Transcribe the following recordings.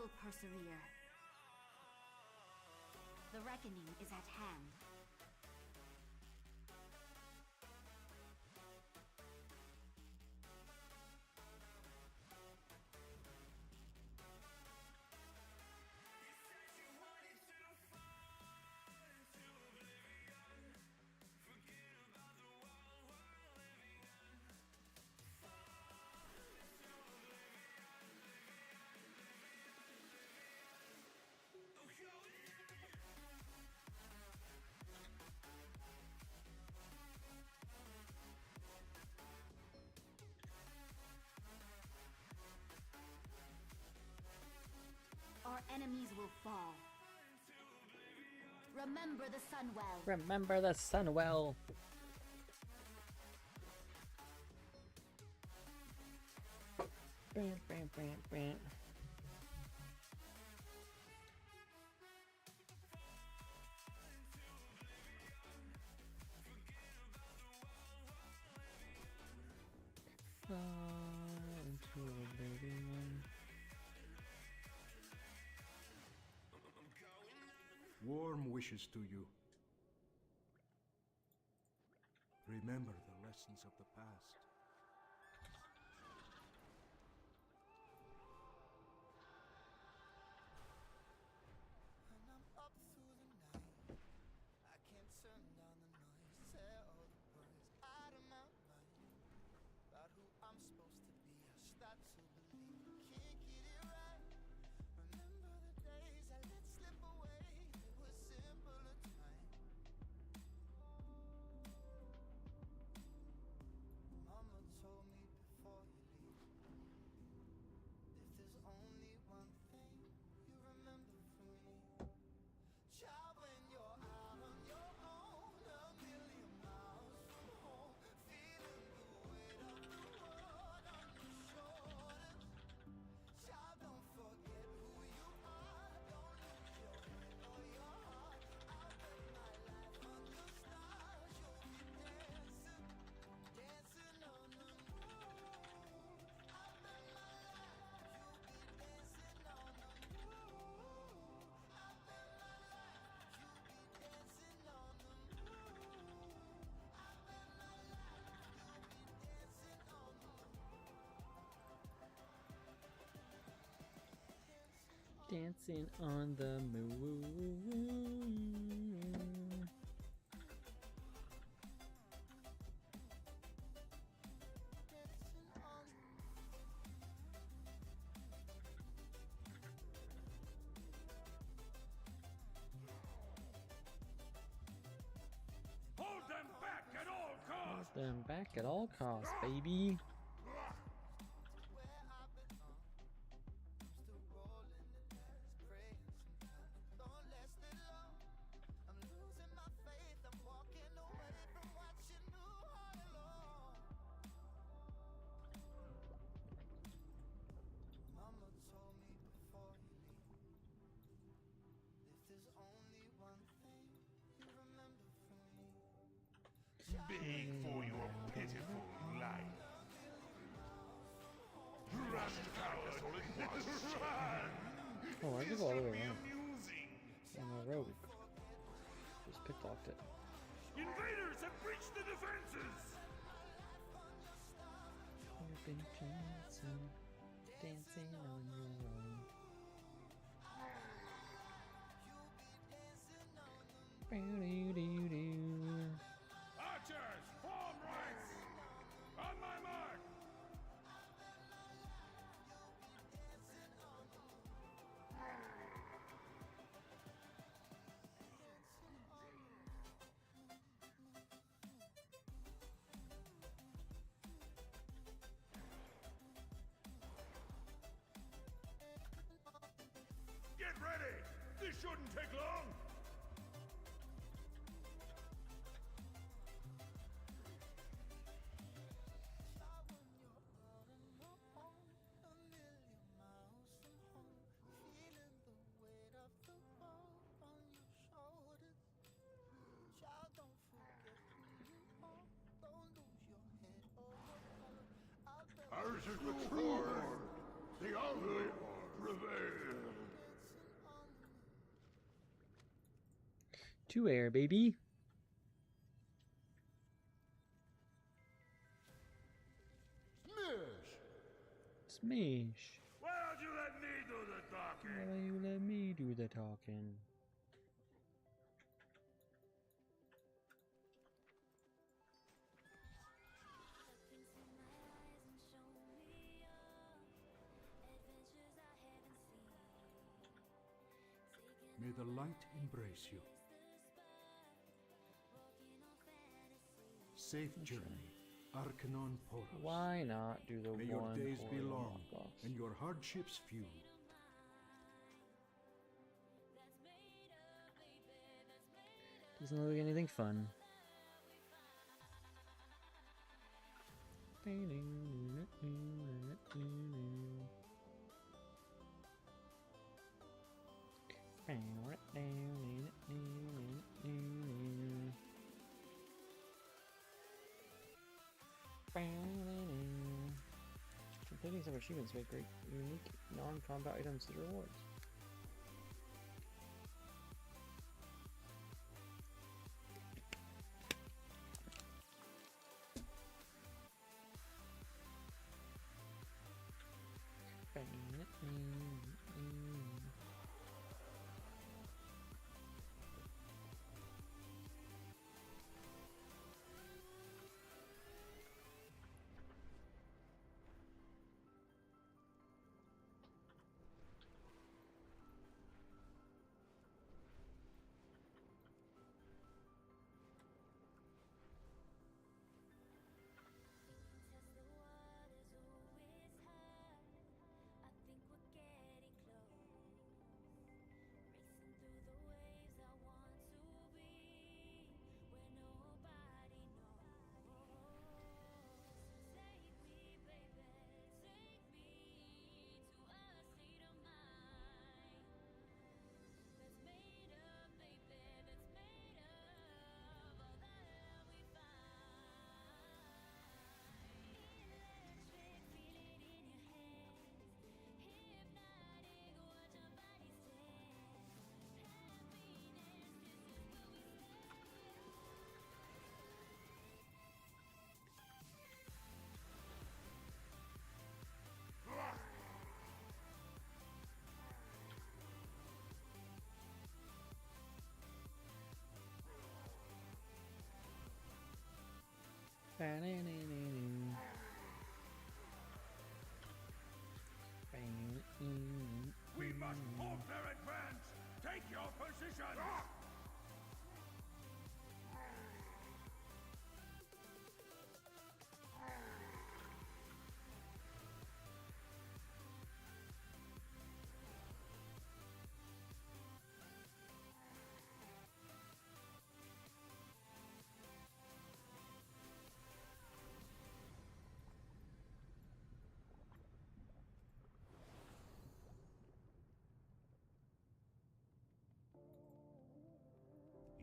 will persevere. The reckoning is at hand. Our enemies will fall. Remember the sun well. Remember the sun well. Bam, bam, bam, bam. Fall into oblivion. Warm wishes to you. Remember the lessons of the past. When I'm up through the night, I can't turn down the noise. Tear all the words out of my mind about who I'm supposed to be. I start to believe I can't get it right. Remember the days I let slip away. It was simpler time. Mama told me before you leave, if there's only one thing you remember from me, child, when you're out on your own, a million miles from home, feeling the weight of the world on your shoulders. Child, don't forget who you are. Don't lose your head or your heart. I'll bet my life on the stars. You'll be dancing, dancing on the moon. I'll bet my life you'll be dancing on the moon. I'll bet my life you'll be dancing on the moon. I'll bet my life you'll be dancing on the moon. Dancing on the moon. Hold them back at all costs! Hold them back at all costs, baby. Where I belong, still rolling the dice, praying sometimes don't last it long. I'm losing my faith, I'm walking away from what you knew all along. Mama told me before you leave, if there's only one thing you remember from me, Beg for your pitiful life. Run, coward! Run! Oh, I This go all the should way be around. amusing. I'm a rogue. Just picklocked it. Invaders have breached the defenses! You've been dancing, dancing on your own. Boo-doo-doo-doo. Archers, form ranks! On my mark! Get ready! This shouldn't take long! Ours is the true horde. The only prevail. To air, baby. Smash. Why don't you let me do the talking? Why don't you let me do the talking? May the light embrace you. Safe journey, Arcanon Poros. Why not do the May your one days be Oreo long knockoffs? and your hardships few. Doesn't look like anything fun. Completing some achievements make great unique non-combat items as rewards. We must halt their advance. Take your position.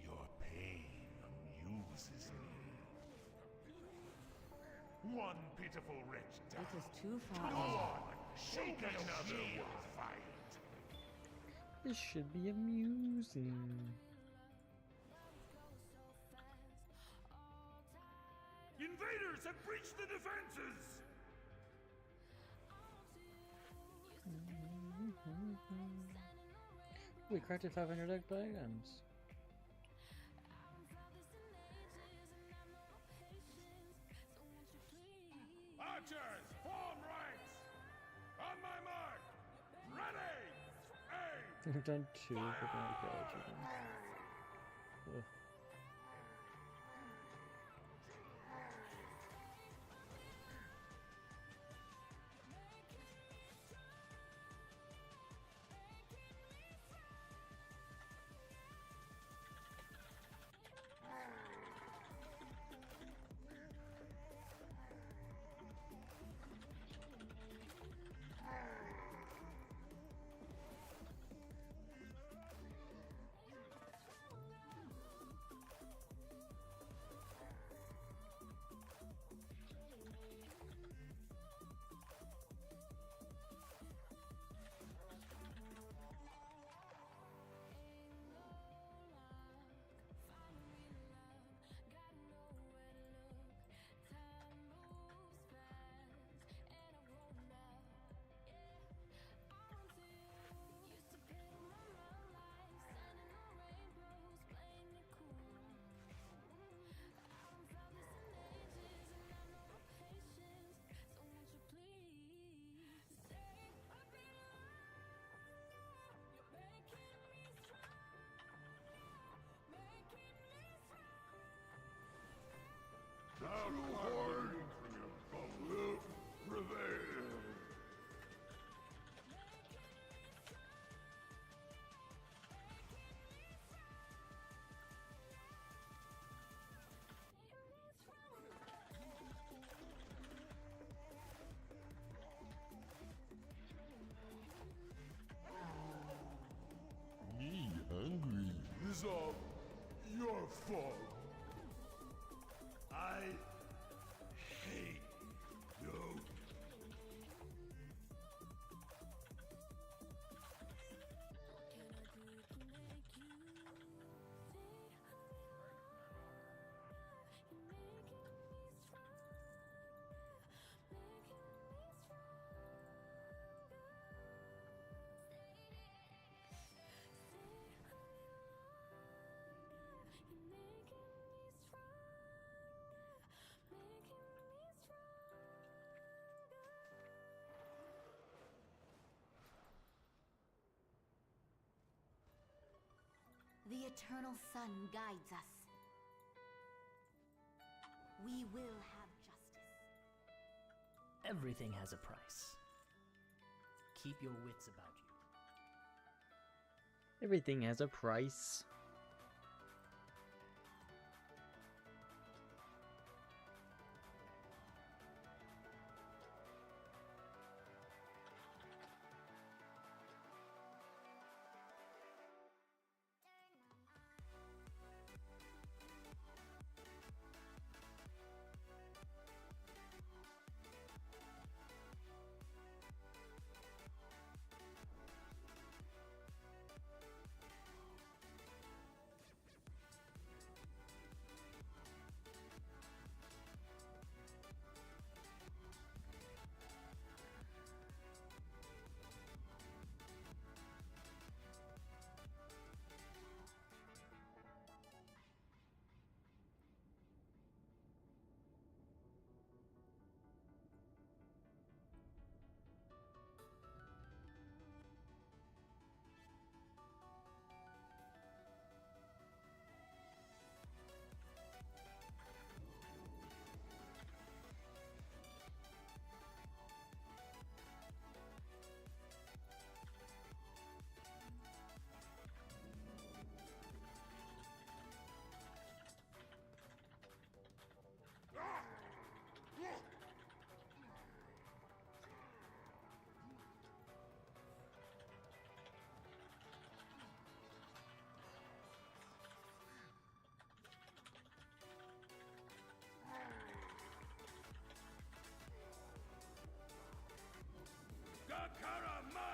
Your pain amuses me. One pitiful wretch down. It is too far. Go on, shake another will fight. This should be amusing. Invaders have breached the defenses. We crafted 500 egg items. Archers, form ranks. On my mark. Ready. Aim. We've done 2 for the village again. Ugh. hard will prevail. Me hungry is all your fault. I hate you. The eternal sun guides us. We will have justice. Everything has a price. Keep your wits about you. Everything has a price. Gakarama!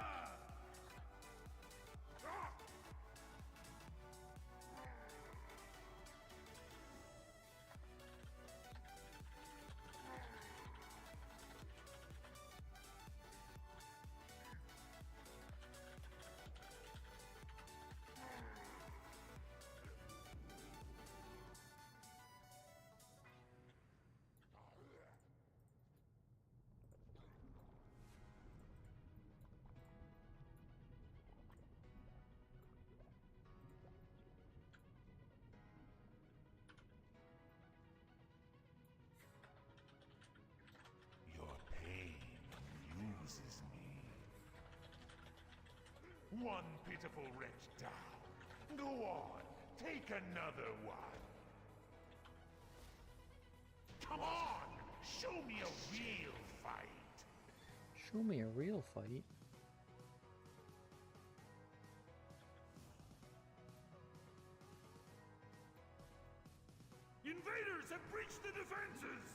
Your pain amuses me. One pitiful wretch down. Go on, take another one. Come on, show me a real fight. Show me a real fight. Invaders have breached the defenses!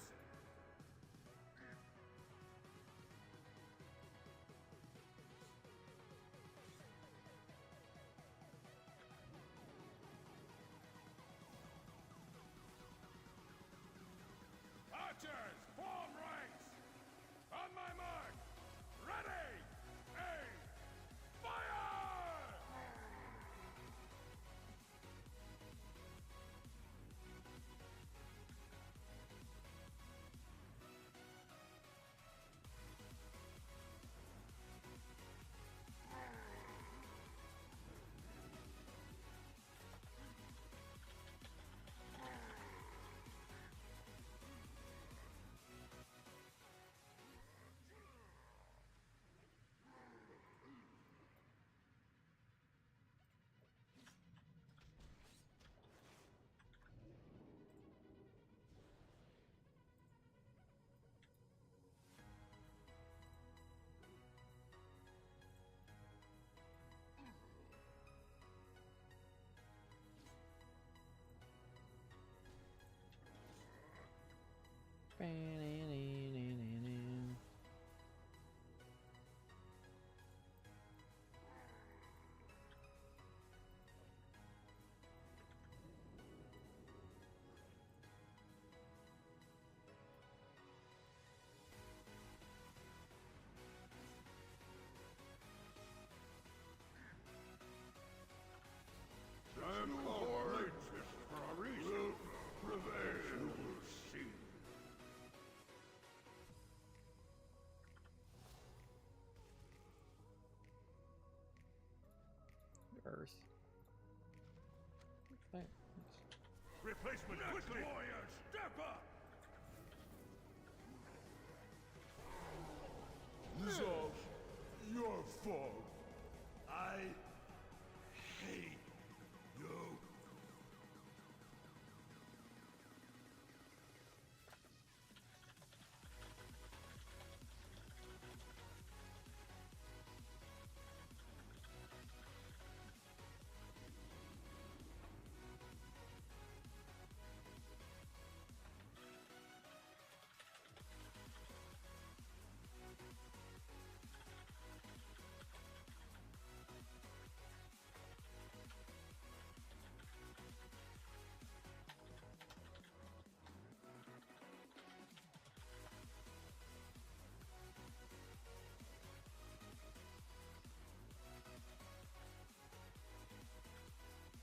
Archers, form ranks! On my mark! Ready! Aim! Fire! Earth. Fine. Replacement quickly! Warrior, step up! This is all your fault. I hate you.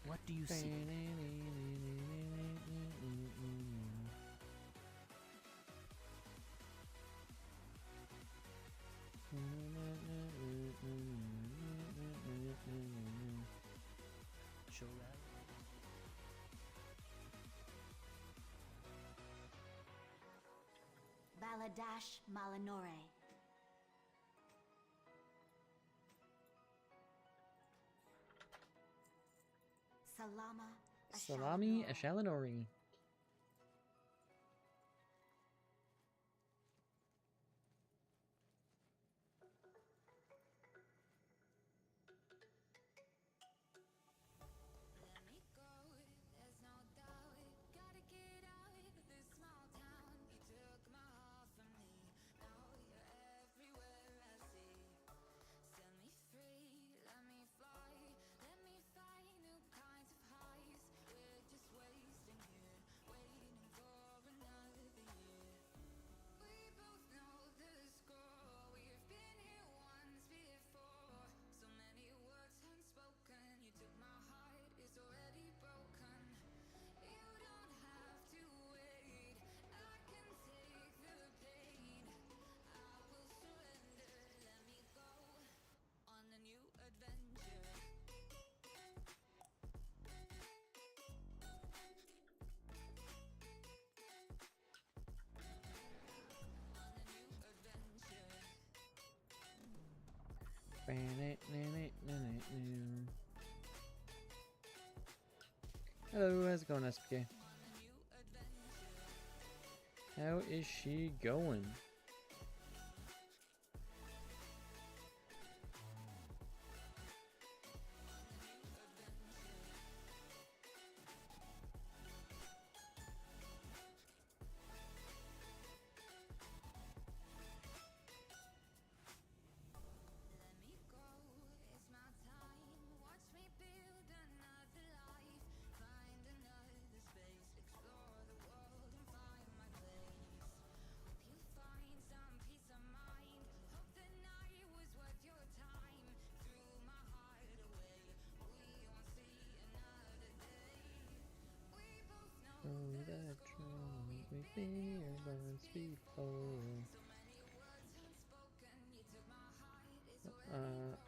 What do you see? Show that. Baladash Malinore. Salami Ashalinori. Hello, how's it going, SPK? How is she going?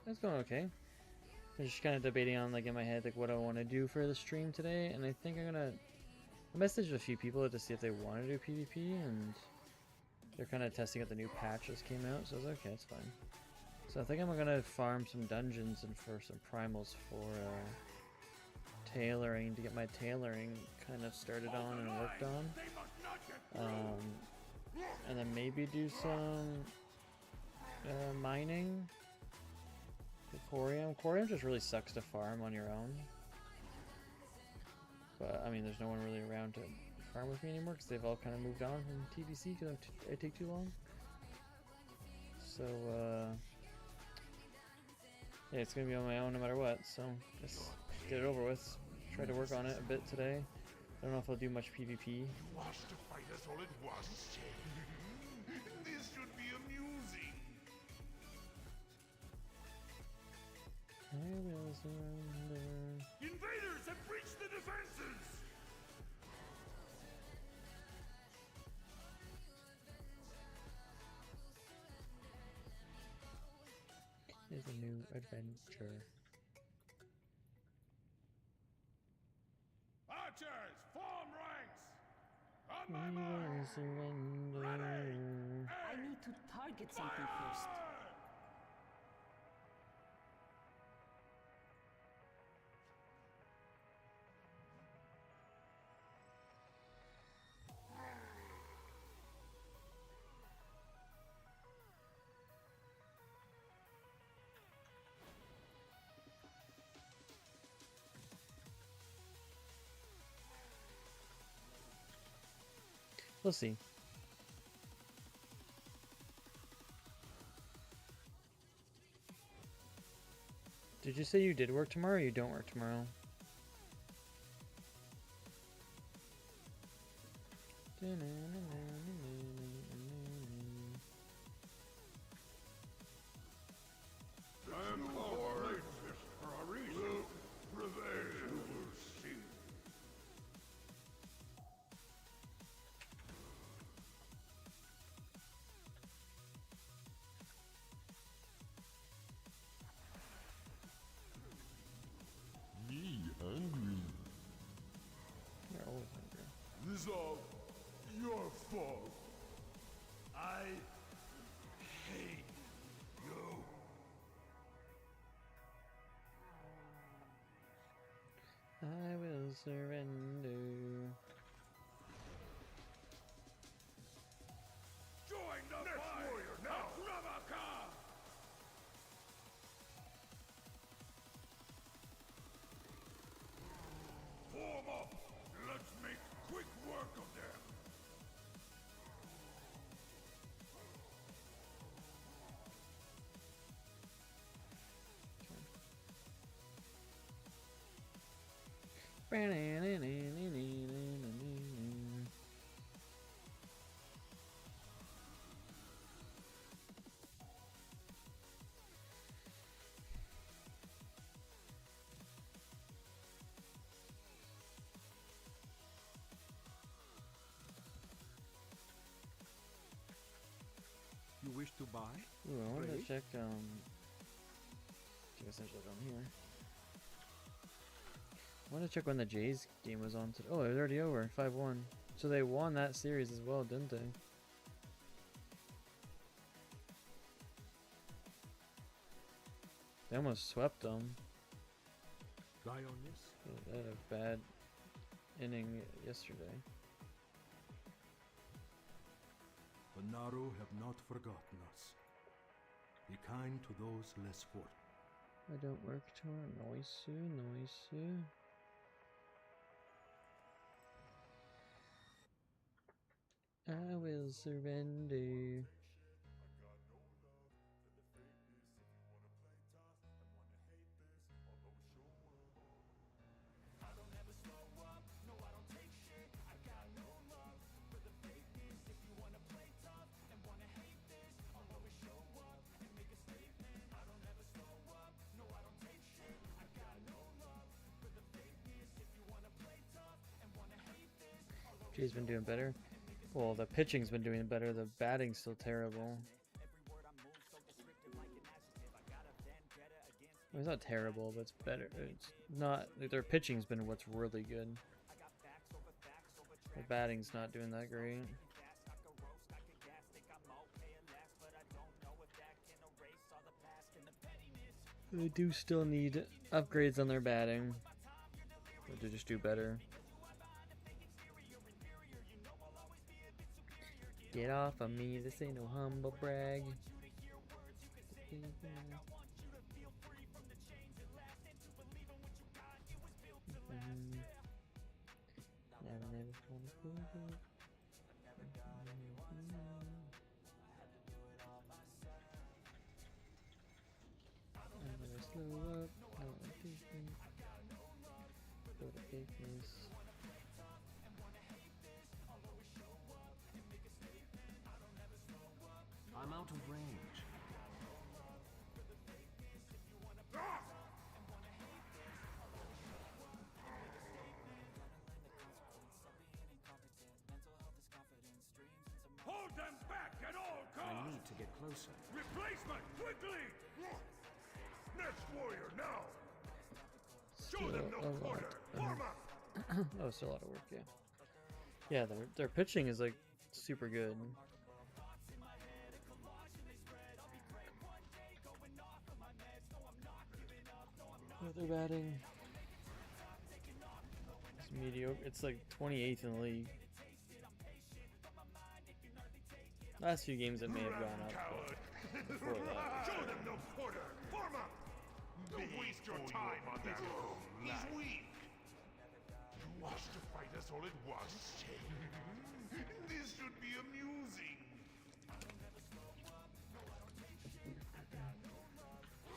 It's going okay. I'm just kind of debating on, like, in my head, like, what I want to do for the stream today, and I think I'm gonna message a few people to see if they want to do PvP, and they're kind of testing out the new patch that came out, so I was like, okay, it's fine. So I think I'm gonna farm some dungeons and for some primals for tailoring, to get my tailoring kind of started on and worked on. And then maybe do some mining. Corium. Corium just really sucks to farm on your own. But, I mean, there's no one really around to farm with me anymore because they've all kind of moved on from TBC because I take too long. So, yeah, it's gonna be on my own no matter what, so just get it over with. Try to work on it a bit today. I don't know if I'll do much PvP. Wash to fight us all at once. This should be amusing. I will surrender. Invaders have breached the defenses! Here's a new adventure. Archers, form ranks! On I my will mark! surrender. I need to target something first. We'll see. Did you say you did work tomorrow or you don't work tomorrow? I am born for a reason. Prevail. You will see. Me hungry. You're always hungry. This is all your fault. I hate you. I will surrender. Join the Next fight! warrior, now! Ravaka! Form up! Let's make quick work of them! You wish to buy? Ooh, I wanted to Trade? check, essentially down here. I want to check when the Jays game was on today. Oh, it was already over, 5-1. So they won that series as well, didn't they? They almost swept them. Die on this? They had a bad inning yesterday. The Naru have not forgotten us. Be kind to those less fortunate. I don't work tomorrow. Noisy. I will surrender. Jay's been doing better. Well, the pitching's been doing better. The batting's still terrible. Well, it's not terrible, but it's better. It's not. Like, their pitching's been what's really good. The batting's not doing that great. They do still need upgrades on their batting. Or to just do better. Get off of me, this ain't no humble brag. just wanna prove it. I'm gonna slow up, not like decent. Go to fakeness. I'm out of range. Hold them back at all I costs! need to get closer. Replacement, quickly! Next warrior, now! Show Still them no a lot. quarter! Form up! Oh, still a lot of work, yeah. Yeah, their pitching is like super good. But their batting is mediocre. It's like 28th in the league. Last few games it may have gone up, Coward! but before that, Show them no quarter! Form up! Don't waste your time on that. He's weak! You wish to fight us all at once? This should be amusing!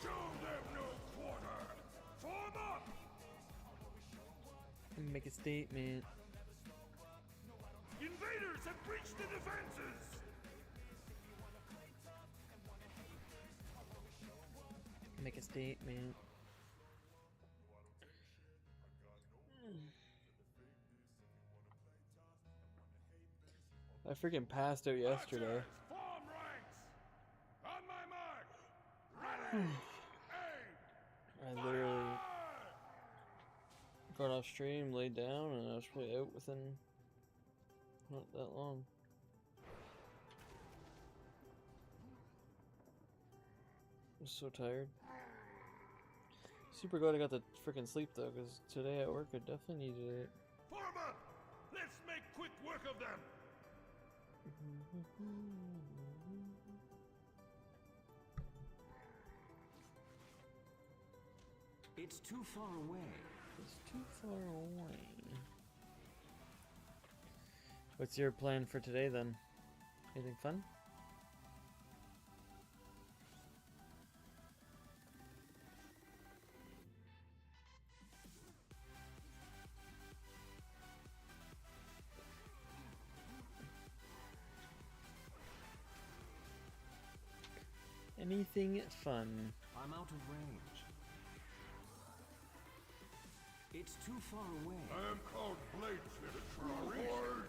Show them no quarter! Form up! make a statement. Invaders have breached the defenses! Make a statement. I freaking passed out yesterday. Archers, form ranks! On my mark! Ready! Aim! I literally Fire! got off stream, laid down, and I was probably out within not that long. I was so tired. Super glad I got the freaking sleep though, because today at work I definitely needed it. Form up! Let's make quick work of them! It's too far away. It's too far away. What's your plan for today then? Anything fun? Anything fun? I'm out of range. It's too far away. I am called Bladesmith for a reason.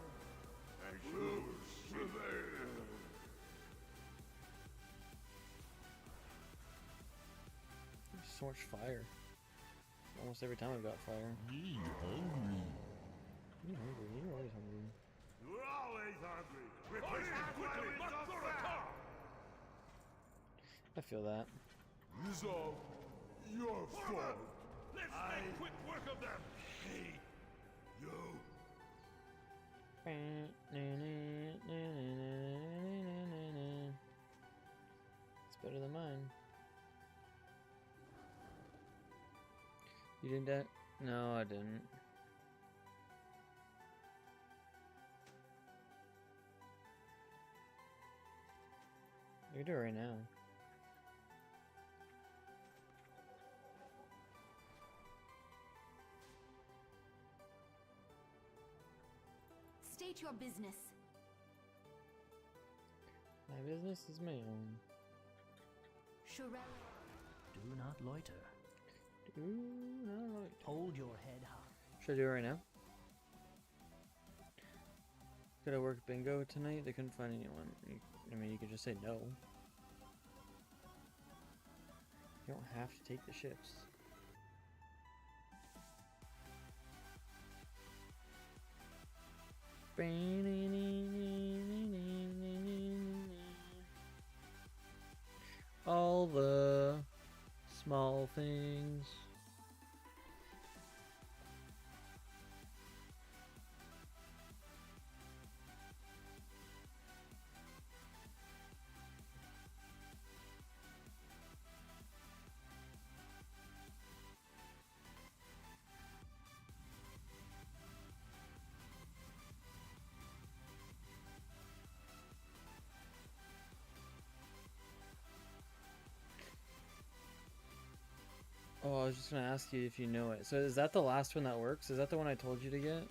And choose prevail. So much fire. Almost every time I've got fire. Me hungry. You're hungry. You're always hungry. You're always hungry! Replacement quickly! Makurata! I feel that. Is all your Form up! fault. Let's make quick work of them! Hate you. It's better than mine. You did that? No, I didn't. You can do it right now. State your business. My business is my own. Shurel. Do not loiter. Ooh, no, Hold your head high. should I do it right now? Gotta work bingo tonight. They couldn't find anyone. I mean, you could just say no. You don't have to take the shifts. All the small things. was just gonna ask you if you know it. So is that the last one that works? Is that the one I told you to get?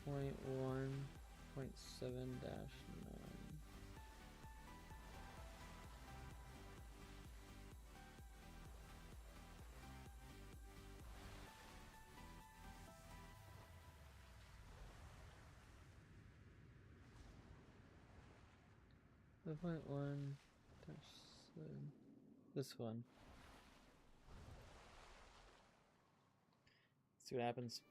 5.1.7-9. The point one dash this one. See what happens.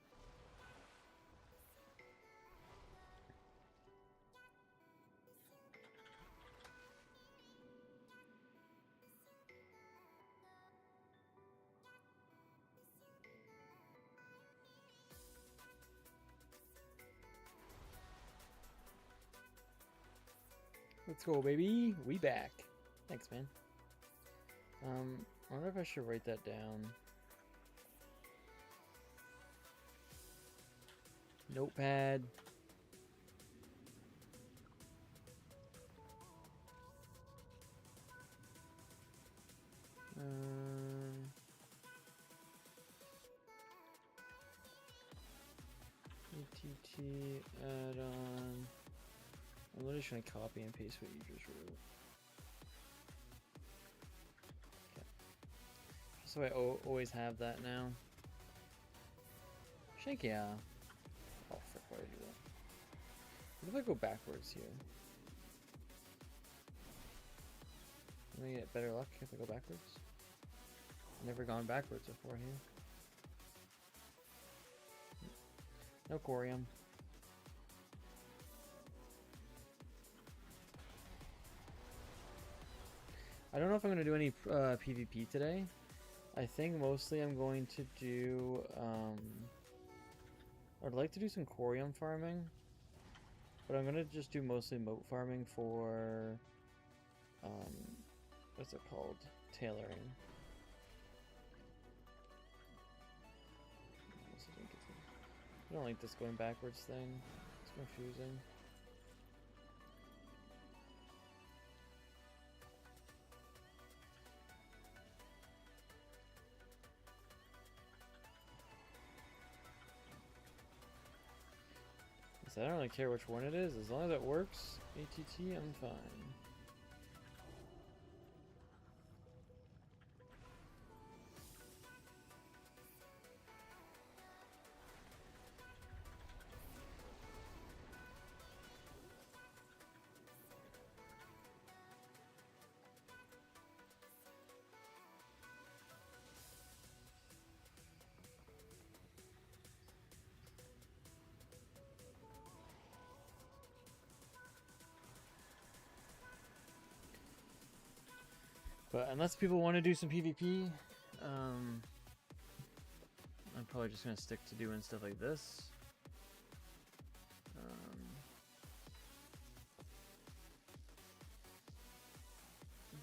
Let's go, baby. We back. Thanks, man. I wonder if I should write that down. Notepad. ATT add-on. I'm literally trying to copy and paste what you just wrote. Okay. So I always have that now. Shake yeah. Oh, frick, why did I do that? What if I go backwards here? Am I gonna get better luck if I go backwards? I've never gone backwards before here. No corium. I don't know if I'm going to do any PvP today. I think mostly I'm going to do, I'd like to do some corium farming, but I'm going to just do mostly moat farming for, what's it called? Tailoring. I don't like this going backwards thing. It's confusing. So I don't really care which one it is, as long as it works, ATT, I'm fine. But unless people want to do some PvP, I'm probably just going to stick to doing stuff like this.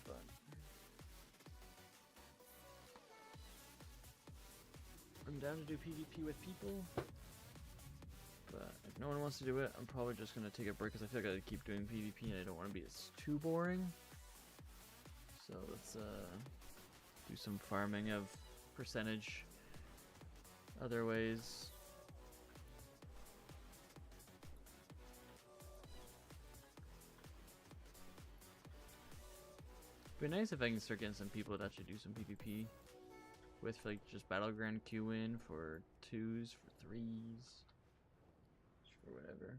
But I'm down to do PvP with people. But if no one wants to do it, I'm probably just going to take a break because I feel like I keep doing PvP and I don't want to be too boring. So let's do some farming of percentage other ways. It'd be nice if I can start getting some people that actually do some PvP with like just battleground queuing for 2s, for 3s, for whatever.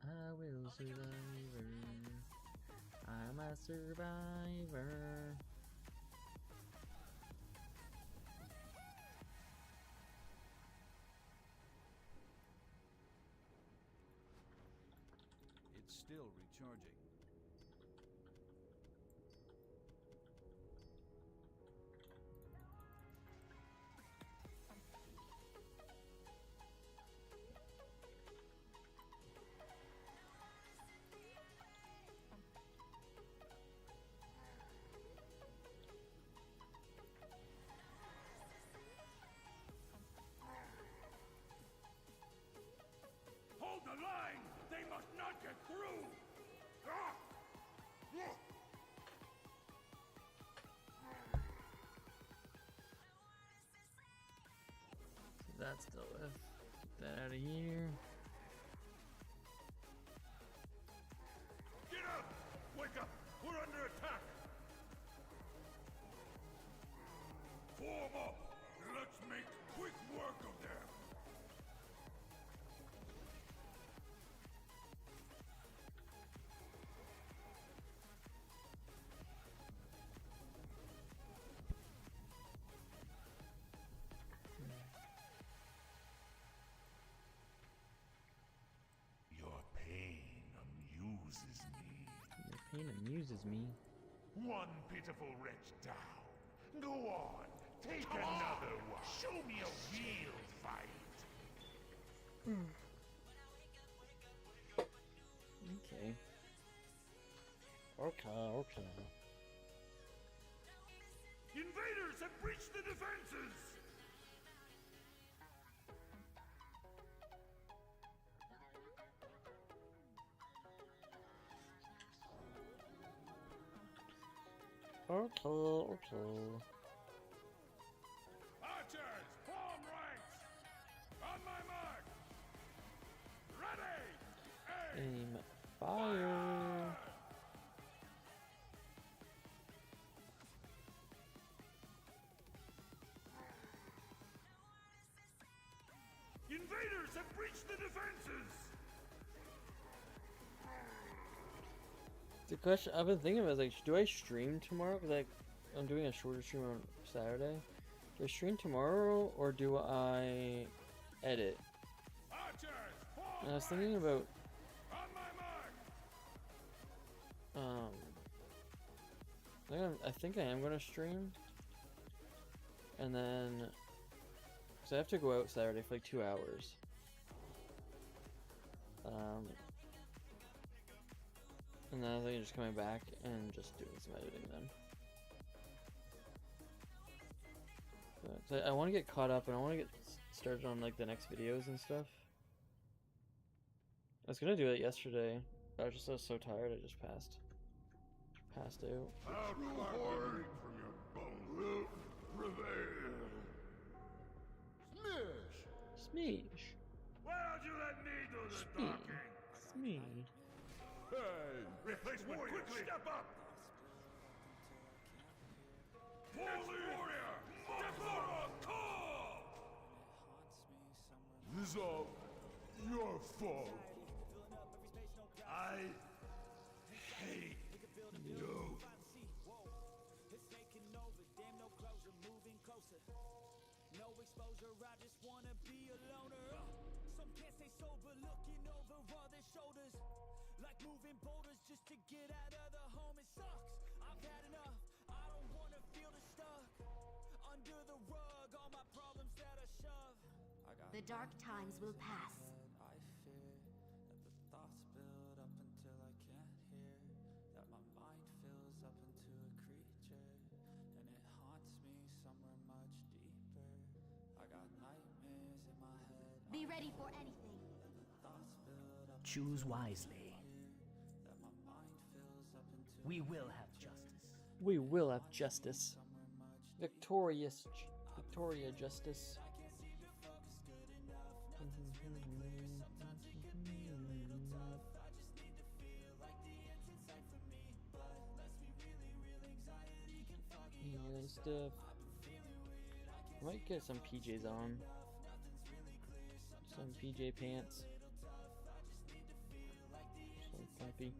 I will survive. I'm a survivor. It's still recharging. that's dealt with. Get that out of here. Get up! Wake up! We're under attack! Form up! Let's make quick work of them! Your pain amuses me. Your pain amuses me. One pitiful wretch down. Go on, take another one. Show me a real fight. Okay. Okay. Invaders have breached the defenses! Okay. Archers, form ranks! On my mark! Ready! Aim! Aim fire. Invaders have breached the defenses! The question I've been thinking about is like, do I stream tomorrow? Cause I'm doing a shorter stream on Saturday. Do I stream tomorrow or do I edit? Archers, form And I was thinking about on my mark! I think I am gonna stream, and then cause I have to go out Saturday for like 2 hours. And then I think just coming back and just doing some editing then. So I want to get caught up and I want to get started on like the next videos and stuff. I was gonna do it yesterday, but I was so tired I just passed out. Out horn from your bones will prevail! Smeesh! Why'd you let me do the Smee. talking? Smee. Hey! Replacement, quickly! Step up! Warrior! Step up! Call! This is all your fault. I hate you. The dark times will pass. Be ready for anything. Choose wisely. We will have justice. We will have justice. Victoria justice. Yeah, stuff. Might get some PJs on. Some PJ pants. So comfy.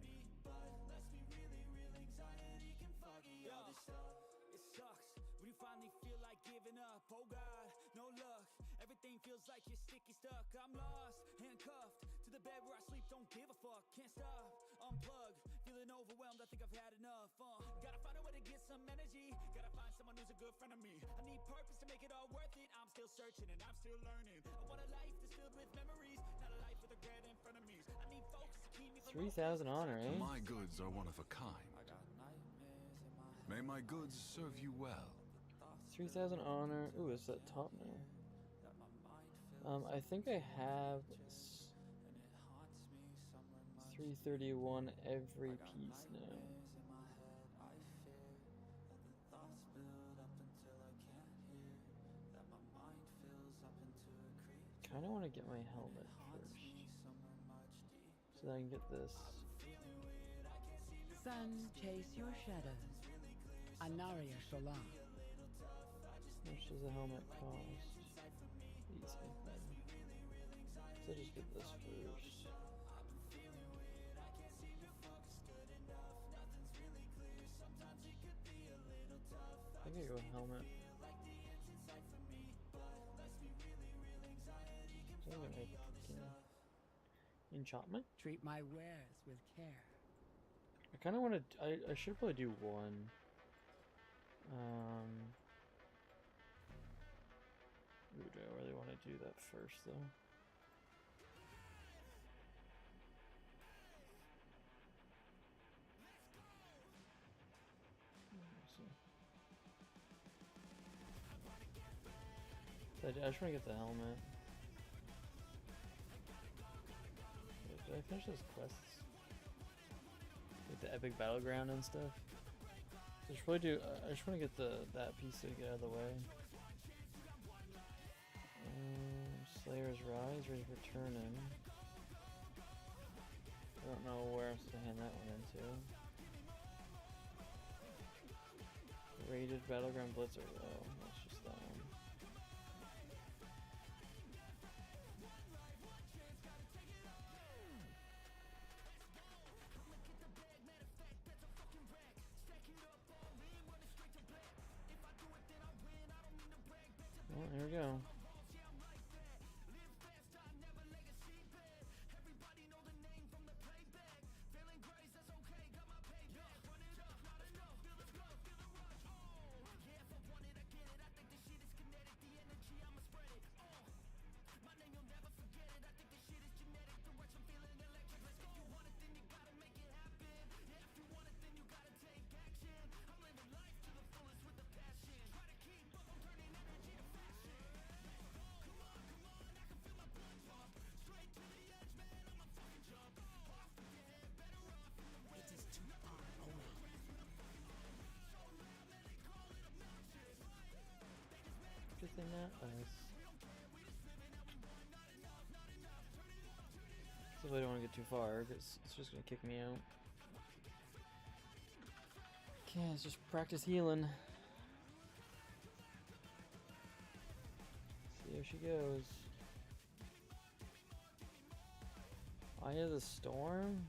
Searching and I'm still learning. I want a life that's filled with memories, not a life with regret and frenemies. I need focus to keep me from 3,000 honor, eh? My goods are one of a kind. May my goods serve you well. 3,000 honor. Ooh, it's that top now. I think I have 331 every piece now. kind of want to get my helmet first, so that I can get this. Sun, chase your shadows. Anaria Shola. How much does the helmet cost? Easy. So just get this first. I think I go helmet. I think I make enchantment. Treat my wares with care. I kind of want to. I should probably do one. Ooh, do I really want to do that first though? So I just want to get the helmet. Did I finish those quests? Like the epic battleground and stuff? So I should probably do. I just want to get that piece to get out of the way. Slayer's Rise, ready for turn-in. I don't know where else to hand that one into. Rated Battleground Blitzer. Oh, that's just that one. Well, here we go. Good thing that was. So I don't want to get too far because it's just gonna kick me out. Okay, let's just practice healing. See how she goes. Eye of the Storm?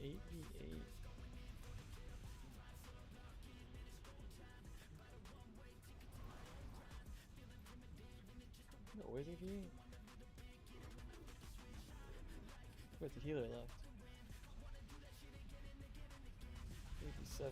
Eight v 8. No, where's 8v8? Where's the healer left? 8v7.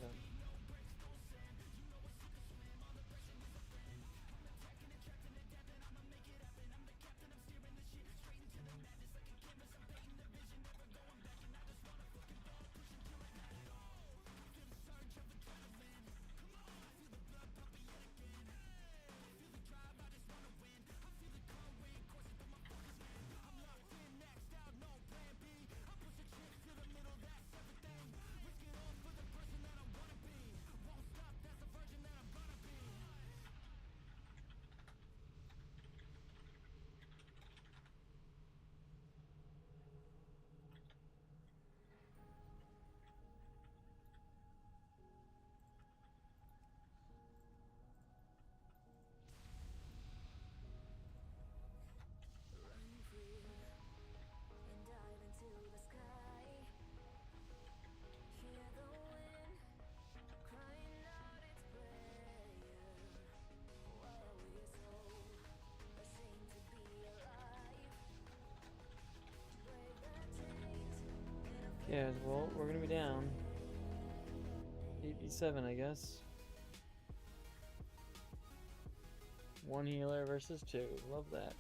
Yeah, well, we're gonna be down. 8v7, I guess. One healer versus two. Love that.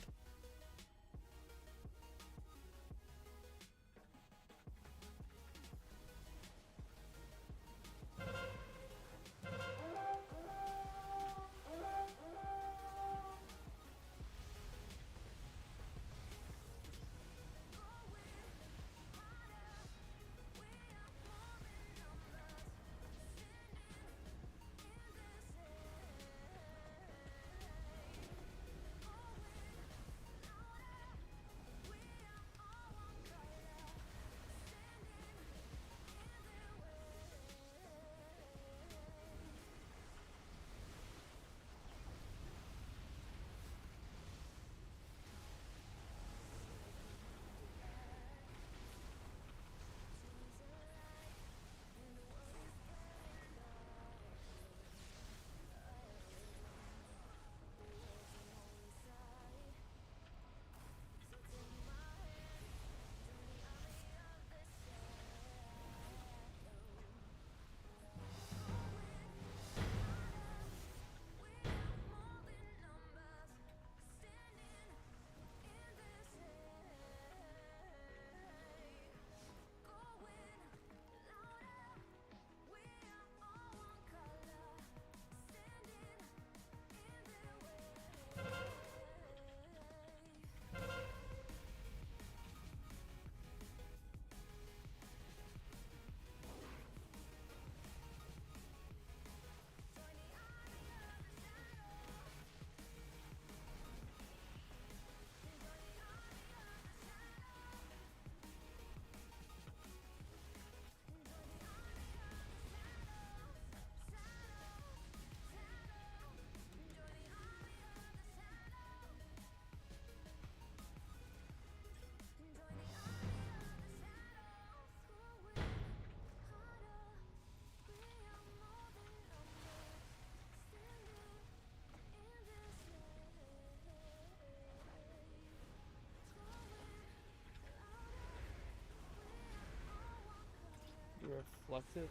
Reflective.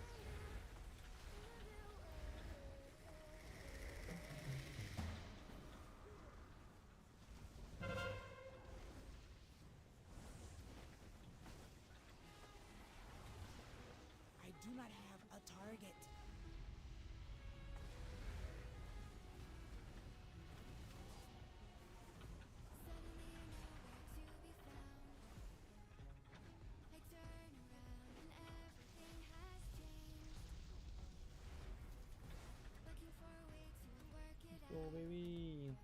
I do not have a target. Go, baby.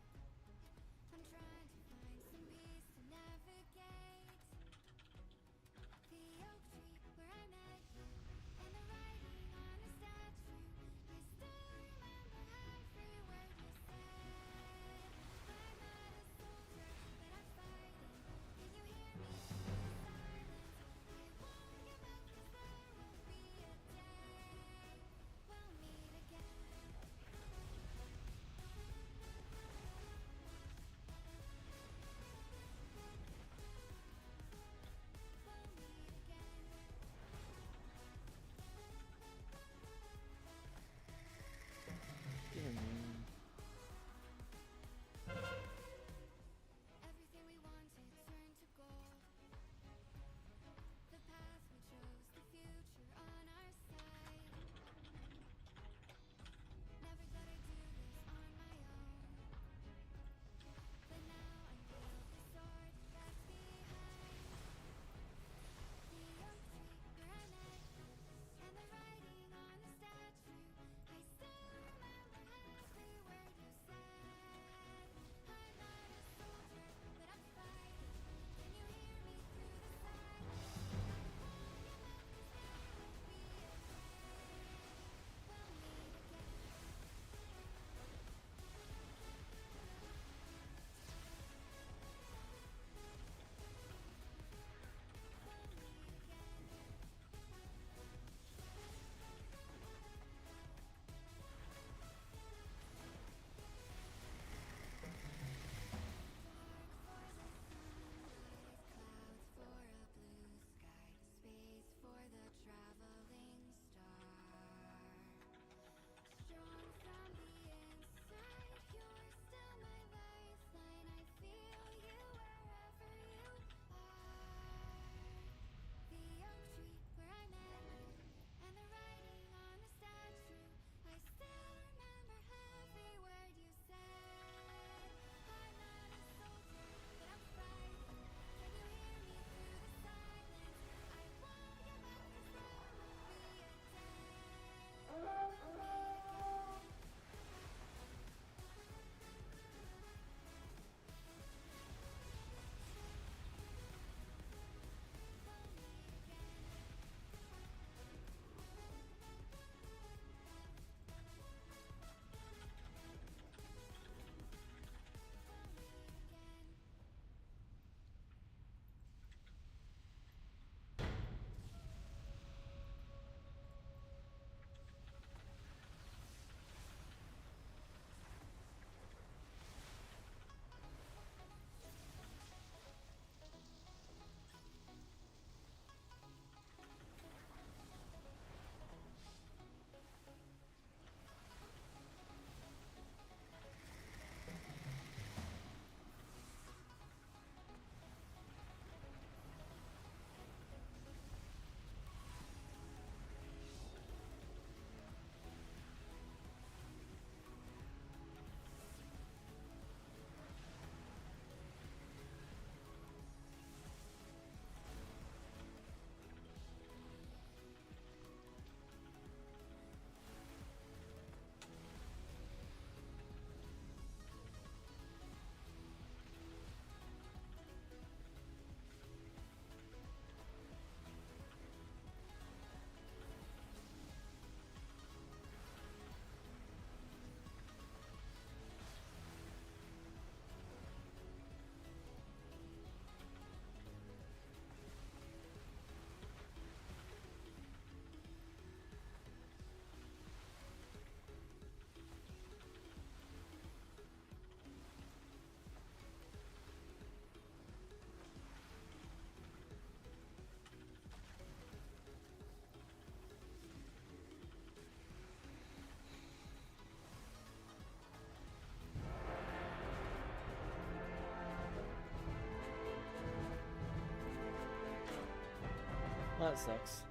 That sucks.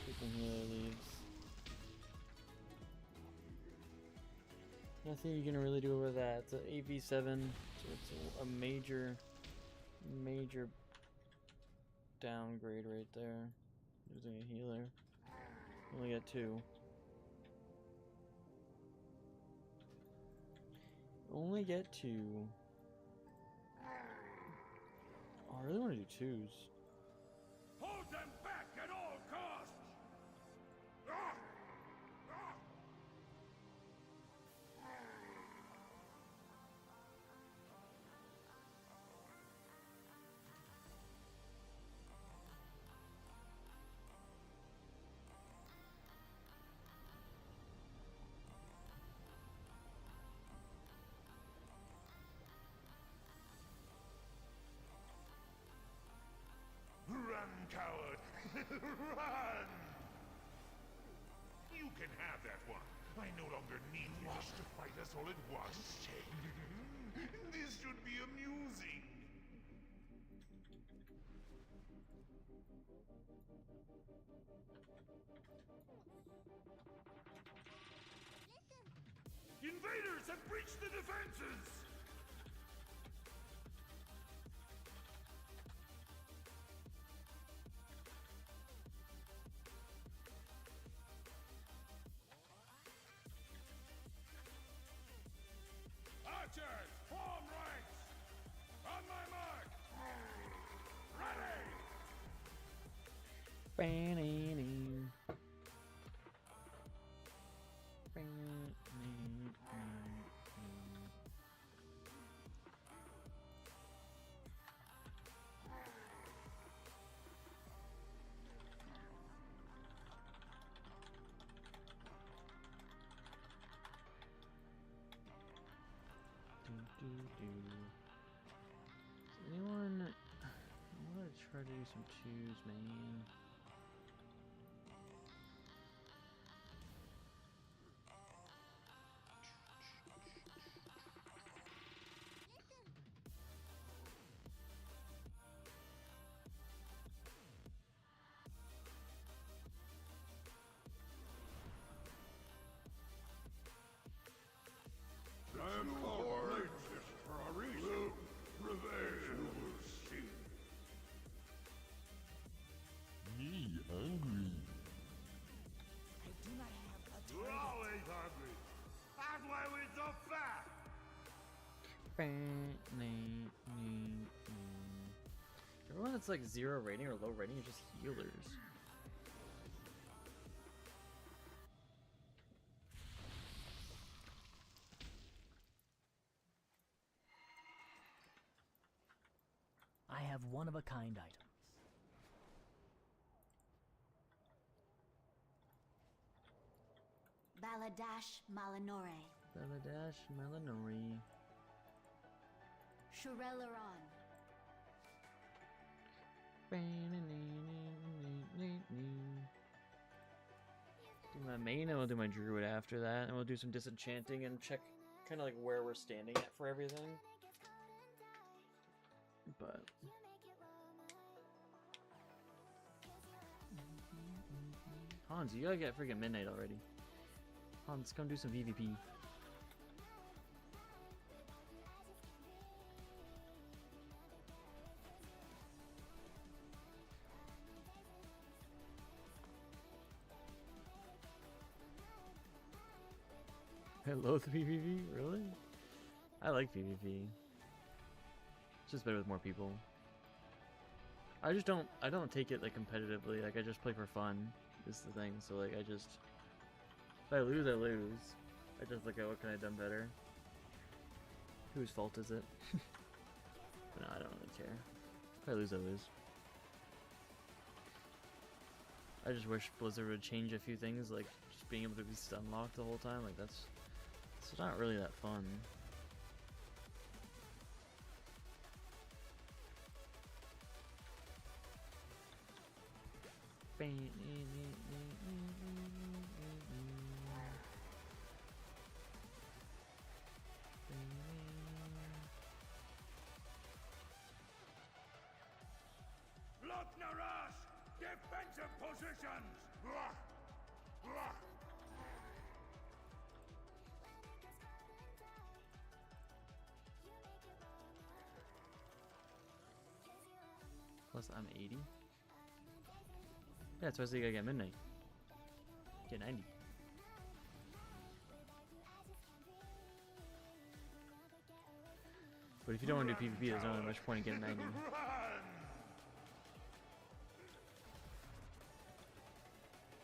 Freaking healer leaves. Nothing you can really do over that. It's an 8v7, so it's a major downgrade right there. Losing a healer. Only got 2. Only get 2. Oh, I really want to do 2s. Hold them back at all costs! Ah! Ah! Run, coward! Run! You can have that one. I no longer need Wash to fight us all at once. This should be amusing. Invaders have breached the defenses! Archers, form ranks! On my mark! Ready! Anyone? I want to try to do some 2s, man. I am alright for a reason. Prevail. Me hungry. I do not have a We're target. always hungry. That's why we're so fat. Everyone that's like 0 rating or low rating is just healers. I have one-of-a-kind items. Baladash Malinore. Baladash Melanori. Shurelaron. Do my main and we'll do my druid after that, and we'll do some disenchanting and check kind of like where we're standing at for everything. But Hans, you gotta get freaking midnight already. Hans, come do some PvP. I loathe PvP, really? I like PvP. It's just better with more people. I don't take it like competitively, like I just play for fun is the thing, so like if I lose, I lose. I just look at what can I have done better. Whose fault is it? No, I don't really care. If I lose, I lose. I just wish Blizzard would change a few things, like just being able to be stun locked the whole time, like that's not really that fun. Look, Nara! positions! Blah! Blah! Plus I'm 80. Yeah, so I think I get midnight. Get 90. But if you don't want to do PvP, there's not really much point in getting 90. Run!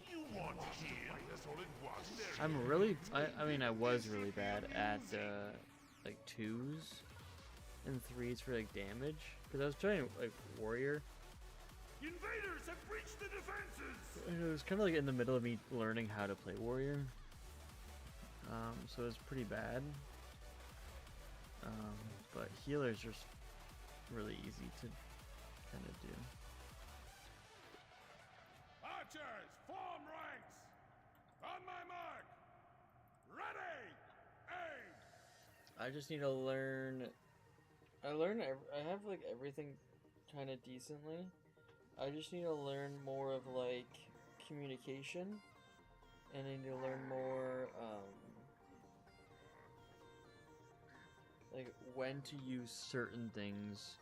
You want to fight us all at once? I'm really, I mean, I was really bad at like 2s and 3s for like damage, because I was trying like warrior. Invaders have breached the defenses! And it was kind of like in the middle of me learning how to play warrior, so it was pretty bad. But healer's just really easy to kind of do. Archers, form ranks! On my mark! Ready! Aim! I just need to learn. I have like everything kind of decently. I just need to learn more of like communication, and I need to learn more like when to use certain things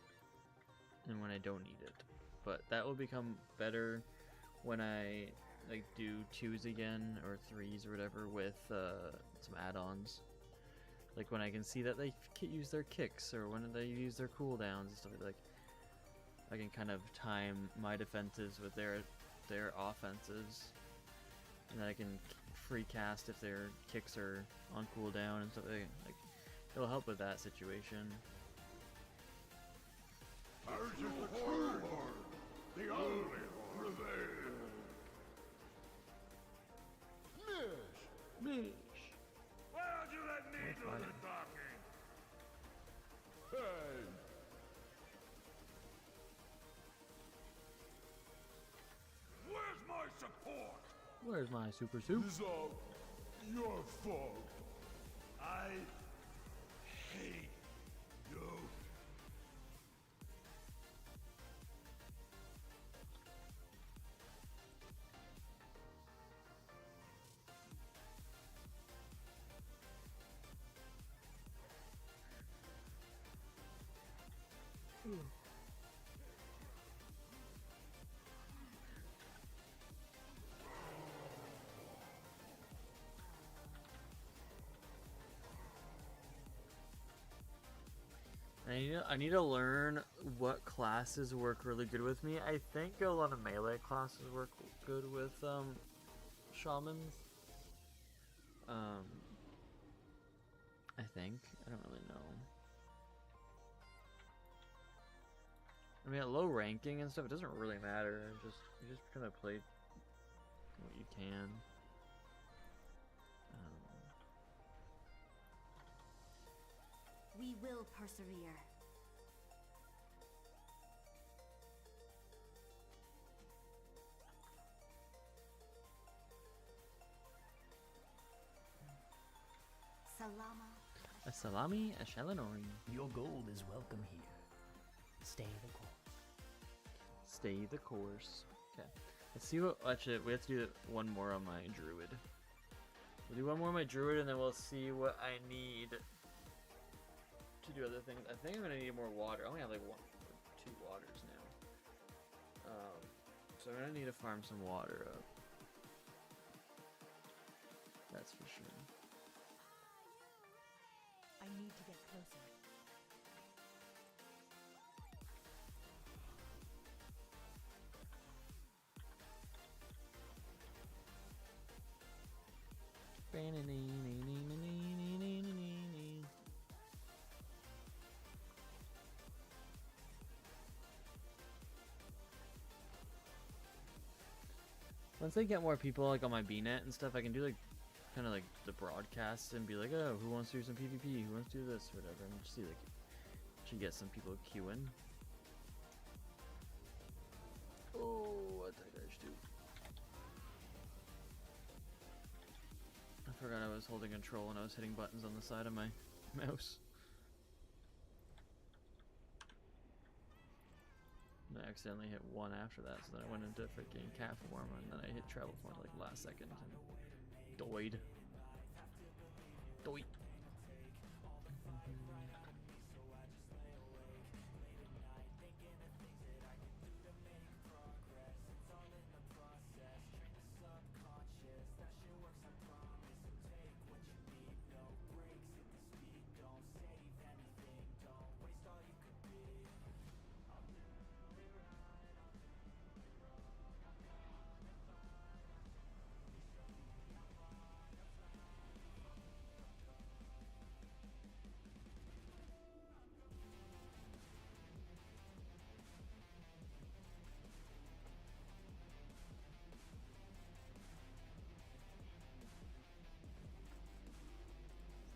and when I don't need it. But that will become better when I like do 2s again or 3s or whatever with some add-ons. Like when I can see that they use their kicks or when they use their cooldowns and stuff like. I can kind of time my defenses with their offenses, and then I can free cast if their kicks are on cooldown and stuff like. It'll help with that situation. Ours is the true horde! The only prevail! Mish. Why'd you let me do the talking? Hey! Where's my support? Where's my super soup? It's all your fault. I hate you. I need to learn what classes work really good with me. I think a lot of melee classes work good with shamans. I think. I don't really know. I mean, at low ranking and stuff, it doesn't really matter. You just kind of play what you can. We will persevere. Salama. A salami, a shalanori. Your gold is welcome here. Stay the course. Stay the course. Okay. Let's see what. Actually, we have to do one more on my druid. We'll do one more on my druid, and then we'll see what I need to do other things. I think I'm gonna need more water. I only have like 1 or 2 waters now. So I'm gonna need to farm some water up. That's for sure. I need to get closer. Once I get more people like on my BNet and stuff, I can do like kind of like the broadcast and be like, oh, who wants to do some PvP? Who wants to do this? Whatever. And just see like, should get some people queuing. Oh, what did I just do? I forgot I was holding control and I was hitting buttons on the side of my mouse. I accidentally hit 1 after that, so then I went into freaking cat form, and then I hit travel form like last second and died. Doit.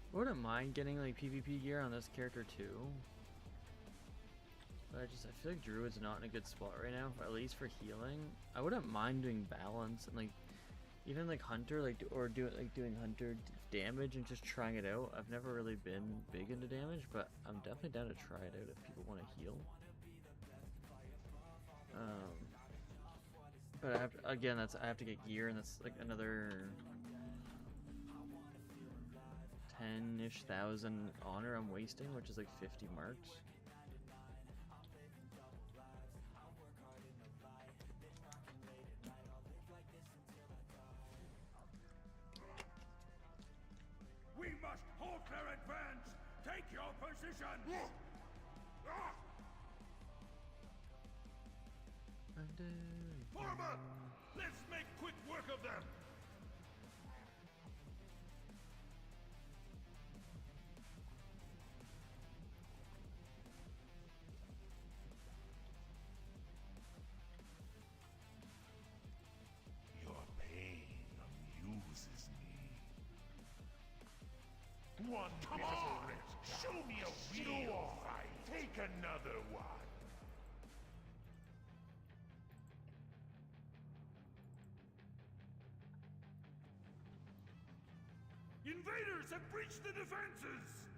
I wouldn't mind getting like PvP gear on this character too. But I feel like Druid's not in a good spot right now, at least for healing. I wouldn't mind doing balance and like even like Hunter, doing Hunter damage and just trying it out. I've never really been big into damage, but I'm definitely down to try it out if people want to heal. But I have to get gear, and that's like another 10-ish thousand honor I'm wasting, which is like 50 marks. We must halt their advance! Take your position! Form up! Let's make quick work of them! Your pain amuses me. One come on! Show me a real fight! Take another one! Invaders have breached the defenses!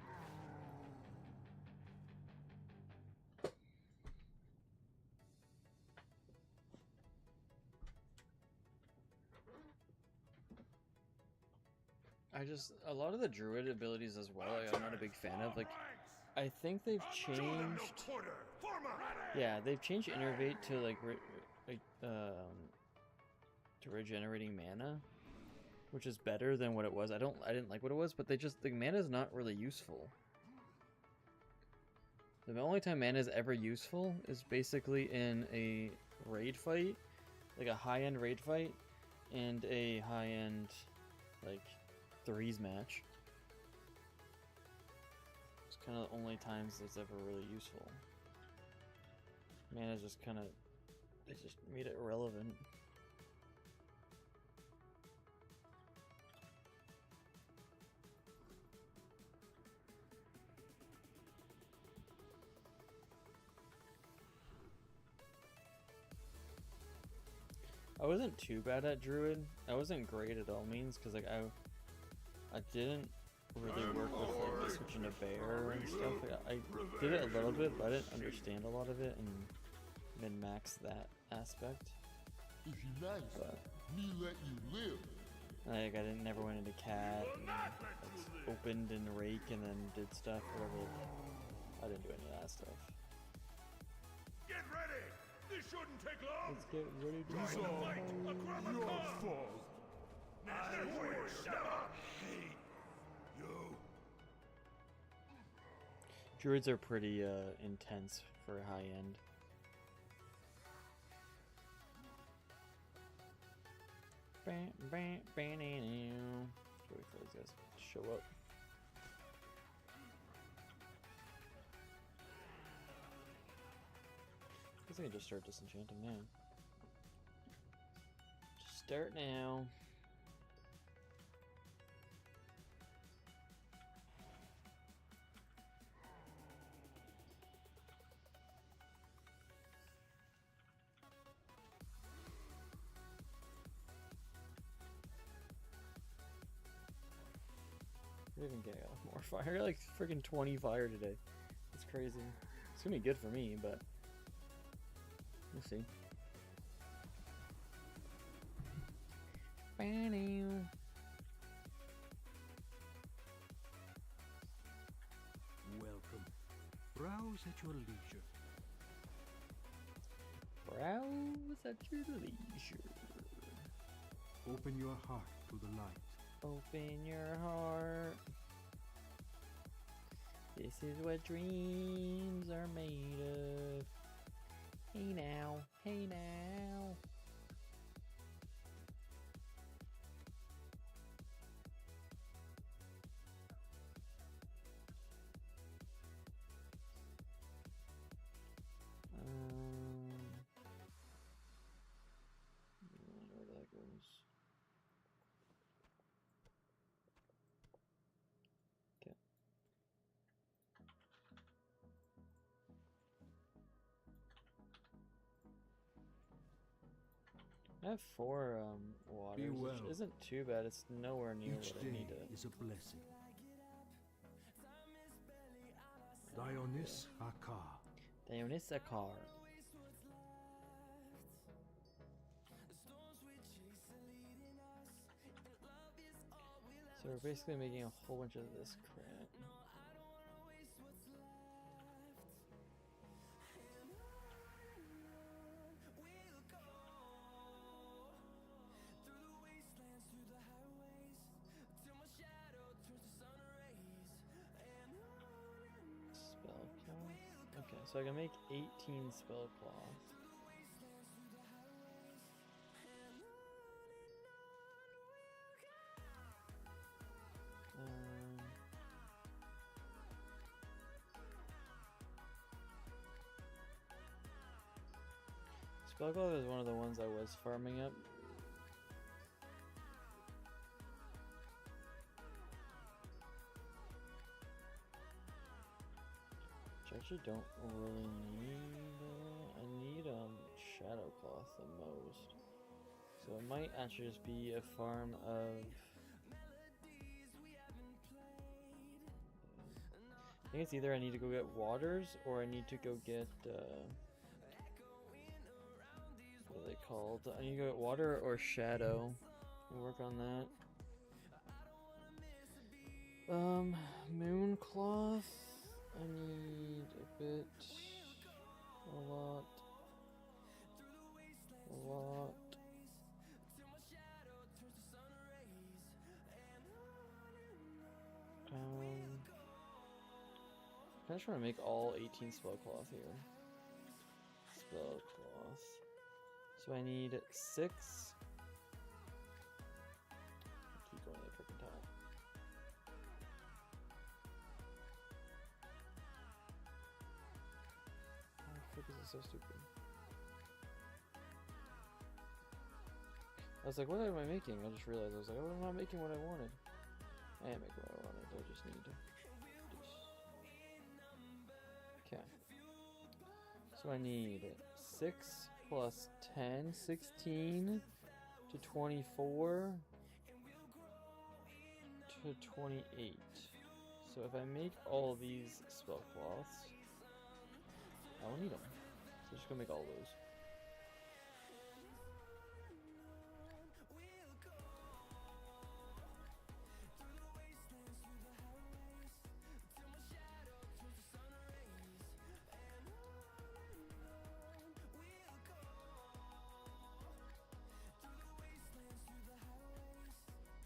A lot of the druid abilities as well, I'm not a big fan of. Like, I think they've changed. Yeah, they've changed Innervate to like to regenerating mana, which is better than what it was. I didn't like what it was, but the mana is not really useful. The only time mana is ever useful is basically in a raid fight, like a high-end raid fight, and a high-end like threes match. It's kind of the only times it's ever really useful. Mana just kind of, they just made it irrelevant. I wasn't too bad at Druid. I wasn't great at all means, because like I didn't really work with like switching to bear and stuff. Like, I did it a little bit, but I didn't understand a lot of it and min-max that aspect. If you like, me let you live. Like I never went into cat, and, opened in rake and then did stuff. Whatever. I didn't do any of that stuff. Get ready! This shouldn't take long! Let's get ready to Join the fight! A Your fault. I hate you! Druids are pretty intense for high end. Wait for these guys to show up. I guess I can just start disenchanting now. Just start now. I didn't even get more fire. I got like freaking 20 fire today. It's crazy. It's gonna be good for me, but We'll see. Welcome. Browse at your leisure. Browse at your leisure. Open your heart to the light. Open your heart. This is what dreams are made of. Hey now, hey now. Where that goes. Okay. I have 4 waters, well. which isn't too bad. It's nowhere near Each what I day need to. is a blessing. Dionys Akar. Dionys Akar. So we're basically making a whole bunch of this crap. Spell cloth. Okay, so I can make 18 spell cloth. Spell cloth is one of the ones I was farming up. Which I actually don't really need. I need shadow cloth the most. So it might actually just be a farm of. I think it's either I need to go get waters or I need to go get. What are they called? I need to go get water or shadow. We'll work on that. Moon cloth. I need a bit. A lot. I just want to make all 18 spell cloth here. Spell cloth. So I need 6. Keep going to the freaking top. How the frick is this so stupid? I was like, what am I making? I just realized I was like, oh, I'm not making what I wanted. I am making what I wanted. I just need to. Okay. So I need 6 plus 10, 16 to 24 to 28. So if I make all these spell cloths, I will need them. So I'm just gonna make all those.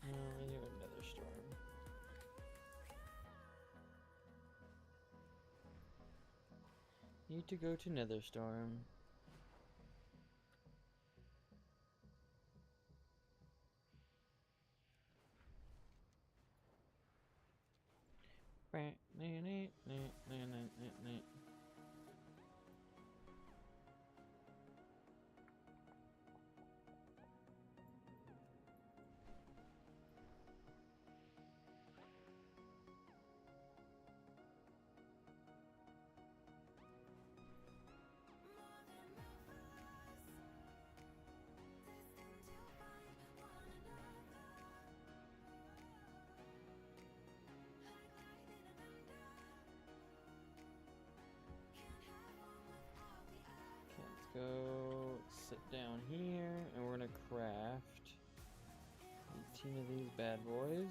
I need another storm. Need to go to Netherstorm. go sit down here, and we're gonna craft 18 of these bad boys.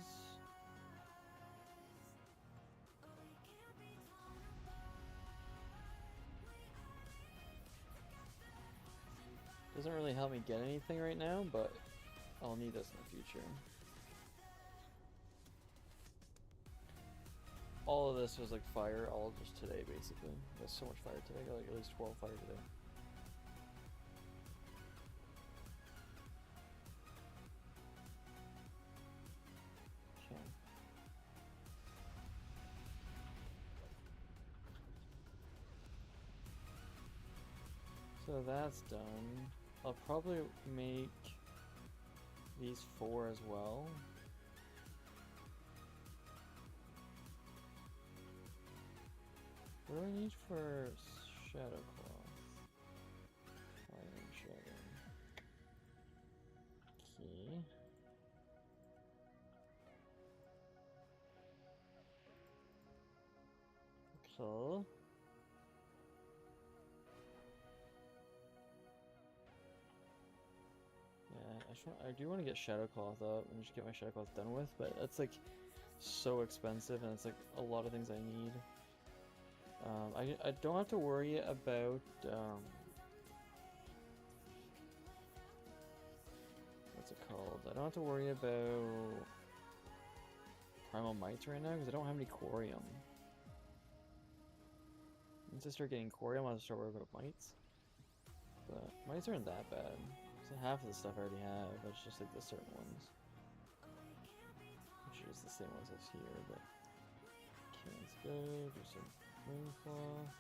Doesn't really help me get anything right now, but I'll need this in the future. All of this was like fire, all just today basically. There's so much fire today, I got like at least 12 fire today. Okay. So that's done. I'll probably make these 4 as well. What do I need for shadow cloth? Fire and shadow. Key. Cool. Yeah, I do want to get shadow cloth up and just get my shadow cloth done with, but that's like so expensive and it's like a lot of things I need. I don't have to worry about what's it called? I don't have to worry about primal mites right now because I don't have any corium. Once I start getting corium, I'll start worrying about mites. But mites aren't that bad. So half of the stuff I already have. It's just like the certain ones, which is the same ones as here. But okay, let's go do some Mooncloth.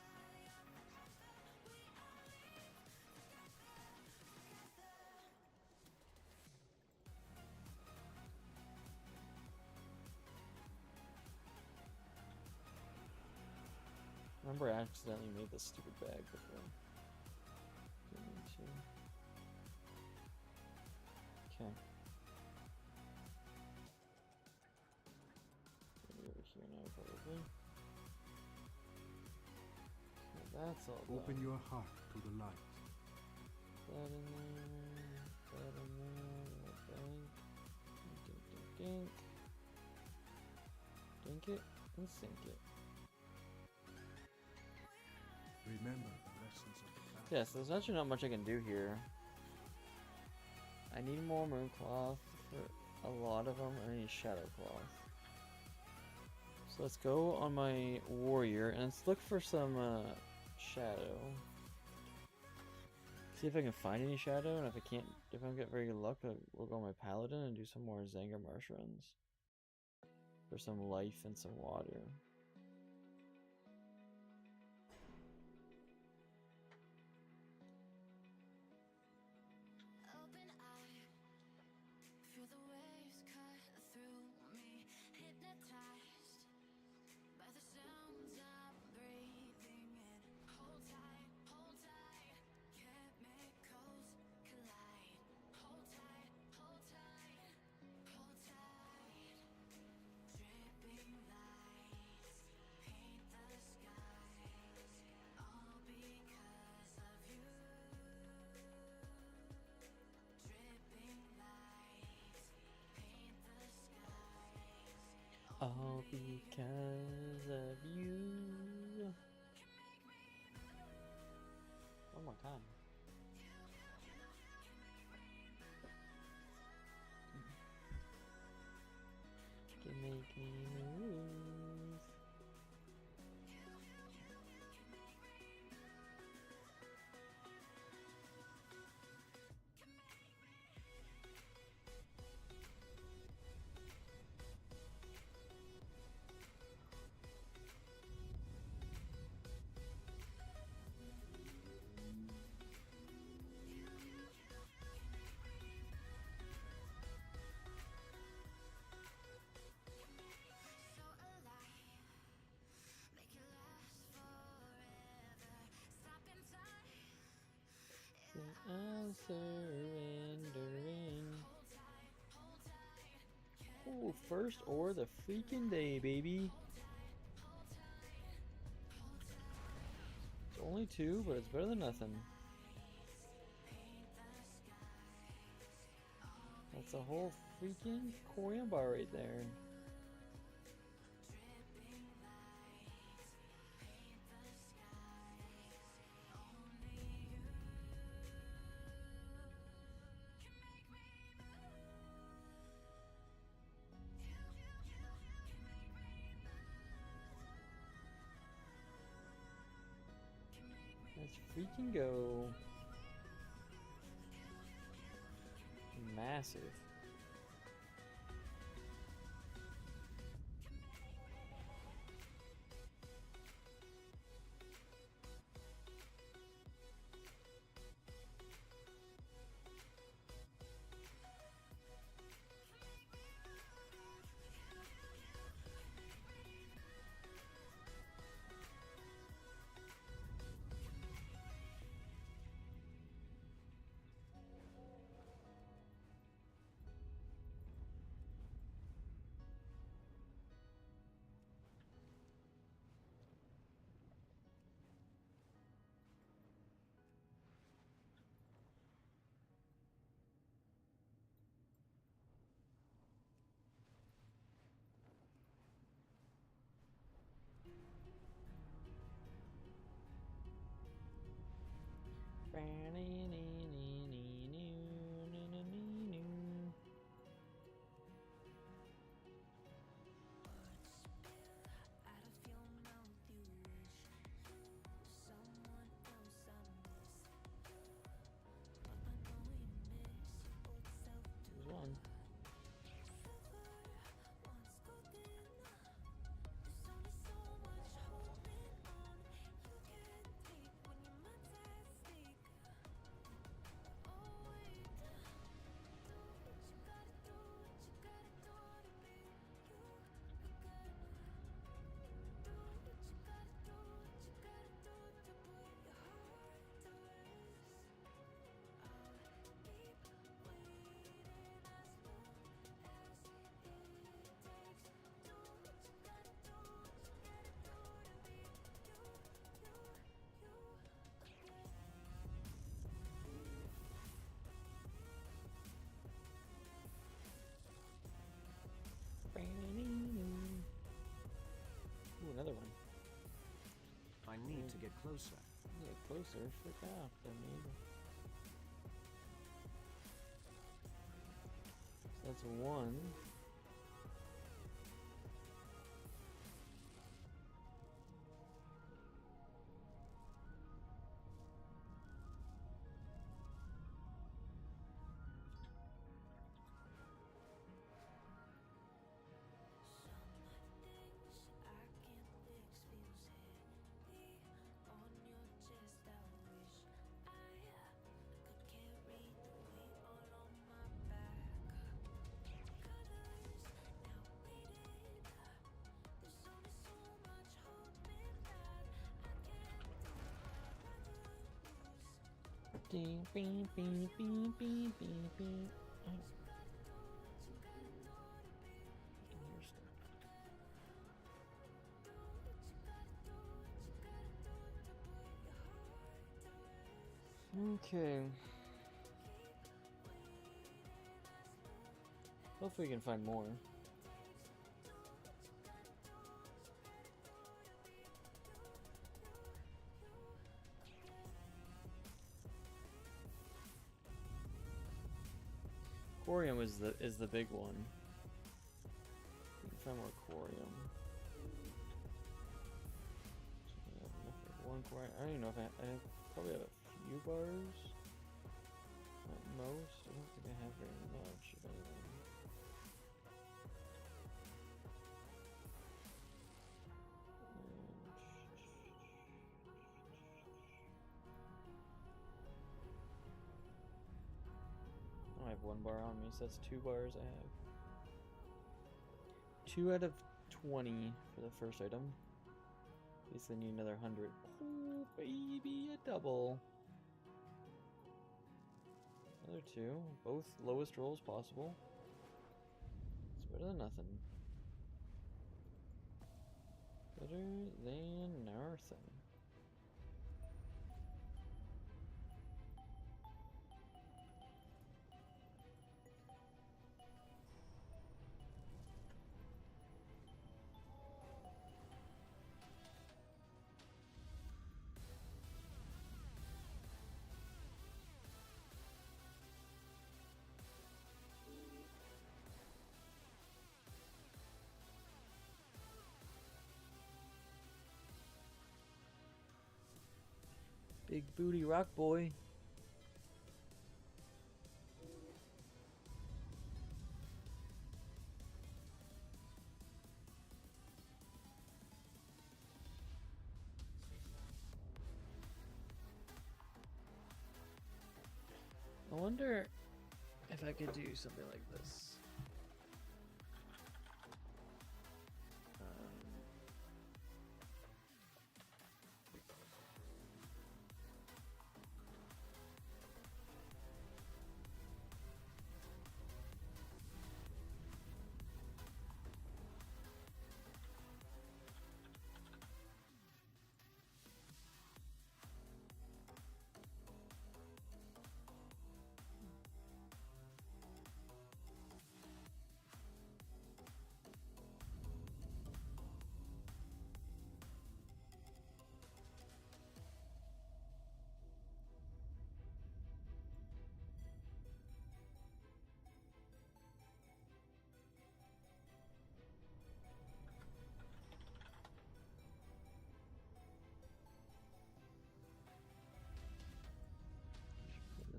Remember, I accidentally made this stupid bag before. Didn't mean to. Okay. Maybe over here now, probably. Okay, that's all done. Open your heart to the light. That in there, that in there, bank. Dink, dink, dink. Dink it and sink it. Remember the lessons of the past. Yes, there's actually not much I can do here. I need more Mooncloth for a lot of them. I need Shadow Cloth. So let's go on my warrior and let's look for some shadow. See if I can find any shadow, and if I can't, if I don't get very good luck, we'll go on my paladin and do some more Zanger Marsh runs for some life and some water. All because of you. One more time. You can make me move. I'm surrendering. Oh, first ore the freaking day, baby. It's only 2, but it's better than nothing. That's a whole freaking Korean bar right there. Let's freaking go. Massive. There's one. Ooh, another one. I need to get closer. Get closer, frick off, then maybe. So that's one. Ding, bing, bing, bing, bing, bing, bing. Oh. Okay. Hopefully we can find more. Corium is the big one. We can find more corium. One corium. I don't even know if I probably have a few bars. At most. I don't think I have very much of anything. I have one bar on me, so that's 2 bars I have. 2 out of 20 for the first item. At least I need another 100. Oh, baby, a double. Another 2. Both lowest rolls possible. It's better than nothing. Better than nothing. Big booty rock boy. I wonder if I could do something like this.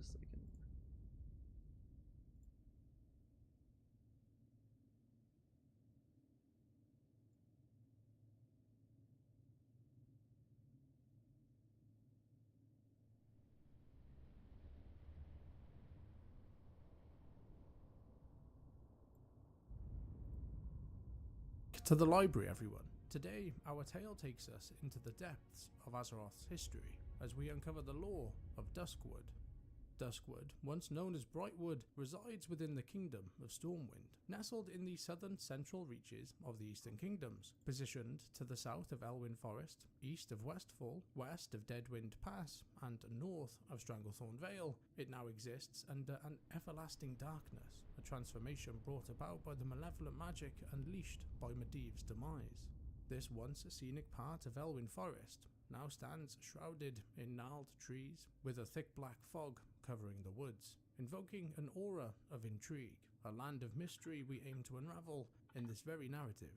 This like in To the library, everyone. Today, our tale takes us into the depths of Azeroth's history as we uncover the lore of Duskwood. Duskwood, once known as Brightwood, resides within the Kingdom of Stormwind, nestled in the southern central reaches of the Eastern Kingdoms, positioned to the south of Elwyn Forest, east of Westfall, west of Deadwind Pass, and north of Stranglethorn Vale. It now exists under an everlasting darkness, a transformation brought about by the malevolent magic unleashed by Medivh's demise. This once scenic part of Elwyn Forest now stands shrouded in gnarled trees with a thick black fog covering the woods, invoking an aura of intrigue, a land of mystery we aim to unravel in this very narrative.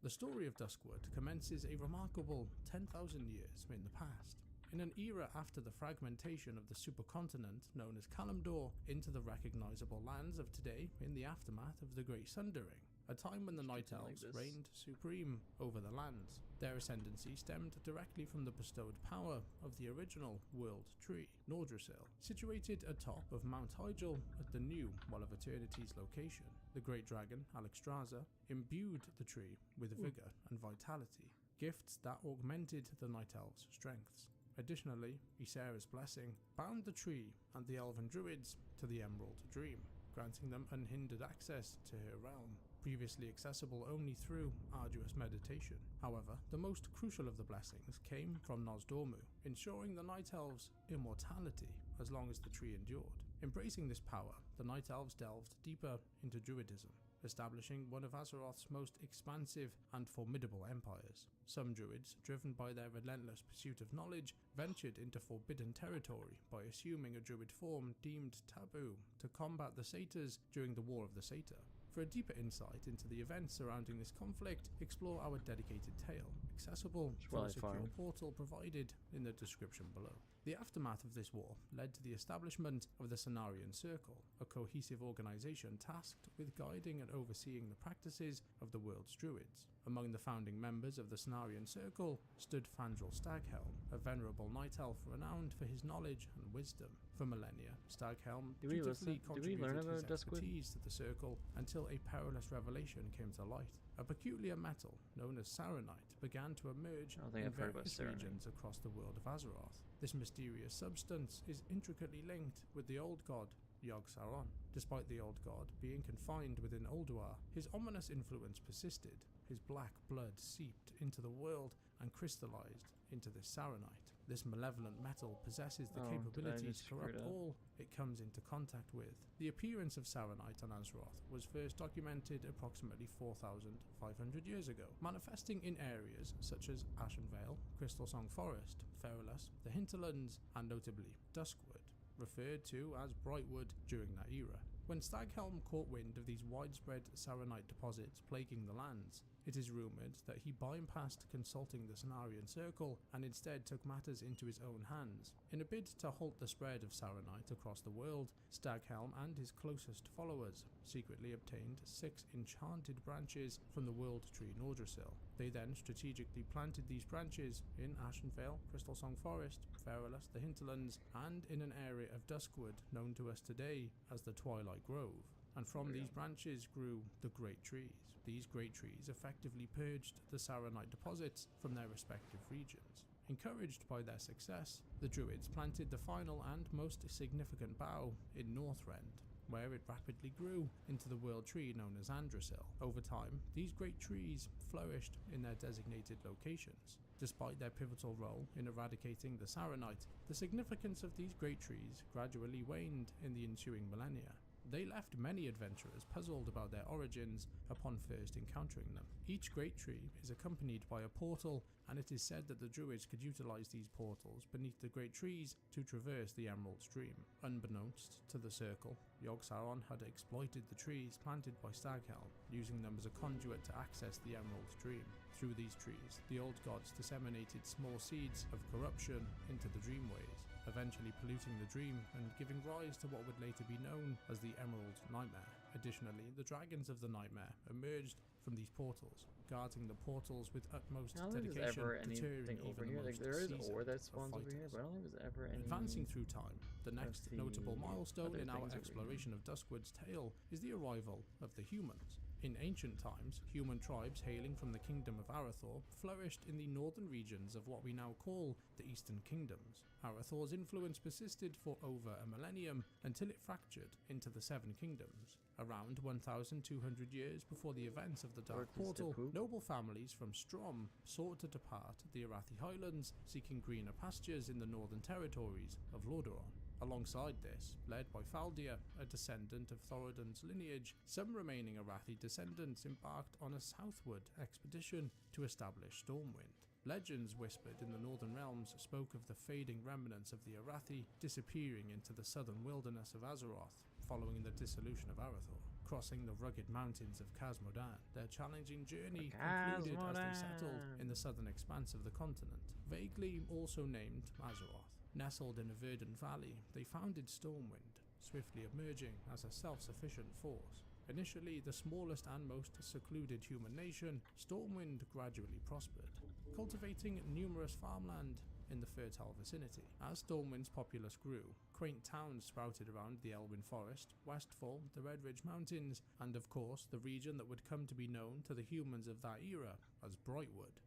The story of Duskwood commences a remarkable 10,000 years in the past, in an era after the fragmentation of the supercontinent known as Kalimdor into the recognizable lands of today in the aftermath of the Great Sundering. A time when the Night Elves reigned supreme over the lands. Their ascendancy stemmed directly from the bestowed power of the original World Tree, Nordrassil, situated atop of Mount Hyjal at the new Well of Eternity's location. The great dragon, Alexstrasza, imbued the tree with vigor and vitality, gifts that augmented the Night Elves' strengths. Additionally, Ysera's blessing bound the tree and the Elven Druids to the Emerald Dream, granting them unhindered access to her realm, previously accessible only through arduous meditation. However, the most crucial of the blessings came from Nosdormu, ensuring the Night Elves' immortality as long as the tree endured. Embracing this power, the Night Elves delved deeper into Druidism, establishing one of Azeroth's most expansive and formidable empires. Some Druids, driven by their relentless pursuit of knowledge, ventured into forbidden territory by assuming a Druid form deemed taboo to combat the Satyrs during the War of the Satyr. For a deeper insight into the events surrounding this conflict, explore our dedicated tale, accessible through a secure portal provided in the description below. The aftermath of this war led to the establishment of the Cenarian Circle, a cohesive organization tasked with guiding and overseeing the practices of the world's druids. Among the founding members of the Cenarian Circle stood Fandral Staghelm, a venerable night elf renowned for his knowledge and wisdom. For millennia, Staghelm dutifully contributed his expertise to the Circle until a perilous revelation came to light. A peculiar metal known as Saronite began to emerge in various regions across the world of Azeroth. This mysterious substance is intricately linked with the old god Yogg-Saron. Despite the old god being confined within Ulduar, his ominous influence persisted. His black blood seeped into the world and crystallized into this Saronite. This malevolent metal possesses the capability to corrupt all it comes into contact with. The appearance of Saronite on Azeroth was first documented approximately 4,500 years ago, manifesting in areas such as Ashenvale, Crystalsong Forest, Feralus, the Hinterlands, and notably Duskwood, referred to as Brightwood during that era. When Staghelm caught wind of these widespread Saronite deposits plaguing the lands, it is rumoured that he bypassed consulting the Cenarian Circle and instead took matters into his own hands. In a bid to halt the spread of Saronite across the world, Staghelm and his closest followers secretly obtained 6 enchanted branches from the World Tree Nordrasil. They then strategically planted these branches in Ashenvale, Crystalsong Forest, Feralus, the Hinterlands, and in an area of Duskwood known to us today as the Twilight Grove. And from these branches grew the Great Trees. These Great Trees effectively purged the Saronite deposits from their respective regions. Encouraged by their success, the Druids planted the final and most significant bough in Northrend, where it rapidly grew into the world tree known as Andrasil. Over time, these great trees flourished in their designated locations. Despite their pivotal role in eradicating the Saronite, the significance of these great trees gradually waned in the ensuing millennia. They left many adventurers puzzled about their origins upon first encountering them. Each great tree is accompanied by a portal, and it is said that the Druids could utilize these portals beneath the great trees to traverse the Emerald Stream. Unbeknownst to the Circle, Yogg-Saron had exploited the trees planted by Staghelm, using them as a conduit to access the Emerald Stream. Through these trees, the old gods disseminated small seeds of corruption into the Dreamways, eventually polluting the dream and giving rise to what would later be known as the Emerald Nightmare. Additionally, the dragons of the Nightmare emerged from these portals, guarding the portals with utmost dedication, deterring even the most there is seasoned ore that of spawns over here, fighters. but I don't think there's ever any. Advancing through time, the next notable milestone other in our things over exploration of Duskwood's tale is the arrival of the humans. In ancient times, human tribes hailing from the kingdom of Arathor flourished in the northern regions of what we now call the Eastern Kingdoms. Arathor's influence persisted for over a millennium until it fractured into the Seven Kingdoms. Around 1,200 years before the events of the Dark Portal, noble families from Strom sought to depart the Arathi Highlands, seeking greener pastures in the northern territories of Lordaeron. Alongside this, led by Faldir, a descendant of Thoradin's lineage, some remaining Arathi descendants embarked on a southward expedition to establish Stormwind. Legends whispered in the northern realms spoke of the fading remnants of the Arathi disappearing into the southern wilderness of Azeroth following the dissolution of Arathor. Crossing the rugged mountains of Khazmodan, their challenging journey concluded as they settled in the southern expanse of the continent, vaguely also named Azeroth. Nestled in a verdant valley, they founded Stormwind, swiftly emerging as a self-sufficient force. Initially the smallest and most secluded human nation, Stormwind gradually prospered, cultivating numerous farmland in the fertile vicinity. As Stormwind's populace grew, quaint towns sprouted around the Elwyn Forest, Westfall, the Red Ridge Mountains, and of course the region that would come to be known to the humans of that era as Brightwood.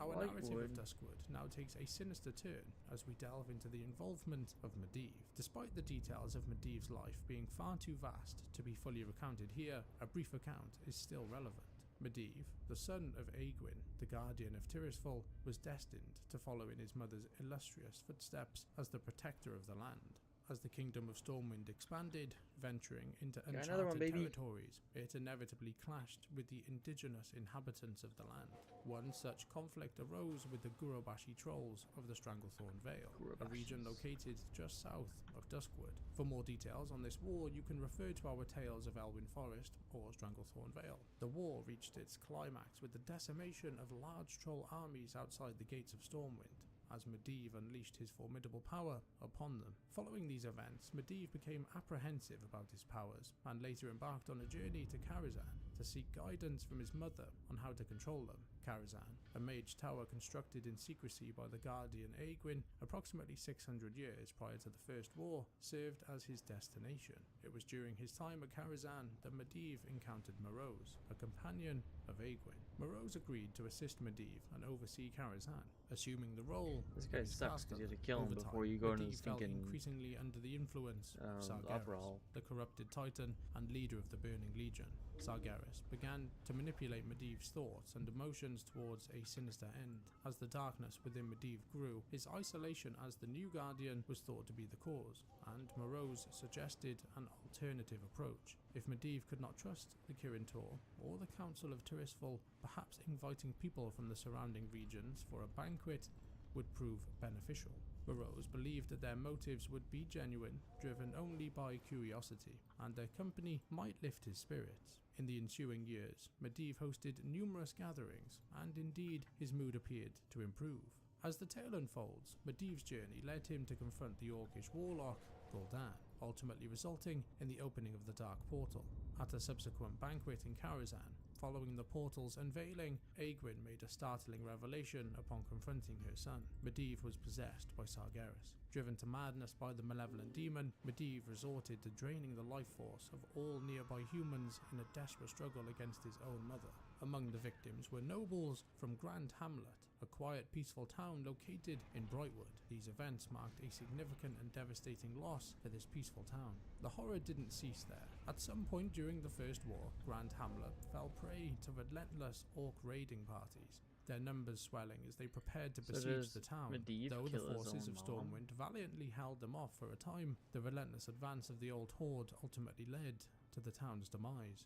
Our narrative of Duskwood now takes a sinister turn as we delve into the involvement of Medivh. Despite the details of Medivh's life being far too vast to be fully recounted here, a brief account is still relevant. Medivh, the son of Aegwyn, the guardian of Tirisfal, was destined to follow in his mother's illustrious footsteps as the protector of the land. As the kingdom of Stormwind expanded, venturing into uncharted territories, it inevitably clashed with the indigenous inhabitants of the land. One such conflict arose with the Gurobashi trolls of the Stranglethorn Vale, a region located just south of Duskwood. For more details on this war, you can refer to our tales of Elwyn Forest or Stranglethorn Vale. The war reached its climax with the decimation of large troll armies outside the gates of Stormwind, as Medivh unleashed his formidable power upon them. Following these events, Medivh became apprehensive about his powers, and later embarked on a journey to Karazhan to seek guidance from his mother on how to control them. Karazhan, a mage tower constructed in secrecy by the guardian Aegwyn approximately 600 years prior to the First War, served as his destination. It was during his time at Karazhan that Medivh encountered Morose, a companion of Aegwyn. Morose agreed to assist Medivh and oversee Karazhan, assuming the role. This guy sucks because you have to kill him before you go into the felt stinking increasingly under the influence of Sargeras, the corrupted titan and leader of the Burning Legion. Sargeras began to manipulate Medivh's thoughts and emotions towards a sinister end. As the darkness within Medivh grew, his isolation as the new guardian was thought to be the cause, and Morose suggested an alternative approach. If Medivh could not trust the Kirin Tor or the Council of Tirisfal, perhaps inviting people from the surrounding regions for a banquet would prove beneficial. Burrows believed that their motives would be genuine, driven only by curiosity, and their company might lift his spirits. In the ensuing years, Medivh hosted numerous gatherings, and indeed his mood appeared to improve. As the tale unfolds, Medivh's journey led him to confront the Orcish warlock Gul'dan, ultimately resulting in the opening of the Dark Portal. At a subsequent banquet in Karazhan, following the portal's unveiling, Aegwyn made a startling revelation upon confronting her son. Medivh was possessed by Sargeras. Driven to madness by the malevolent demon, Medivh resorted to draining the life force of all nearby humans in a desperate struggle against his own mother. Among the victims were nobles from Grand Hamlet, a quiet, peaceful town located in Brightwood. These events marked a significant and devastating loss for this peaceful town. The horror didn't cease there. At some point during the First War, Grand Hamlet fell prey to relentless orc raiding parties, their numbers swelling as they prepared to besiege the town. Though the forces of Stormwind valiantly held them off for a time, the relentless advance of the old horde ultimately led to the town's demise.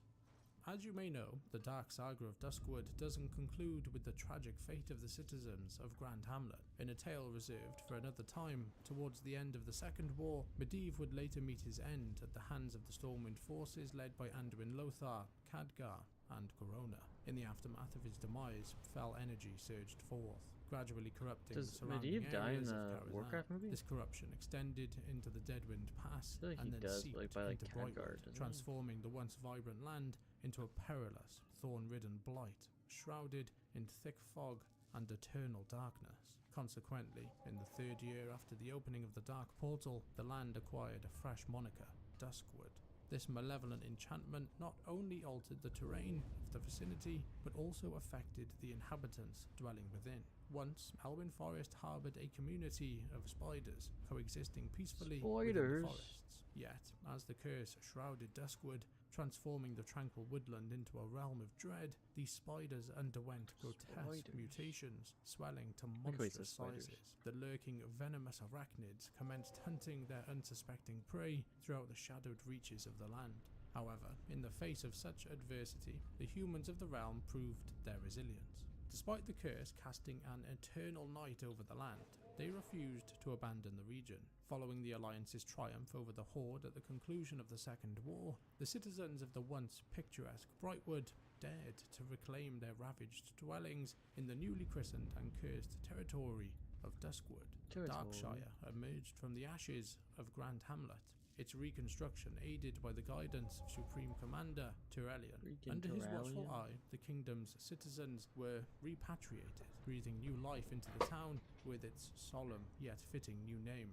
As you may know, the dark saga of Duskwood doesn't conclude with the tragic fate of the citizens of Grand Hamlet. In a tale reserved for another time, towards the end of the Second War, Medivh would later meet his end at the hands of the Stormwind forces led by Anduin Lothar, Khadgar, and Corona. In the aftermath of his demise, fell energy surged forth, gradually corrupting the surrounding areas of Karazhan. Warcraft movie? This corruption extended into the Deadwind Pass I feel like and he then does, seeped like, by, like, into Khadgar, Brightwood, transforming the once vibrant land into a perilous, thorn-ridden blight, shrouded in thick fog and eternal darkness. Consequently, in the third year after the opening of the Dark Portal, the land acquired a fresh moniker, Duskwood. This malevolent enchantment not only altered the terrain of the vicinity, but also affected the inhabitants dwelling within. Once, Elwyn Forest harbored a community of spiders, coexisting peacefully within the forests. Yet, as the curse shrouded Duskwood, transforming the tranquil woodland into a realm of dread, these spiders underwent grotesque mutations, swelling to monstrous sizes. The lurking venomous arachnids commenced hunting their unsuspecting prey throughout the shadowed reaches of the land. However, in the face of such adversity, the humans of the realm proved their resilience. Despite the curse casting an eternal night over the land, they refused to abandon the region. Following the Alliance's triumph over the Horde at the conclusion of the Second War, the citizens of the once picturesque Brightwood dared to reclaim their ravaged dwellings in the newly christened and cursed territory of Duskwood. Darkshire emerged from the ashes of Grand Hamlet, its reconstruction aided by the guidance of Supreme Commander Turelion. Under his watchful eye, the kingdom's citizens were repatriated, breathing new life into the town with its solemn yet fitting new name.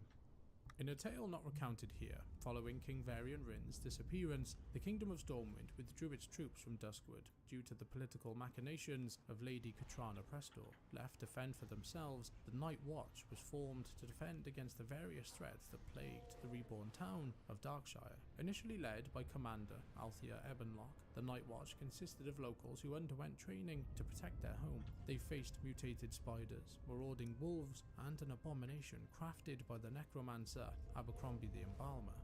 In a tale not recounted here, following King Varian Rin's disappearance, the Kingdom of Stormwind withdrew its troops from Duskwood due to the political machinations of Lady Katrana Prestor. Left to fend for themselves, the Night Watch was formed to defend against the various threats that plagued the reborn town of Darkshire. Initially led by Commander Althea Ebonlock, the Night Watch consisted of locals who underwent training to protect their home. They faced mutated spiders, marauding wolves, and an abomination crafted by the necromancer Abercrombie the Embalmer.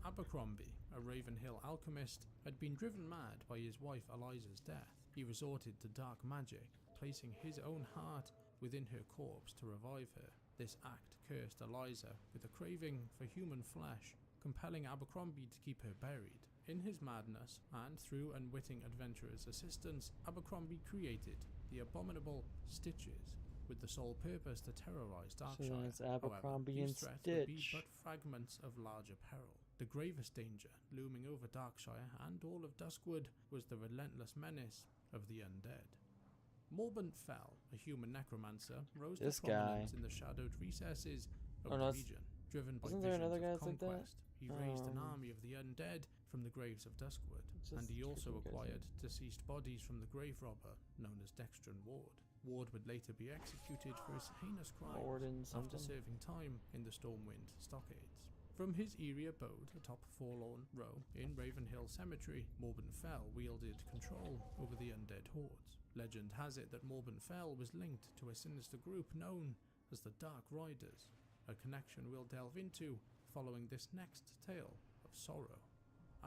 Abercrombie, a Ravenhill alchemist, had been driven mad by his wife Eliza's death. He resorted to dark magic, placing his own heart within her corpse to revive her. This act cursed Eliza with a craving for human flesh, compelling Abercrombie to keep her buried. In his madness, and through unwitting adventurers' assistance, Abercrombie created the abominable Stitches, with the sole purpose to terrorize Darkshire. So Abercrombie However, and these threats would be Stitch. but fragments of larger peril. The gravest danger looming over Darkshire and all of Duskwood was the relentless menace of the undead. Morbant Fell, a human necromancer, rose to prominence in the shadowed recesses of the region. Driven by visions of conquest, he raised an army of the undead from the graves of Duskwood, and he also acquired deceased bodies from the grave robber known as Dextran Ward. Ward would later be executed for his heinous crimes after serving time in the Stormwind stockades. From his eerie abode atop Forlorn Row in Ravenhill Cemetery, Morbant Fell wielded control over the undead hordes. Legend has it that Morbant Fell was linked to a sinister group known as the Dark Riders, a connection we'll delve into following this next tale of sorrow.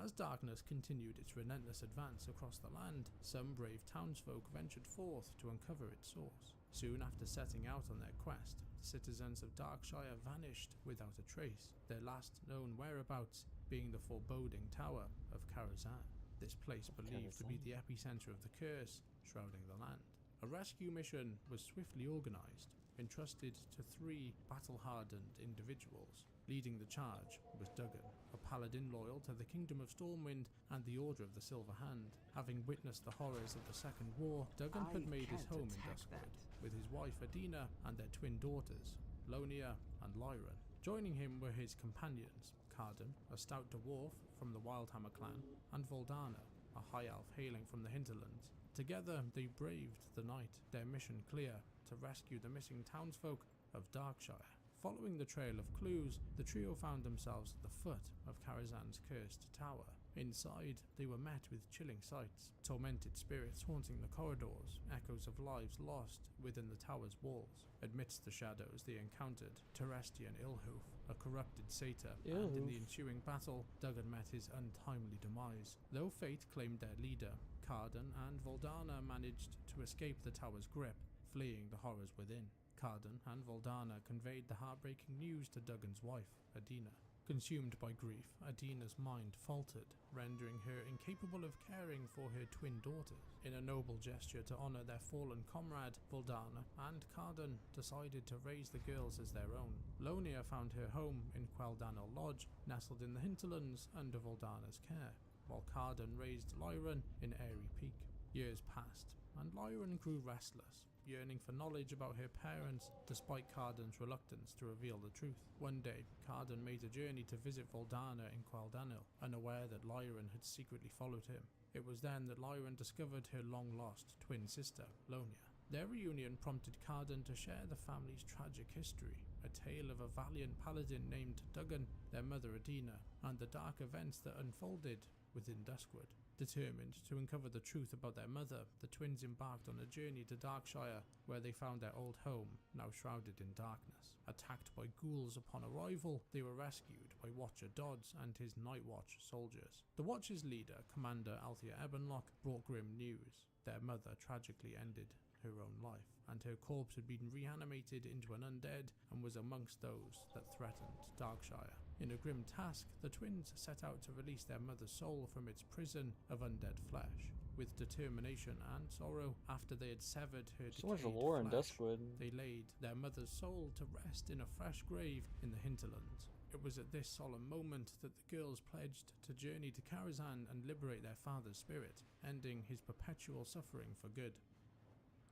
As darkness continued its relentless advance across the land, some brave townsfolk ventured forth to uncover its source. Soon after setting out on their quest, the citizens of Darkshire vanished without a trace, their last known whereabouts being the foreboding Tower of Karazhan. This place believed to be the epicenter of the curse shrouding the land. A rescue mission was swiftly organized, entrusted to 3 battle-hardened individuals. Leading the charge was Duggan, a paladin loyal to the Kingdom of Stormwind and the Order of the Silver Hand. Having witnessed the horrors of the Second War, Duggan had made his home in Duskwood, with his wife Adina and their twin daughters, Lonia and Lyran. Joining him were his companions, Carden, a stout dwarf from the Wildhammer clan, and Voldana, a high elf hailing from the hinterlands. Together they braved the night, their mission clear, to rescue the missing townsfolk of Darkshire. Following the trail of clues, the trio found themselves at the foot of Karazhan's cursed tower. Inside, they were met with chilling sights, tormented spirits haunting the corridors, echoes of lives lost within the tower's walls. Amidst the shadows, they encountered Terestian Ilhoof, a corrupted satyr, and in the ensuing battle, Duggan met his untimely demise. Though fate claimed their leader, Carden and Voldana managed to escape the tower's grip, fleeing the horrors within. Carden and Voldana conveyed the heartbreaking news to Duggan's wife, Adina. Consumed by grief, Adina's mind faltered, rendering her incapable of caring for her twin daughters. In a noble gesture to honor their fallen comrade, Voldana and Carden decided to raise the girls as their own. Lonia found her home in Queldanel Lodge, nestled in the hinterlands under Voldana's care, while Carden raised Lyran in Airy Peak. Years passed, and Lyran grew restless, yearning for knowledge about her parents despite Carden's reluctance to reveal the truth. One day, Carden made a journey to visit Voldana in Queldanel, unaware that Lyran had secretly followed him. It was then that Lyran discovered her long-lost twin sister, Lonia. Their reunion prompted Carden to share the family's tragic history, a tale of a valiant paladin named Duggan, their mother Adina, and the dark events that unfolded within Duskwood. Determined to uncover the truth about their mother, the twins embarked on a journey to Darkshire, where they found their old home, now shrouded in darkness. Attacked by ghouls upon arrival, they were rescued by Watcher Dodds and his Night Watch soldiers. The Watcher's leader, Commander Althea Ebenlock, brought grim news. Their mother tragically ended her own life, and her corpse had been reanimated into an undead and was amongst those that threatened Darkshire. In a grim task, the twins set out to release their mother's soul from its prison of undead flesh. With determination and sorrow, after they had severed her so much decayed lore in flesh, Duskwood. they laid their mother's soul to rest in a fresh grave in the hinterlands. It was at this solemn moment that the girls pledged to journey to Karazhan and liberate their father's spirit, ending his perpetual suffering for good.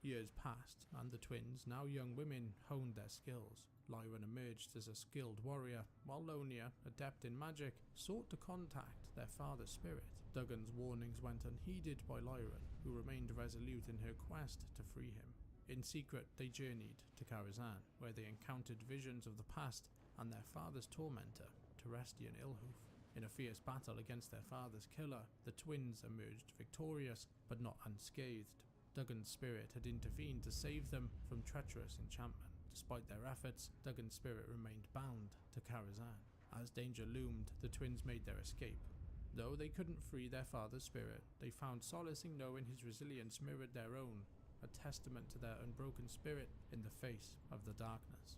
Years passed, and the twins, now young women, honed their skills. Lyran emerged as a skilled warrior, while Lonia, adept in magic, sought to contact their father's spirit. Duggan's warnings went unheeded by Lyran, who remained resolute in her quest to free him. In secret, they journeyed to Karazhan, where they encountered visions of the past and their father's tormentor, Terestian Ilhoof. In a fierce battle against their father's killer, the twins emerged victorious, but not unscathed. Duggan's spirit had intervened to save them from treacherous enchantment. Despite their efforts, Duggan's spirit remained bound to Karazhan. As danger loomed, the twins made their escape. Though they couldn't free their father's spirit, they found solace in knowing his resilience mirrored their own, a testament to their unbroken spirit in the face of the darkness.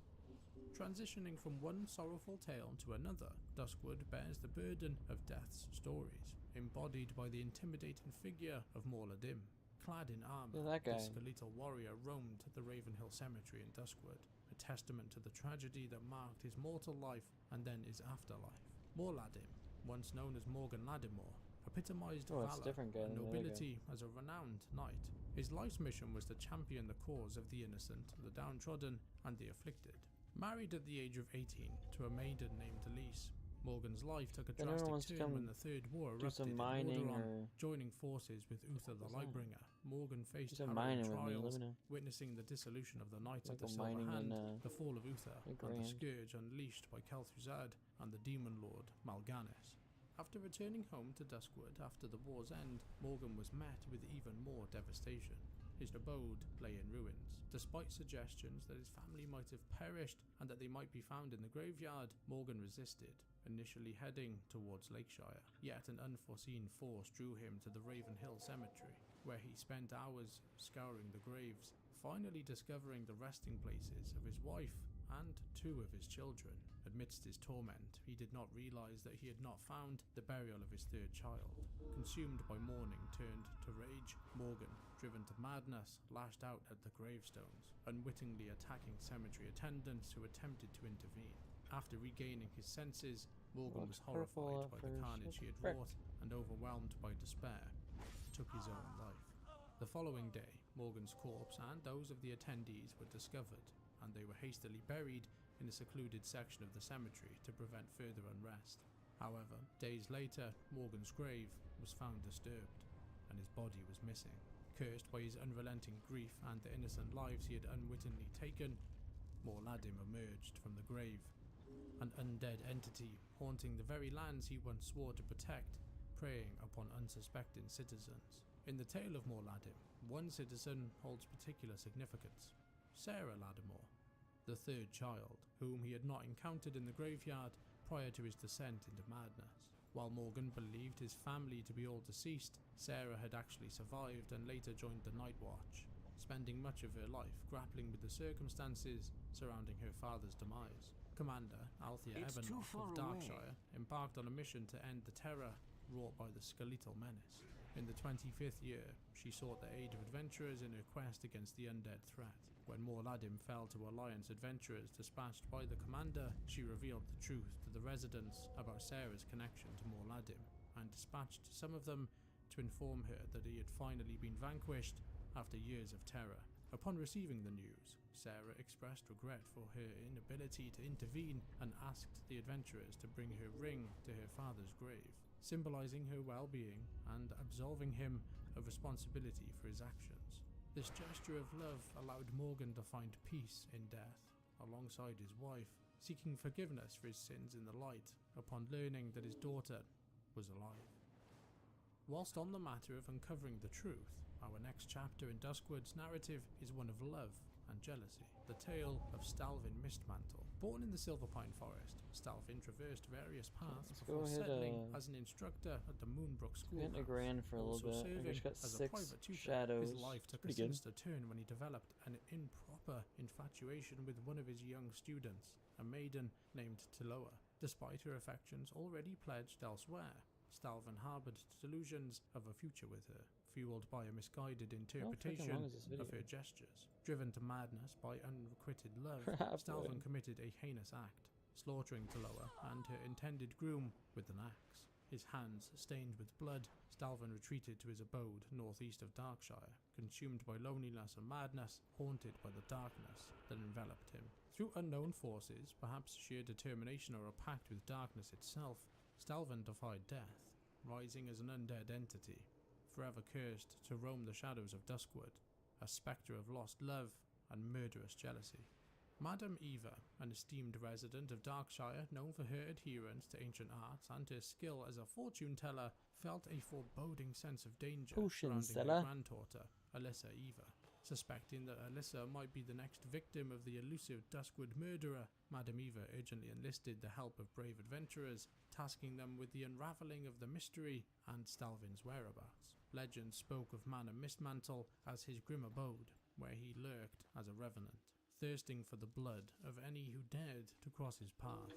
Transitioning from one sorrowful tale to another, Duskwood bears the burden of Death's stories, embodied by the intimidating figure of Morladim. Clad in armor, this skeletal warrior roamed the Ravenhill Cemetery in Duskwood, a testament to the tragedy that marked his mortal life and then his afterlife. Morladim, once known as Morgan Ladimore, epitomized valor and nobility as a renowned knight. His life's mission was to champion the cause of the innocent, the downtrodden, and the afflicted. Married at the age of 18 to a maiden named Elise, Morgan's life took a drastic turn when the Third War erupted in Lordaeron. Joining forces with Uther the Lightbringer, Morgan faced harrowing trials, witnessing the dissolution of the Knights of the Silver Hand, the fall of Uther, and the scourge unleashed by Kel'Thuzad and the demon lord Mal'Ganis. After returning home to Duskwood after the war's end, Morgan was met with even more devastation. His abode lay in ruins. Despite suggestions that his family might have perished and that they might be found in the graveyard, Morgan resisted, initially heading towards Lakeshire. Yet an unforeseen force drew him to the Ravenhill Cemetery, where he spent hours scouring the graves, finally discovering the resting places of his wife and 2 of his children. Amidst his torment, he did not realize that he had not found the burial of his 3rd child. Consumed by mourning turned to rage, Morgan, driven to madness, lashed out at the gravestones, unwittingly attacking cemetery attendants who attempted to intervene. After regaining his senses, Morgan was horrified by the carnage he had wrought, and overwhelmed by despair, took his own life. The following day, Morgan's corpse and those of the attendees were discovered, and they were hastily buried in a secluded section of the cemetery to prevent further unrest. However, days later, Morgan's grave was found disturbed, and his body was missing. Cursed by his unrelenting grief and the innocent lives he had unwittingly taken, Morladim emerged from the grave, an undead entity haunting the very lands he once swore to protect, preying upon unsuspecting citizens. In the tale of Morladim, one citizen holds particular significance: Sarah Lattimore, the 3rd child, whom he had not encountered in the graveyard prior to his descent into madness. While Morgan believed his family to be all deceased, Sarah had actually survived and later joined the Night Watch, spending much of her life grappling with the circumstances surrounding her father's demise. Commander Althea Ebenoff of Darkshire embarked on a mission to end the terror wrought by the skeletal menace. In the 25th year, she sought the aid of adventurers in her quest against the undead threat. When Morladim fell to Alliance adventurers dispatched by the commander, she revealed the truth to the residents about Sarah's connection to Morladim, and dispatched some of them to inform her that he had finally been vanquished after years of terror. Upon receiving the news, Sarah expressed regret for her inability to intervene and asked the adventurers to bring her ring to her father's grave, symbolizing her well-being and absolving him of responsibility for his actions. This gesture of love allowed Morgan to find peace in death, alongside his wife, seeking forgiveness for his sins in the light upon learning that his daughter was alive. Whilst on the matter of uncovering the truth, our next chapter in Duskwood's narrative is one of love and jealousy, the tale of Stalvin Mistmantle. Born in the Silverpine Forest, Stalvin traversed various paths before settling as an instructor at the Moonbrook School, for a little bit. I just got as 6 a private tutor. shadows. His life took a sinister turn when he developed an improper infatuation with one of his young students, a maiden named Tiloa. Despite her affections already pledged elsewhere, Stalvin harbored delusions of a future with her, fueled by a misguided interpretation of her gestures. Driven to madness by unrequited love, Stalvin committed a heinous act, slaughtering Tiloa and her intended groom with an axe. His hands stained with blood, Stalvin retreated to his abode northeast of Darkshire, consumed by loneliness and madness, haunted by the darkness that enveloped him. Through unknown forces, perhaps sheer determination or a pact with darkness itself, Stalvin defied death, rising as an undead entity, forever cursed to roam the shadows of Duskwood, a spectre of lost love and murderous jealousy. Madame Eva, an esteemed resident of Darkshire known for her adherence to ancient arts and her skill as a fortune teller, felt a foreboding sense of danger surrounding her granddaughter, Alyssa Eva. Suspecting that Alyssa might be the next victim of the elusive Duskwood murderer, Madame Eva urgently enlisted the help of brave adventurers, tasking them with the unravelling of the mystery and Stalvin's whereabouts. Legend spoke of Manor Mistmantle as his grim abode, where he lurked as a revenant, thirsting for the blood of any who dared to cross his path.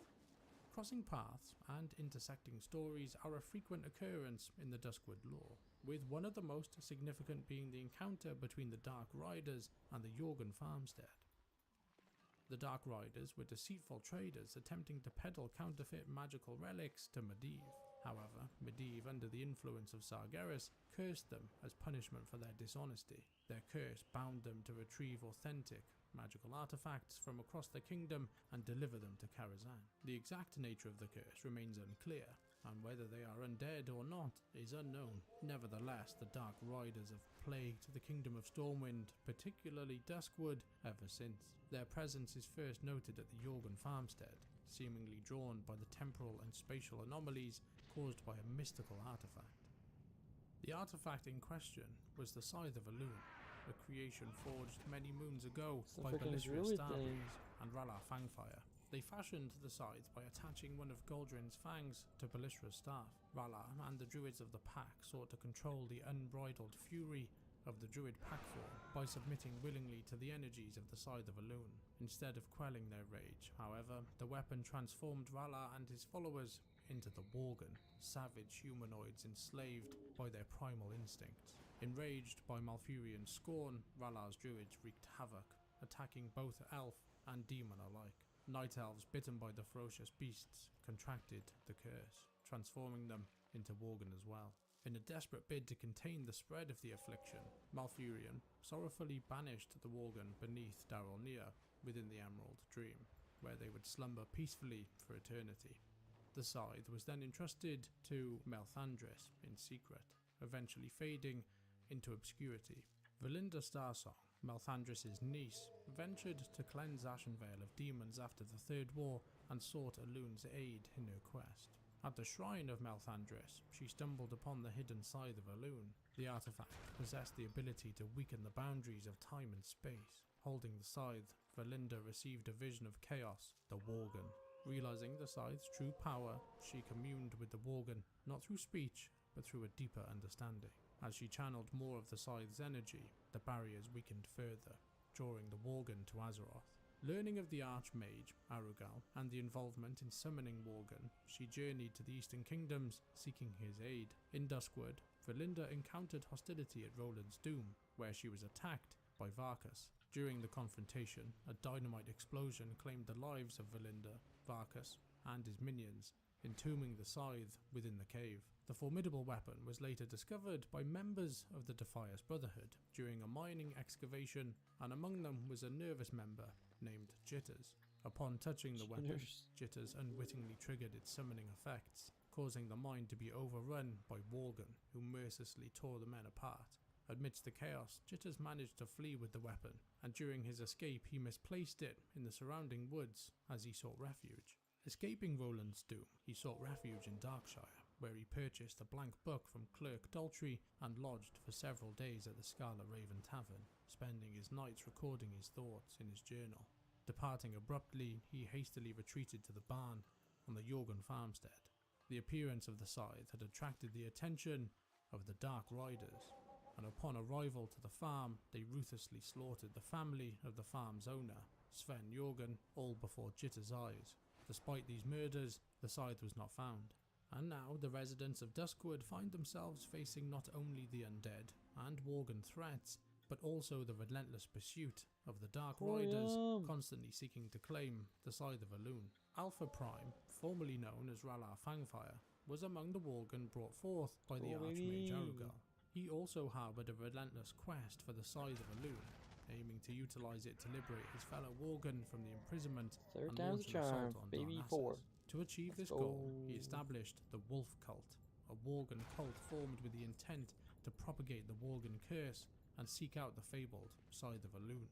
Crossing paths and intersecting stories are a frequent occurrence in the Duskwood lore, with one of the most significant being the encounter between the Dark Riders and the Jorgen farmstead. The Dark Riders were deceitful traders attempting to peddle counterfeit magical relics to Medivh. However, Medivh, under the influence of Sargeras, cursed them as punishment for their dishonesty. Their curse bound them to retrieve authentic magical artifacts from across the kingdom and deliver them to Karazhan. The exact nature of the curse remains unclear, and whether they are undead or not is unknown. Nevertheless, the Dark Riders have plagued the kingdom of Stormwind, particularly Duskwood, ever since. Their presence is first noted at the Jorgen farmstead, seemingly drawn by the temporal and spatial anomalies caused by a mystical artifact. The artifact in question was the Scythe of Elune, a creation forged many moons ago by Belisra Starbreeze and R'hllor Fangfire. They fashioned the scythe by attaching one of Goldrin's fangs to Belisra's staff. R'hllor and the druids of the pack sought to control the unbridled fury of the druid packform by submitting willingly to the energies of the Scythe of Elune. Instead of quelling their rage, however, the weapon transformed R'hllor and his followers into the Worgen, savage humanoids enslaved by their primal instincts. Enraged by Malfurion's scorn, R'hllor's druids wreaked havoc, attacking both elf and demon alike. Night elves bitten by the ferocious beasts contracted the curse, transforming them into Worgen as well. In a desperate bid to contain the spread of the affliction, Malfurion sorrowfully banished the Worgen beneath Darolnir within the Emerald Dream, where they would slumber peacefully for eternity. The scythe was then entrusted to Melthandris in secret, eventually fading into obscurity. Valinda Starsong, Melthandris' niece, ventured to cleanse Ashenvale of demons after the Third War and sought Elune's aid in her quest. At the shrine of Melthandris, she stumbled upon the hidden Scythe of Elune. The artifact possessed the ability to weaken the boundaries of time and space. Holding the scythe, Valinda received a vision of chaos, the Worgen. Realizing the scythe's true power, she communed with the Worgen, not through speech, but through a deeper understanding. As she channeled more of the scythe's energy, the barriers weakened further, drawing the Worgen to Azeroth. Learning of the Archmage, Arugal, and the involvement in summoning Worgen, she journeyed to the Eastern Kingdoms, seeking his aid. In Duskwood, Valinda encountered hostility at Roland's Doom, where she was attacked by Varkas. During the confrontation, a dynamite explosion claimed the lives of Valinda, Varkas, and his minions, entombing the scythe within the cave. The formidable weapon was later discovered by members of the Defias Brotherhood during a mining excavation, and among them was a nervous member named Jitters. Upon touching the weapon, Jitters unwittingly triggered its summoning effects, causing the mind to be overrun by Worgen, who mercilessly tore the men apart. Amidst the chaos, Jitters managed to flee with the weapon, and during his escape he misplaced it in the surrounding woods as he sought refuge. Escaping Roland's Doom, he sought refuge in Darkshire, where he purchased a blank book from Clerk Daltrey and lodged for several days at the Scarlet Raven Tavern, spending his nights recording his thoughts in his journal. Departing abruptly, he hastily retreated to the barn on the Jorgen farmstead. The appearance of the scythe had attracted the attention of the Dark Riders, and upon arrival to the farm, they ruthlessly slaughtered the family of the farm's owner, Sven Jorgen, all before Jitter's eyes. Despite these murders, the scythe was not found. And now the residents of Duskwood find themselves facing not only the undead and Worgen threats, but also the relentless pursuit of the Dark Riders, constantly seeking to claim the Scythe of Elune. Alpha Prime, formerly known as R'hllor Fangfire, was among the Worgen brought forth by the Archmage Arugal. He also harboured a relentless quest for the Scythe of Elune, aiming to utilise it to liberate his fellow Worgen from the imprisonment and launch an assault on Darnassus. To achieve this goal, he established the Wolf Cult, a Worgen cult formed with the intent to propagate the Worgen curse and seek out the fabled Scythe of Elune.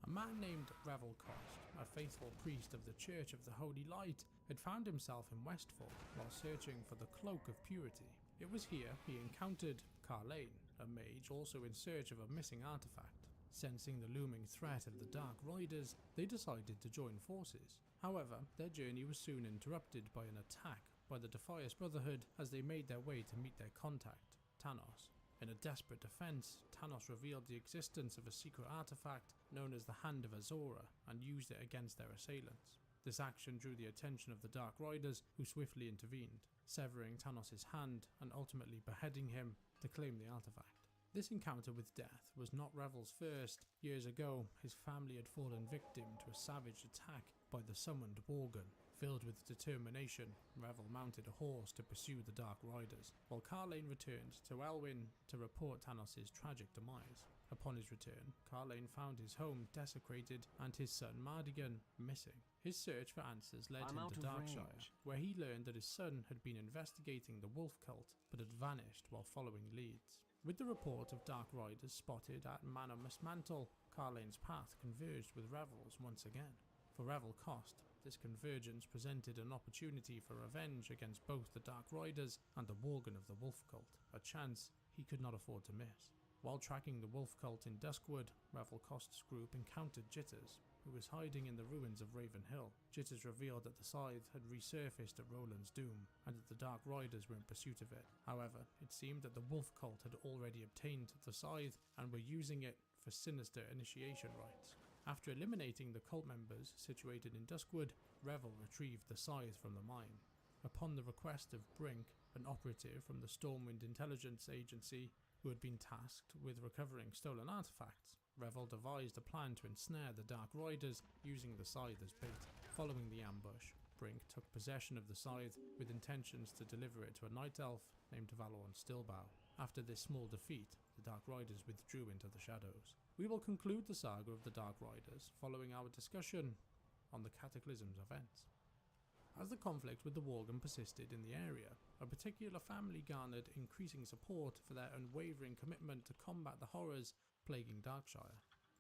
A man named Revelcost, a faithful priest of the Church of the Holy Light, had found himself in Westfall while searching for the Cloak of Purity. It was here he encountered Carlane, a mage also in search of a missing artifact. Sensing the looming threat of the Dark Riders, they decided to join forces. However, their journey was soon interrupted by an attack by the Defias Brotherhood as they made their way to meet their contact, Tanos. In a desperate defense, Tanos revealed the existence of a secret artifact known as the Hand of Azora and used it against their assailants. This action drew the attention of the Dark Riders, who swiftly intervened, severing Tanos' hand and ultimately beheading him to claim the artifact. This encounter with death was not Revel's first. Years ago, his family had fallen victim to a savage attack by the summoned Worgen. Filled with determination, Revel mounted a horse to pursue the Dark Riders, while Carlane returned to Elwyn to report Tanos' tragic demise. Upon his return, Carlane found his home desecrated and his son Mardigan missing. His search for answers led him to Darkshire, where he learned that his son had been investigating the Wolf Cult, but had vanished while following leads. With the report of Dark Riders spotted at Manor Mismantle, Carlane's path converged with Revel's once again. For Revelcost, this convergence presented an opportunity for revenge against both the Dark Riders and the Worgen of the Wolf Cult, a chance he could not afford to miss. While tracking the Wolf Cult in Duskwood, Revelcost's group encountered Jitters. who was hiding in the ruins of Raven Hill. Jitters revealed that the scythe had resurfaced at Roland's Doom, and that the Dark Riders were in pursuit of it. However, it seemed that the Wolf Cult had already obtained the scythe and were using it for sinister initiation rites. After eliminating the cult members situated in Duskwood, Revel retrieved the scythe from the mine. Upon the request of Brink, an operative from the Stormwind Intelligence Agency who had been tasked with recovering stolen artifacts, Revel devised a plan to ensnare the Dark Riders using the scythe as bait. Following the ambush, Brink took possession of the scythe with intentions to deliver it to a night elf named Valorn Stillbow. After this small defeat, the Dark Riders withdrew into the shadows. We will conclude the saga of the Dark Riders following our discussion on the Cataclysm's events. As the conflict with the Worgen persisted in the area, a particular family garnered increasing support for their unwavering commitment to combat the horrors plaguing Darkshire.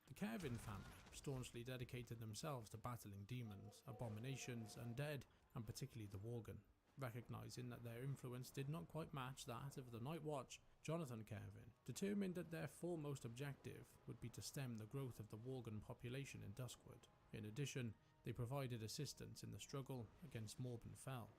The Kervin family staunchly dedicated themselves to battling demons, abominations, undead, and particularly the Worgen. Recognizing that their influence did not quite match that of the Night Watch, Jonathan Kervin determined that their foremost objective would be to stem the growth of the Worgen population in Duskwood. In addition, they provided assistance in the struggle against Morbin Fell.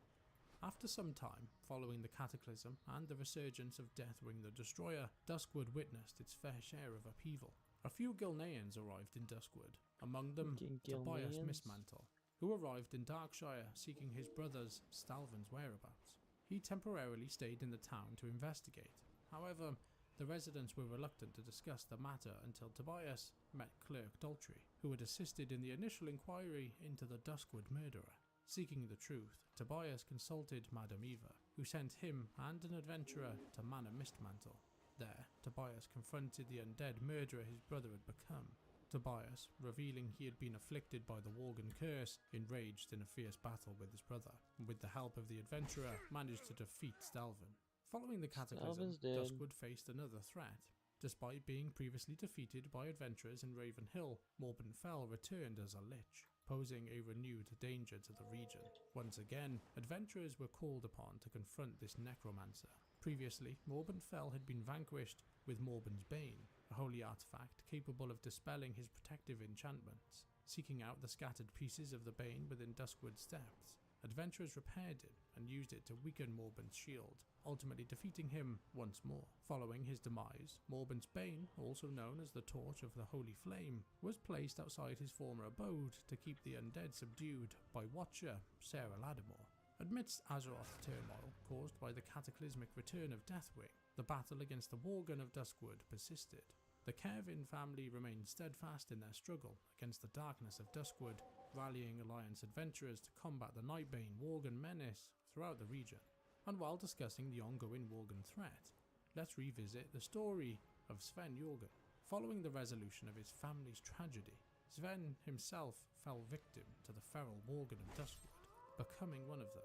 After some time, following the Cataclysm and the resurgence of Deathwing the Destroyer, Duskwood witnessed its fair share of upheaval. A few Gilneans arrived in Duskwood, among them Tobias Mistmantle, who arrived in Darkshire seeking his brother's Stalvin's whereabouts. He temporarily stayed in the town to investigate. However, the residents were reluctant to discuss the matter until Tobias met Clerk Daltrey, who had assisted in the initial inquiry into the Duskwood murderer. Seeking the truth, Tobias consulted Madame Eva, who sent him and an adventurer to Manor Mistmantle. There, Tobias confronted the undead murderer his brother had become. Tobias, revealing he had been afflicted by the Worgen curse, enraged in a fierce battle with his brother, and with the help of the adventurer, managed to defeat Stalvin. Following the Cataclysm, Duskwood faced another threat. Despite being previously defeated by adventurers in Raven Hill, Morbin Fell returned as a lich, posing a renewed danger to the region. Once again, adventurers were called upon to confront this necromancer. Previously, Morbin Fell had been vanquished with Morbin's Bane, a holy artifact capable of dispelling his protective enchantments. Seeking out the scattered pieces of the Bane within Duskwood's depths, adventurers repaired it and used it to weaken Morbin's shield, ultimately defeating him once more. Following his demise, Morbin's Bane, also known as the Torch of the Holy Flame, was placed outside his former abode to keep the undead subdued by Watcher Sarah Lattimore. Amidst Azeroth's turmoil caused by the cataclysmic return of Deathwing, the battle against the Worgen of Duskwood persisted. The Kervin family remained steadfast in their struggle against the darkness of Duskwood, rallying Alliance adventurers to combat the Nightbane Worgen menace throughout the region. And while discussing the ongoing Worgen threat, let's revisit the story of Sven Jorgen. Following the resolution of his family's tragedy, Sven himself fell victim to the feral Worgen of Duskwood, becoming one of them.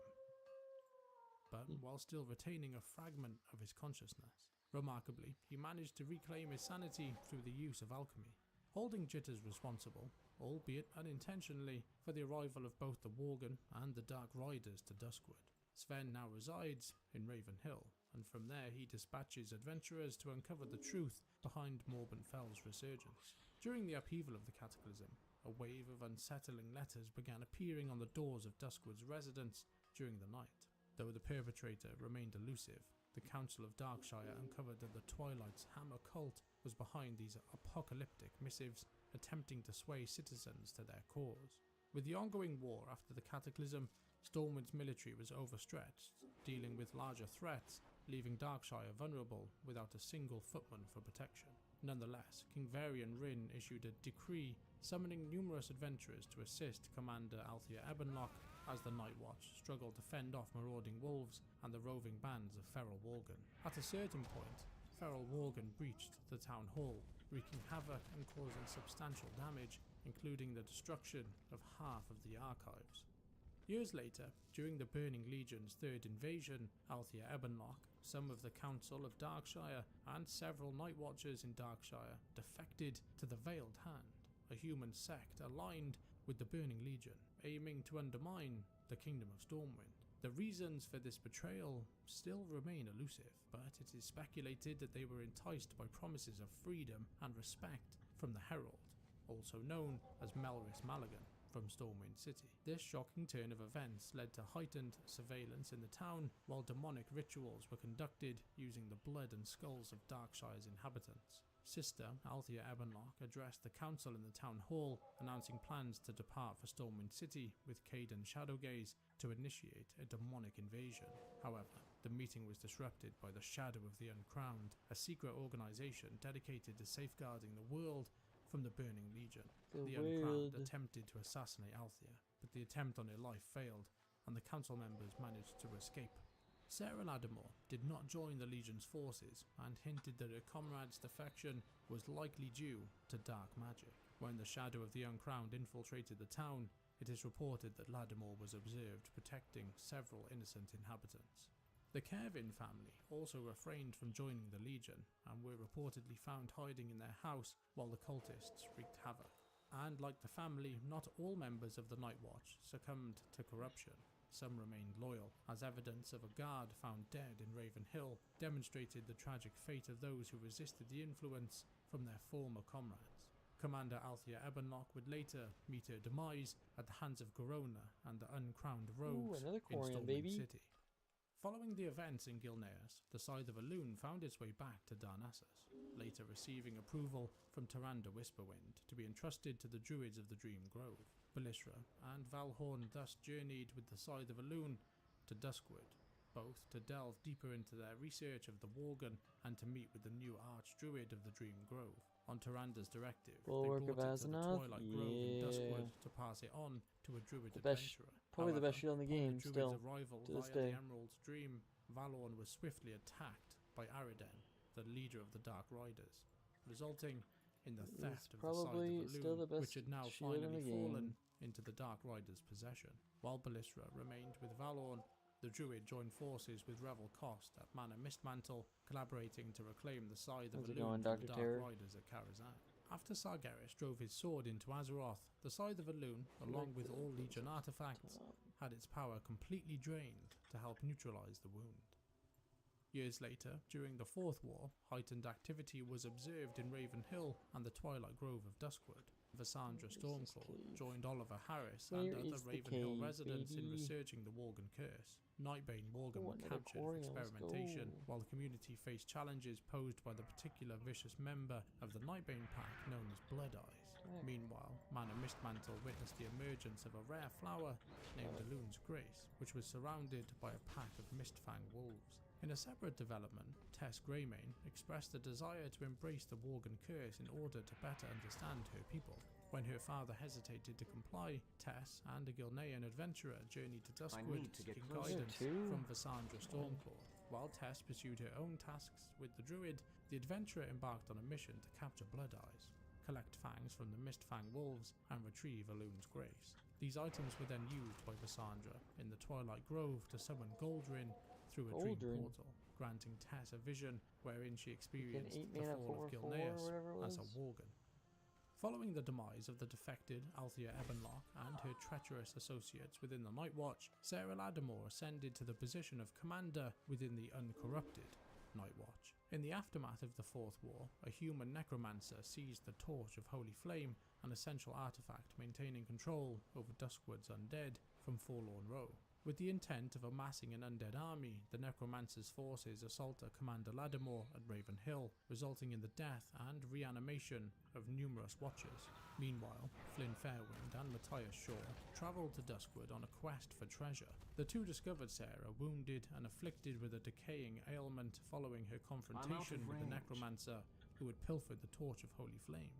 But while still retaining a fragment of his consciousness, remarkably, he managed to reclaim his sanity through the use of alchemy, holding Jitters responsible, albeit unintentionally, for the arrival of both the Worgen and the Dark Riders to Duskwood. Sven now resides in Raven Hill, and from there he dispatches adventurers to uncover the truth behind Morbin Fell's resurgence. During the upheaval of the Cataclysm, a wave of unsettling letters began appearing on the doors of Duskwood's residents during the night. Though the perpetrator remained elusive, the Council of Darkshire uncovered that the Twilight's Hammer cult was behind these apocalyptic missives, attempting to sway citizens to their cause. With the ongoing war after the Cataclysm, Stormwind's military was overstretched, dealing with larger threats, leaving Darkshire vulnerable without a single footman for protection. Nonetheless, King Varian Rin issued a decree summoning numerous adventurers to assist Commander Althea Ebonlock as the Night Watch struggled to fend off marauding wolves and the roving bands of feral Worgen. At a certain point, feral Worgen breached the town hall, wreaking havoc and causing substantial damage, including the destruction of half of the archives. Years later, during the Burning Legion's third invasion, Althea Ebonlock, some of the Council of Darkshire, and several Night Watchers in Darkshire defected to the Veiled Hand, a human sect aligned with the Burning Legion, aiming to undermine the Kingdom of Stormwind. The reasons for this betrayal still remain elusive, but it is speculated that they were enticed by promises of freedom and respect from the Herald. also known as Melris Maligan, from Stormwind City. This shocking turn of events led to heightened surveillance in the town, while demonic rituals were conducted using the blood and skulls of Darkshire's inhabitants. Sister Althea Ebonlock addressed the council in the town hall, announcing plans to depart for Stormwind City with Caden Shadowgaze to initiate a demonic invasion. However, the meeting was disrupted by the Shadow of the Uncrowned, a secret organization dedicated to safeguarding the world from the Burning Legion. The Uncrowned attempted to assassinate Althea, but the attempt on her life failed, and the council members managed to escape. Sarah Lattimore did not join the Legion's forces and hinted that her comrade's defection was likely due to dark magic. When the Shadow of the Uncrowned infiltrated the town, it is reported that Lattimore was observed protecting several innocent inhabitants. The Kervin family also refrained from joining the Legion and were reportedly found hiding in their house while the cultists wreaked havoc. And like the family, not all members of the Night Watch succumbed to corruption. Some remained loyal, as evidence of a guard found dead in Raven Hill demonstrated the tragic fate of those who resisted the influence from their former comrades. Commander Althea Ebonlock would later meet her demise at the hands of Garona and the Uncrowned Rogues in Stormwind City. Following the events in Gilneas, the Scythe of Elune found its way back to Darnassus, later receiving approval from Tyrande Whisperwind to be entrusted to the Druids of the Dream Grove. Belisra and Valhorn thus journeyed with the Scythe of Elune to Duskwood, both to delve deeper into their research of the Worgen and to meet with the new Archdruid of the Dream Grove. On Tyranda's directive, they brought it to the Twilight Grove in Duskwood to pass it on to a Druid adventurer. Probably the best shield in the game Druid's still, arrival to this via day. the Emerald's Dream, Valorn was swiftly attacked by Aridem, the leader of the Dark Riders, resulting in the theft of the Scythe of Elune, which had now finally fallen into the Dark Riders' possession. While Belisra remained with Valorn, the Druid joined forces with Revel Cost at Mana Mistmantle, collaborating to reclaim the Scythe of Elune from the Dark Riders at Karazhan. After Sargeras drove his sword into Azeroth, the Scythe of Elune, along with all Legion artifacts, had its power completely drained to help neutralize the wound. Years later, during the Fourth War, heightened activity was observed in Raven Hill and the Twilight Grove of Duskwood. Vassandra Stormclaw joined Oliver Harris and other Raven Hill residents in researching the Worgen Curse. Nightbane Worgen were captured for experimentation, while the community faced challenges posed by the particular vicious member of the Nightbane pack known as Blood Eyes. Meanwhile, Mana Mistmantle witnessed the emergence of a rare flower named Elune's Grace, which was surrounded by a pack of Mistfang wolves. In a separate development, Tess Greymane expressed a desire to embrace the Worgen Curse in order to better understand her people. When her father hesitated to comply, Tess and a Gilnean adventurer journeyed to Duskwood seeking guidance from Vassandra Stormclaw. While Tess pursued her own tasks with the Druid, the adventurer embarked on a mission to capture Blood Eyes, collect fangs from the Mistfang wolves, and retrieve Elune's Grace. These items were then used by Vassandra in the Twilight Grove to summon Goldrin through a dream portal, granting Tess a vision wherein she experienced the fall of Gilneas as a Worgen. Following the demise of the defected Althea Ebonlock and her treacherous associates within the Night Watch, Sarah Lattimore ascended to the position of commander within the uncorrupted Night Watch. In the aftermath of the Fourth War, a human necromancer seized the Torch of Holy Flame, an essential artifact maintaining control over Duskwood's undead from Forlorn Row. With the intent of amassing an undead army, the necromancer's forces assaulted Commander Lattimore at Raven Hill, resulting in the death and reanimation of numerous watchers. Meanwhile, Flynn Fairwind and Matthias Shaw travelled to Duskwood on a quest for treasure. The two discovered Sarah wounded and afflicted with a decaying ailment following her confrontation with the necromancer who had pilfered the Torch of Holy Flame.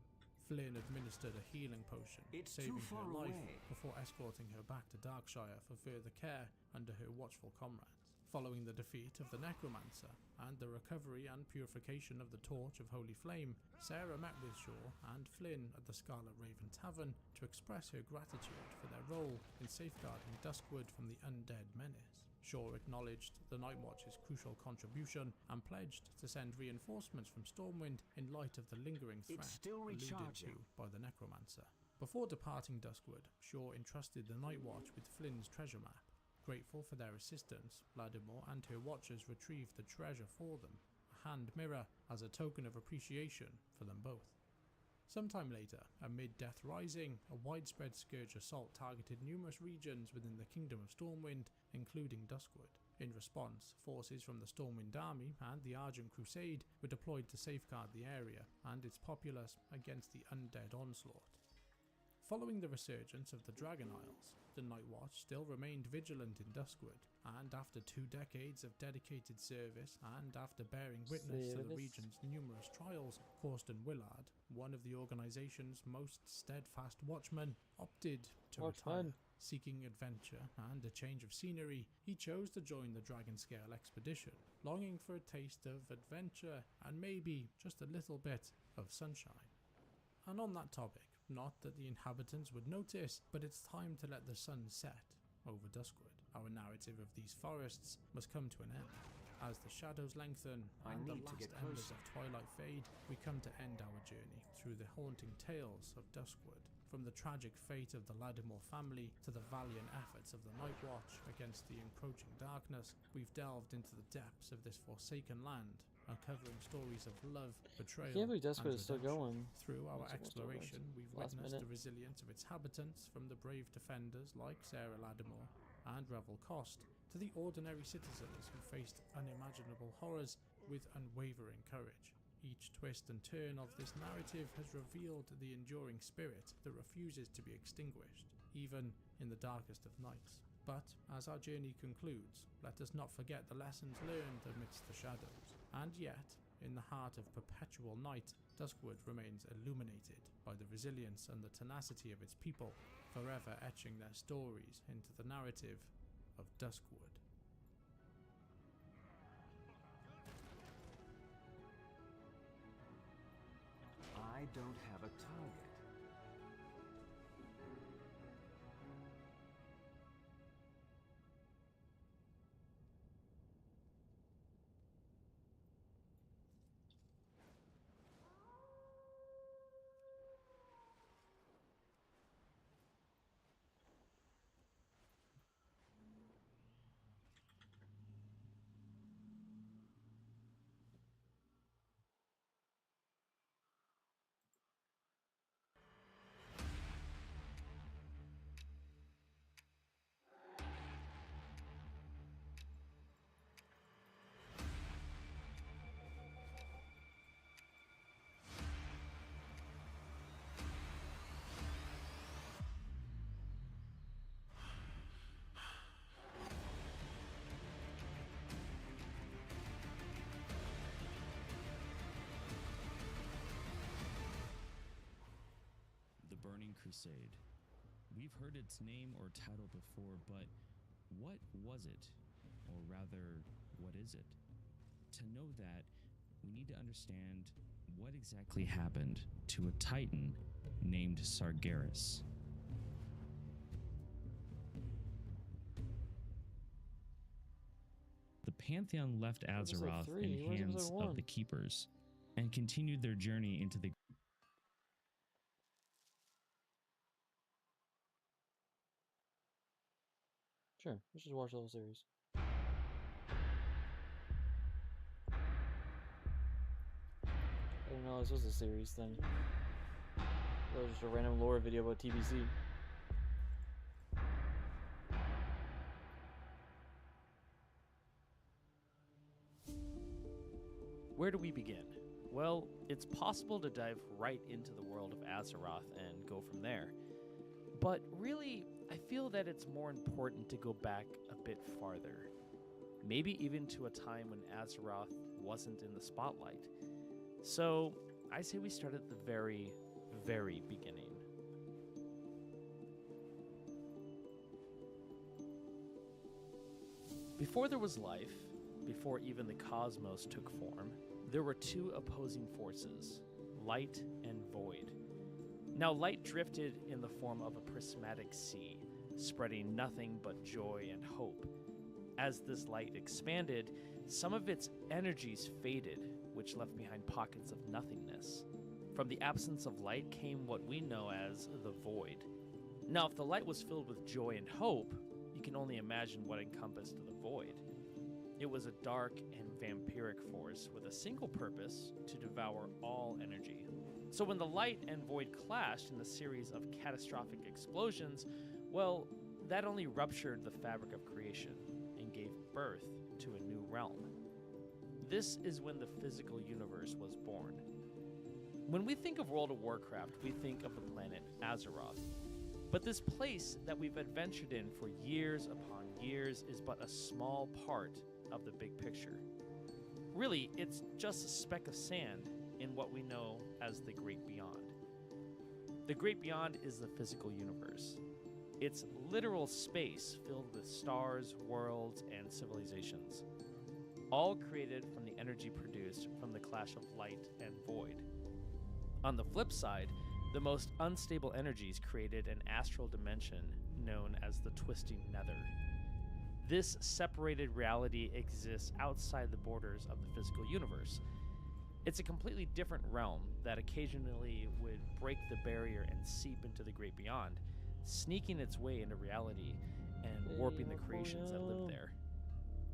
Flynn administered a healing potion, saving her life before escorting her back to Darkshire for further care under her watchful comrades. Following the defeat of the Necromancer and the recovery and purification of the Torch of Holy Flame, Sarah met with Shaw and Flynn at the Scarlet Raven Tavern to express her gratitude for their role in safeguarding Duskwood from the undead menace. Shaw acknowledged the Night Watch's crucial contribution and pledged to send reinforcements from Stormwind in light of the lingering threat alluded to by the Necromancer. Before departing Duskwood, Shaw entrusted the Night Watch with Flynn's treasure map. Grateful for their assistance, Lattimore and her watchers retrieved the treasure for them, a hand mirror as a token of appreciation for them both. Sometime later, amid Death Rising, a widespread scourge assault targeted numerous regions within the Kingdom of Stormwind, including Duskwood. In response, forces from the Stormwind Army and the Argent Crusade were deployed to safeguard the area and its populace against the undead onslaught. Following the resurgence of the Dragon Isles, the Night Watch still remained vigilant in Duskwood, and after 2 decades of dedicated service and after bearing witness to the region's numerous trials, Corsten Willard, one of the organization's most steadfast watchmen, opted to retire. Seeking adventure and a change of scenery, he chose to join the Dragonscale expedition, longing for a taste of adventure and maybe just a little bit of sunshine. And on that topic, not that the inhabitants would notice, but it's time to let the sun set over Duskwood. Our narrative of these forests must come to an end. As the shadows lengthen and the last embers of twilight fade, we come to end our journey through the haunting tales of Duskwood. From the tragic fate of the Lattimore family to the valiant efforts of the Night Watch against the encroaching darkness, we've delved into the depths of this forsaken land, uncovering stories of love, betrayal, and redemption. Is still going. Through our exploration, we've witnessed the resilience of its inhabitants, from the brave defenders like Sarah Lattimore and Revel Cost, to the ordinary citizens who faced unimaginable horrors with unwavering courage. Each twist and turn of this narrative has revealed the enduring spirit that refuses to be extinguished, even in the darkest of nights. But as our journey concludes, let us not forget the lessons learned amidst the shadows. And yet, in the heart of perpetual night, Duskwood remains illuminated by the resilience and the tenacity of its people, forever etching their stories into the narrative of Duskwood. I don't have a target. Burning Crusade. We've heard its name or title before, but what was it? Or rather, what is it? To know that, we need to understand what exactly happened to a Titan named Sargeras. The Pantheon left Azeroth in hands of the Keepers and continued their journey into the Sure, let's just watch the whole series. I didn't know this was a series thing. That was just a random lore video about TBC. Where do we begin? Well, it's possible to dive right into the world of Azeroth and go from there. But really, I feel that it's more important to go back a bit farther. Maybe even to a time when Azeroth wasn't in the spotlight. So, I say we start at the very, very beginning. Before there was life, before even the cosmos took form, there were two opposing forces, light and void. Now, light drifted in the form of a prismatic sea, spreading nothing but joy and hope. As this light expanded, some of its energies faded, which left behind pockets of nothingness. From the absence of light came what we know as the void. Now, if the light was filled with joy and hope, you can only imagine what encompassed the void. It was a dark and vampiric force with a single purpose: to devour all energy. So when the light and void clashed in the series of catastrophic explosions, well, that only ruptured the fabric of creation and gave birth to a new realm. This is when the physical universe was born. When we think of World of Warcraft, we think of the planet Azeroth. But this place that we've adventured in for years upon years is but a small part of the big picture. Really, it's just a speck of sand in what we know as the Great Beyond. The Great Beyond is the physical universe. It's literal space filled with stars, worlds, and civilizations, all created from the energy produced from the clash of light and void. On the flip side, the most unstable energies created an astral dimension known as the Twisting Nether. This separated reality exists outside the borders of the physical universe. It's a completely different realm that occasionally would break the barrier and seep into the Great Beyond, sneaking its way into reality and warping the creations that live there.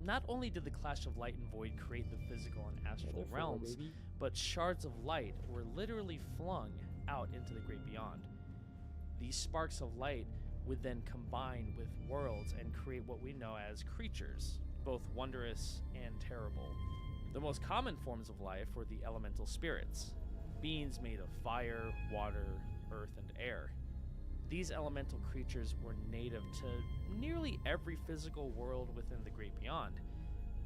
Not only did the clash of light and void create the physical and astral realms, but shards of light were literally flung out into the Great Beyond. These sparks of light would then combine with worlds and create what we know as creatures, both wondrous and terrible. The most common forms of life were the elemental spirits, beings made of fire, water, earth, and air. These elemental creatures were native to nearly every physical world within the Great Beyond.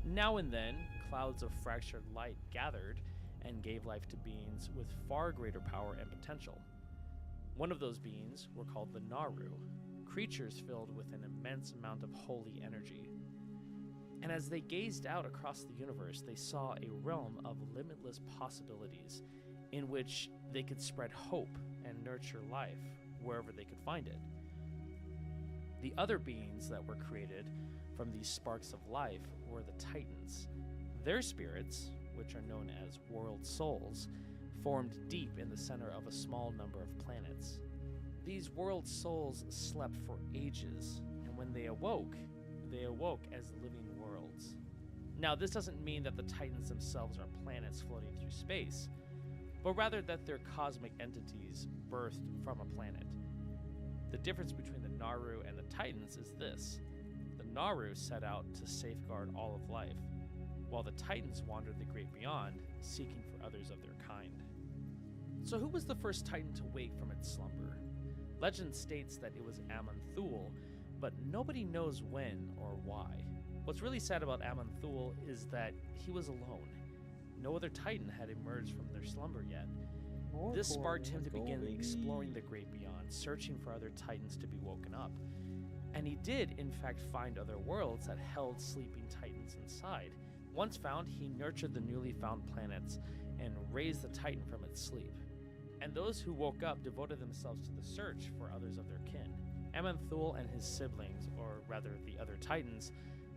Now and then, clouds of fractured light gathered and gave life to beings with far greater power and potential. One of those beings were called the Naru, creatures filled with an immense amount of holy energy. And as they gazed out across the universe, they saw a realm of limitless possibilities in which they could spread hope and nurture life wherever they could find it. The other beings that were created from these sparks of life were the Titans. Their spirits, which are known as world souls, formed deep in the center of a small number of planets. These world souls slept for ages, and when they awoke as living worlds. Now, this doesn't mean that the Titans themselves are planets floating through space, but rather that they're cosmic entities birthed from a planet. The difference between the Naru and the Titans is this. The Naru set out to safeguard all of life, while the Titans wandered the Great Beyond, seeking for others of their kind. So who was the first Titan to wake from its slumber? Legend states that it was Aman'Thul, but nobody knows when or why. What's really sad about Aman'Thul is that he was alone. No other Titan had emerged from their slumber yet. This sparked him to begin exploring the Great Beyond, searching for other Titans to be woken up. And he did, in fact, find other worlds that held sleeping Titans inside. Once found, he nurtured the newly found planets and raised the Titan from its sleep. And those who woke up devoted themselves to the search for others of their kin. Aman'Thul and his siblings, or rather the other Titans,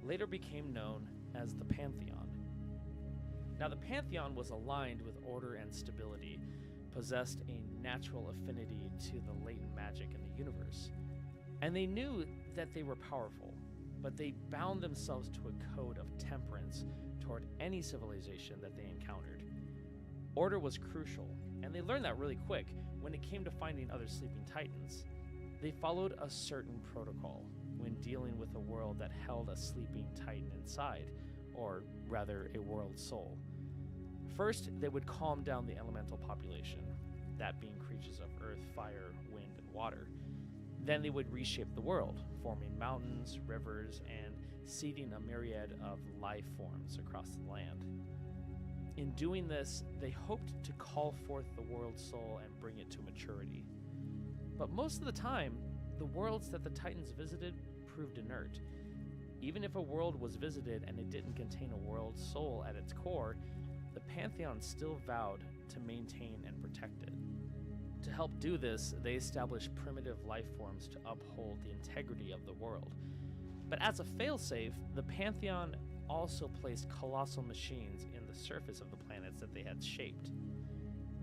later became known as the Pantheon. Now, the Pantheon was aligned with order and stability, possessed a natural affinity to the latent magic in the universe. And they knew that they were powerful, but they bound themselves to a code of temperance toward any civilization that they encountered. Order was crucial, and they learned that really quick when it came to finding other sleeping Titans. They followed a certain protocol when dealing with a world that held a sleeping Titan inside, or rather a world soul. First, they would calm down the elemental population, that being creatures of earth, fire, wind, and water. Then they would reshape the world, forming mountains, rivers, and seeding a myriad of life forms across the land. In doing this, they hoped to call forth the world soul and bring it to maturity. But most of the time, the worlds that the Titans visited proved inert. Even if a world was visited and it didn't contain a world soul at its core, the Pantheon still vowed to maintain and protect it. To help do this, they established primitive life forms to uphold the integrity of the world. But as a failsafe, the Pantheon also placed colossal machines in the surface of the planets that they had shaped.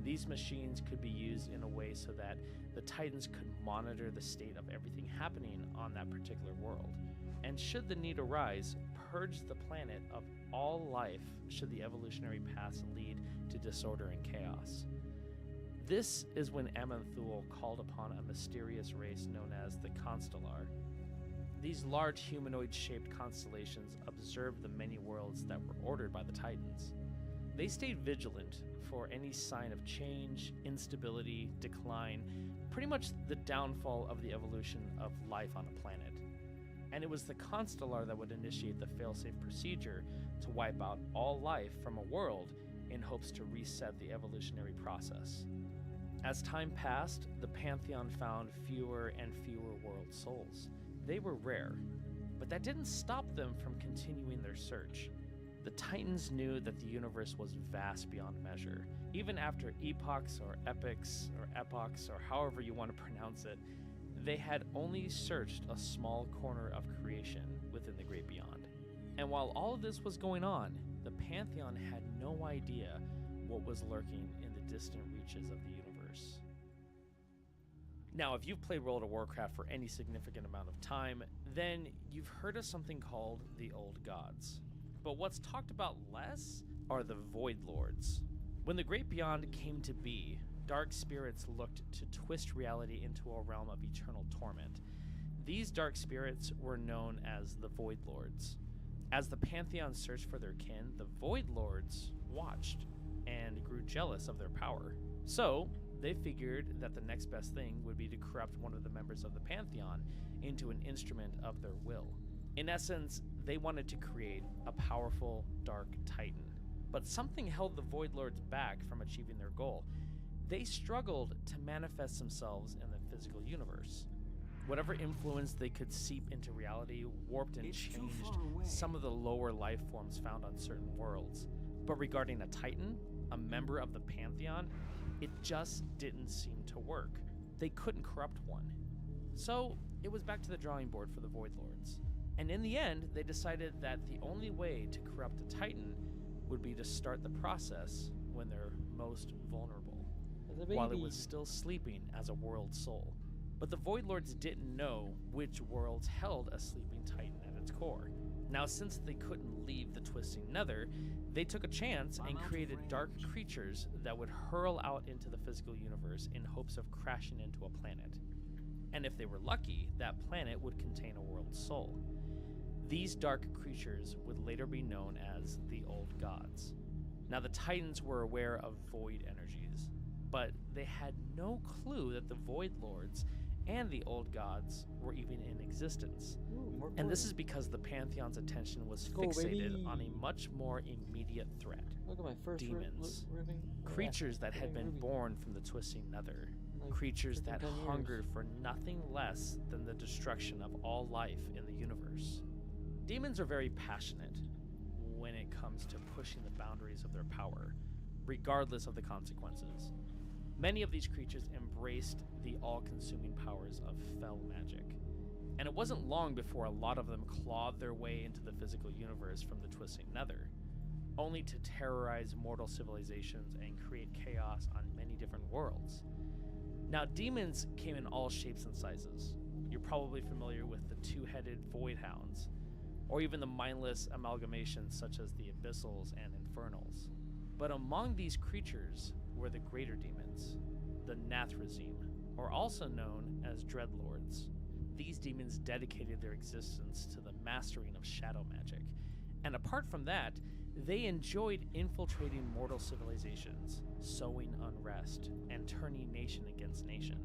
These machines could be used in a way so that the Titans could monitor the state of everything happening on that particular world, and should the need arise, purge the planet of all life should the evolutionary paths lead to disorder and chaos. This is when Amanthul called upon a mysterious race known as the Constellar. These large humanoid-shaped constellations observed the many worlds that were ordered by the Titans. They stayed vigilant for any sign of change, instability, decline, pretty much the downfall of the evolution of life on a planet. And it was the Constellar that would initiate the failsafe procedure to wipe out all life from a world in hopes to reset the evolutionary process. As time passed, the Pantheon found fewer and fewer world souls. They were rare, but that didn't stop them from continuing their search. The Titans knew that the universe was vast beyond measure. Even after epochs or epochs or however you want to pronounce it, they had only searched a small corner of creation within the great beyond. And while all of this was going on, the Pantheon had no idea what was lurking in the distant reaches of the universe. Now, if you've played World of Warcraft for any significant amount of time, then you've heard of something called the Old Gods. But what's talked about less are the Void Lords. When the Great Beyond came to be, dark spirits looked to twist reality into a realm of eternal torment. These dark spirits were known as the Void Lords. As the Pantheon searched for their kin, the Void Lords watched and grew jealous of their power. So, they figured that the next best thing would be to corrupt one of the members of the Pantheon into an instrument of their will. In essence, they wanted to create a powerful, dark titan. But something held the Void Lords back from achieving their goal. They struggled to manifest themselves in the physical universe. Whatever influence they could seep into reality warped and changed some of the lower life forms found on certain worlds. But regarding a titan, a member of the Pantheon, it just didn't seem to work. They couldn't corrupt one. So it was back to the drawing board for the Void Lords. And in the end, they decided that the only way to corrupt a titan would be to start the process when they're most vulnerable, while it was still sleeping as a world soul. But the Void Lords didn't know which worlds held a sleeping titan at its core. Now, since they couldn't leave the twisting nether, they took a chance and created dark creatures that would hurl out into the physical universe in hopes of crashing into a planet. And if they were lucky, that planet would contain a world soul. These dark creatures would later be known as the Old Gods. Now, the Titans were aware of void energies, but they had no clue that the Void Lords and the Old Gods were even in existence. And this is because the Pantheon's attention was fixated on a much more immediate threat. Look at my first demons. Creatures that had been born from the twisting nether. Creatures that hungered for nothing less than the destruction of all life in the universe. Demons are very passionate when it comes to pushing the boundaries of their power, regardless of the consequences. Many of these creatures embraced the all-consuming powers of fel magic. And it wasn't long before a lot of them clawed their way into the physical universe from the twisting nether, only to terrorize mortal civilizations and create chaos on many different worlds. Now, demons came in all shapes and sizes. You're probably familiar with the two-headed void hounds, or even the mindless amalgamations such as the abyssals and infernals. But among these creatures were the greater demons, the Nathrazim, or also known as Dreadlords. These demons dedicated their existence to the mastering of shadow magic, and apart from that, they enjoyed infiltrating mortal civilizations, sowing unrest, and turning nation against nation.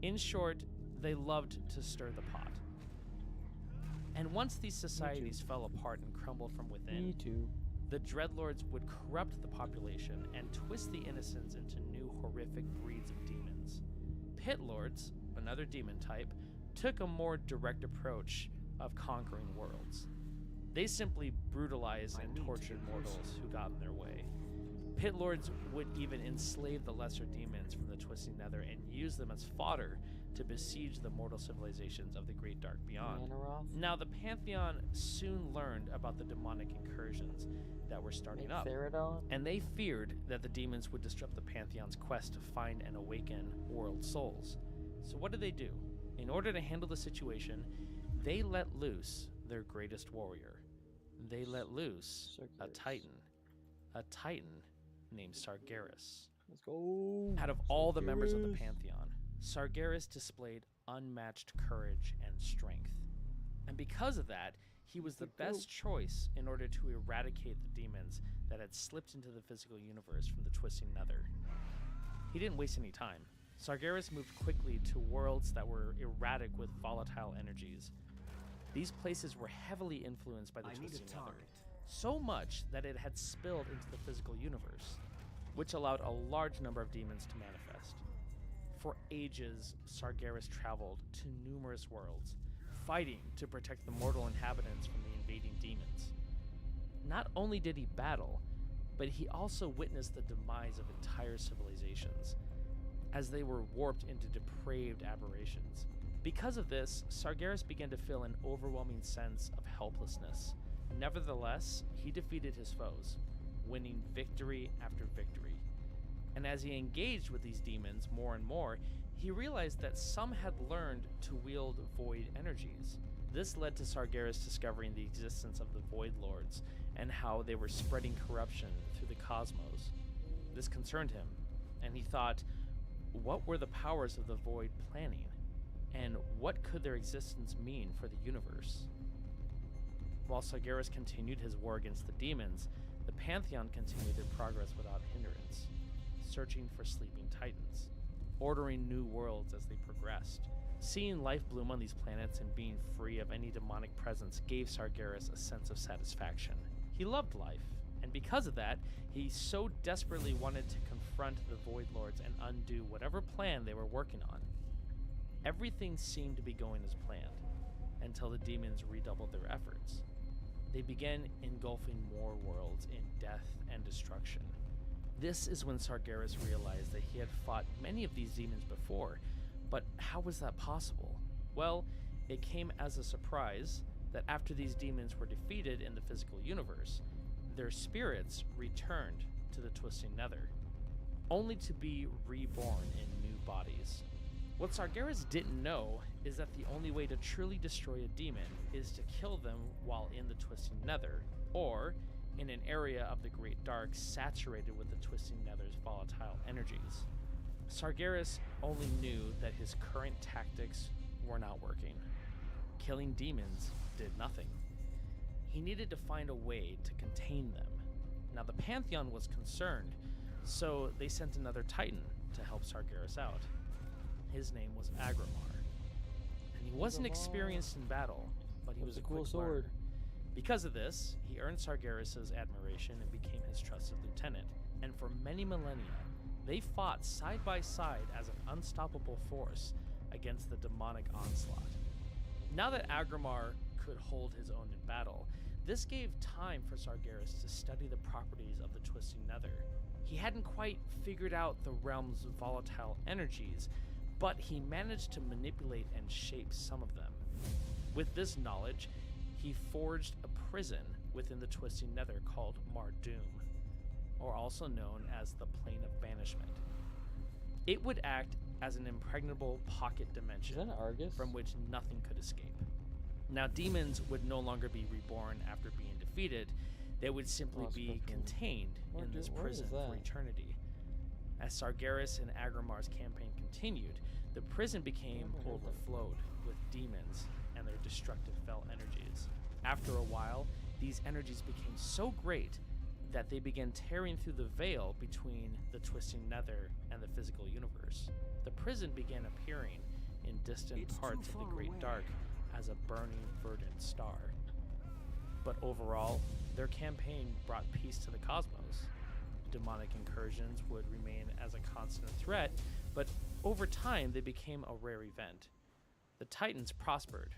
In short, they loved to stir the pot. And once these societies fell apart and crumbled from within, the Dreadlords would corrupt the population and twist the innocents into new horrific breeds of demons. Pit Lords, another demon type, took a more direct approach of conquering worlds. They simply brutalized and tortured mortals who got in their way. Pit Lords would even enslave the lesser demons from the twisting nether and use them as fodder to besiege the mortal civilizations of the Great Dark Beyond. Now, the Pantheon soon learned about the demonic incursions that were starting up, and they feared that the demons would disrupt the Pantheon's quest to find and awaken world souls. So what did they do? In order to handle the situation, they let loose their greatest warrior. They let loose a titan named Sargeras. Let's go. Out of all the members of the Sargeras. Pantheon, Sargeras displayed unmatched courage and strength. And because of that, he was the best choice in order to eradicate the demons that had slipped into the physical universe from the Twisting Nether. He didn't waste any time. Sargeras moved quickly to worlds that were erratic with volatile energies. These places were heavily influenced by the Twisting Nether, so much that it had spilled into the physical universe, which allowed a large number of demons to manifest. For ages, Sargeras traveled to numerous worlds, fighting to protect the mortal inhabitants from the invading demons. Not only did he battle, but he also witnessed the demise of entire civilizations, as they were warped into depraved aberrations. Because of this, Sargeras began to feel an overwhelming sense of helplessness. Nevertheless, he defeated his foes, winning victory after victory. And as he engaged with these demons more and more, he realized that some had learned to wield void energies. This led to Sargeras discovering the existence of the Void Lords and how they were spreading corruption through the cosmos. This concerned him, and he thought, what were the powers of the Void planning? And what could their existence mean for the universe? While Sargeras continued his war against the demons, the Pantheon continued their progress without hindrance, searching for sleeping titans, ordering new worlds as they progressed. Seeing life bloom on these planets and being free of any demonic presence gave Sargeras a sense of satisfaction. He loved life, and because of that, he so desperately wanted to confront the Void Lords and undo whatever plan they were working on. Everything seemed to be going as planned, until the demons redoubled their efforts. They began engulfing more worlds in death and destruction. This is when Sargeras realized that he had fought many of these demons before, but how was that possible? Well, it came as a surprise that after these demons were defeated in the physical universe, their spirits returned to the Twisting Nether, only to be reborn in new bodies. What Sargeras didn't know is that the only way to truly destroy a demon is to kill them while in the Twisting Nether, or in an area of the Great Dark saturated with the Twisting Nether's volatile energies. Sargeras only knew that his current tactics were not working. Killing demons did nothing. He needed to find a way to contain them. Now the Pantheon was concerned, so they sent another Titan to help Sargeras out. His name was Agramar, and he wasn't experienced in battle, but he was a cool quick sword. learner. Because of this, he earned Sargeras' admiration and became his trusted lieutenant, and for many millennia, they fought side by side as an unstoppable force against the demonic onslaught. Now that Agramar could hold his own in battle, this gave time for Sargeras to study the properties of the Twisting Nether. He hadn't quite figured out the realm's volatile energies, but he managed to manipulate and shape some of them. With this knowledge, he forged a prison within the Twisting Nether called Mardoom, or also known as the Plane of Banishment. It would act as an impregnable pocket dimension from which nothing could escape. Now, demons would no longer be reborn after being defeated. They would simply be contained in this prison for eternity. As Sargeras and Agramar's campaign continued, the prison became overflowed with demons and their destructive fell energies. After a while, these energies became so great that they began tearing through the veil between the Twisting Nether and the physical universe. The prison began appearing in distant parts of the Great Dark as a burning, verdant star. But overall, their campaign brought peace to the cosmos. Demonic incursions would remain as a constant threat, but over time they became a rare event. The Titans prospered,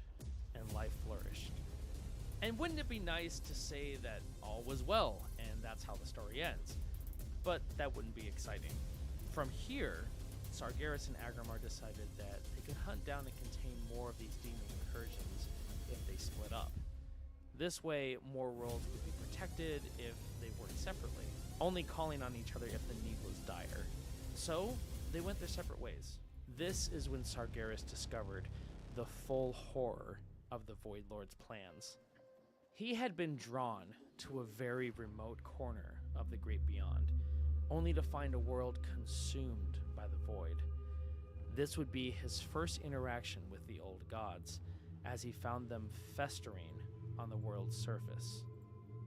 and life flourished. And wouldn't it be nice to say that all was well, and that's how the story ends? But that wouldn't be exciting. From here, Sargeras and Agramar decided that they could hunt down and contain more of these demon incursions if they split up. This way, more worlds would be protected if they worked separately, only calling on each other if the need was dire. So, they went their separate ways. This is when Sargeras discovered the full horror of the Void Lord's plans. He had been drawn to a very remote corner of the Great Beyond, only to find a world consumed by the void. This would be his first interaction with the old gods, as he found them festering on the world's surface.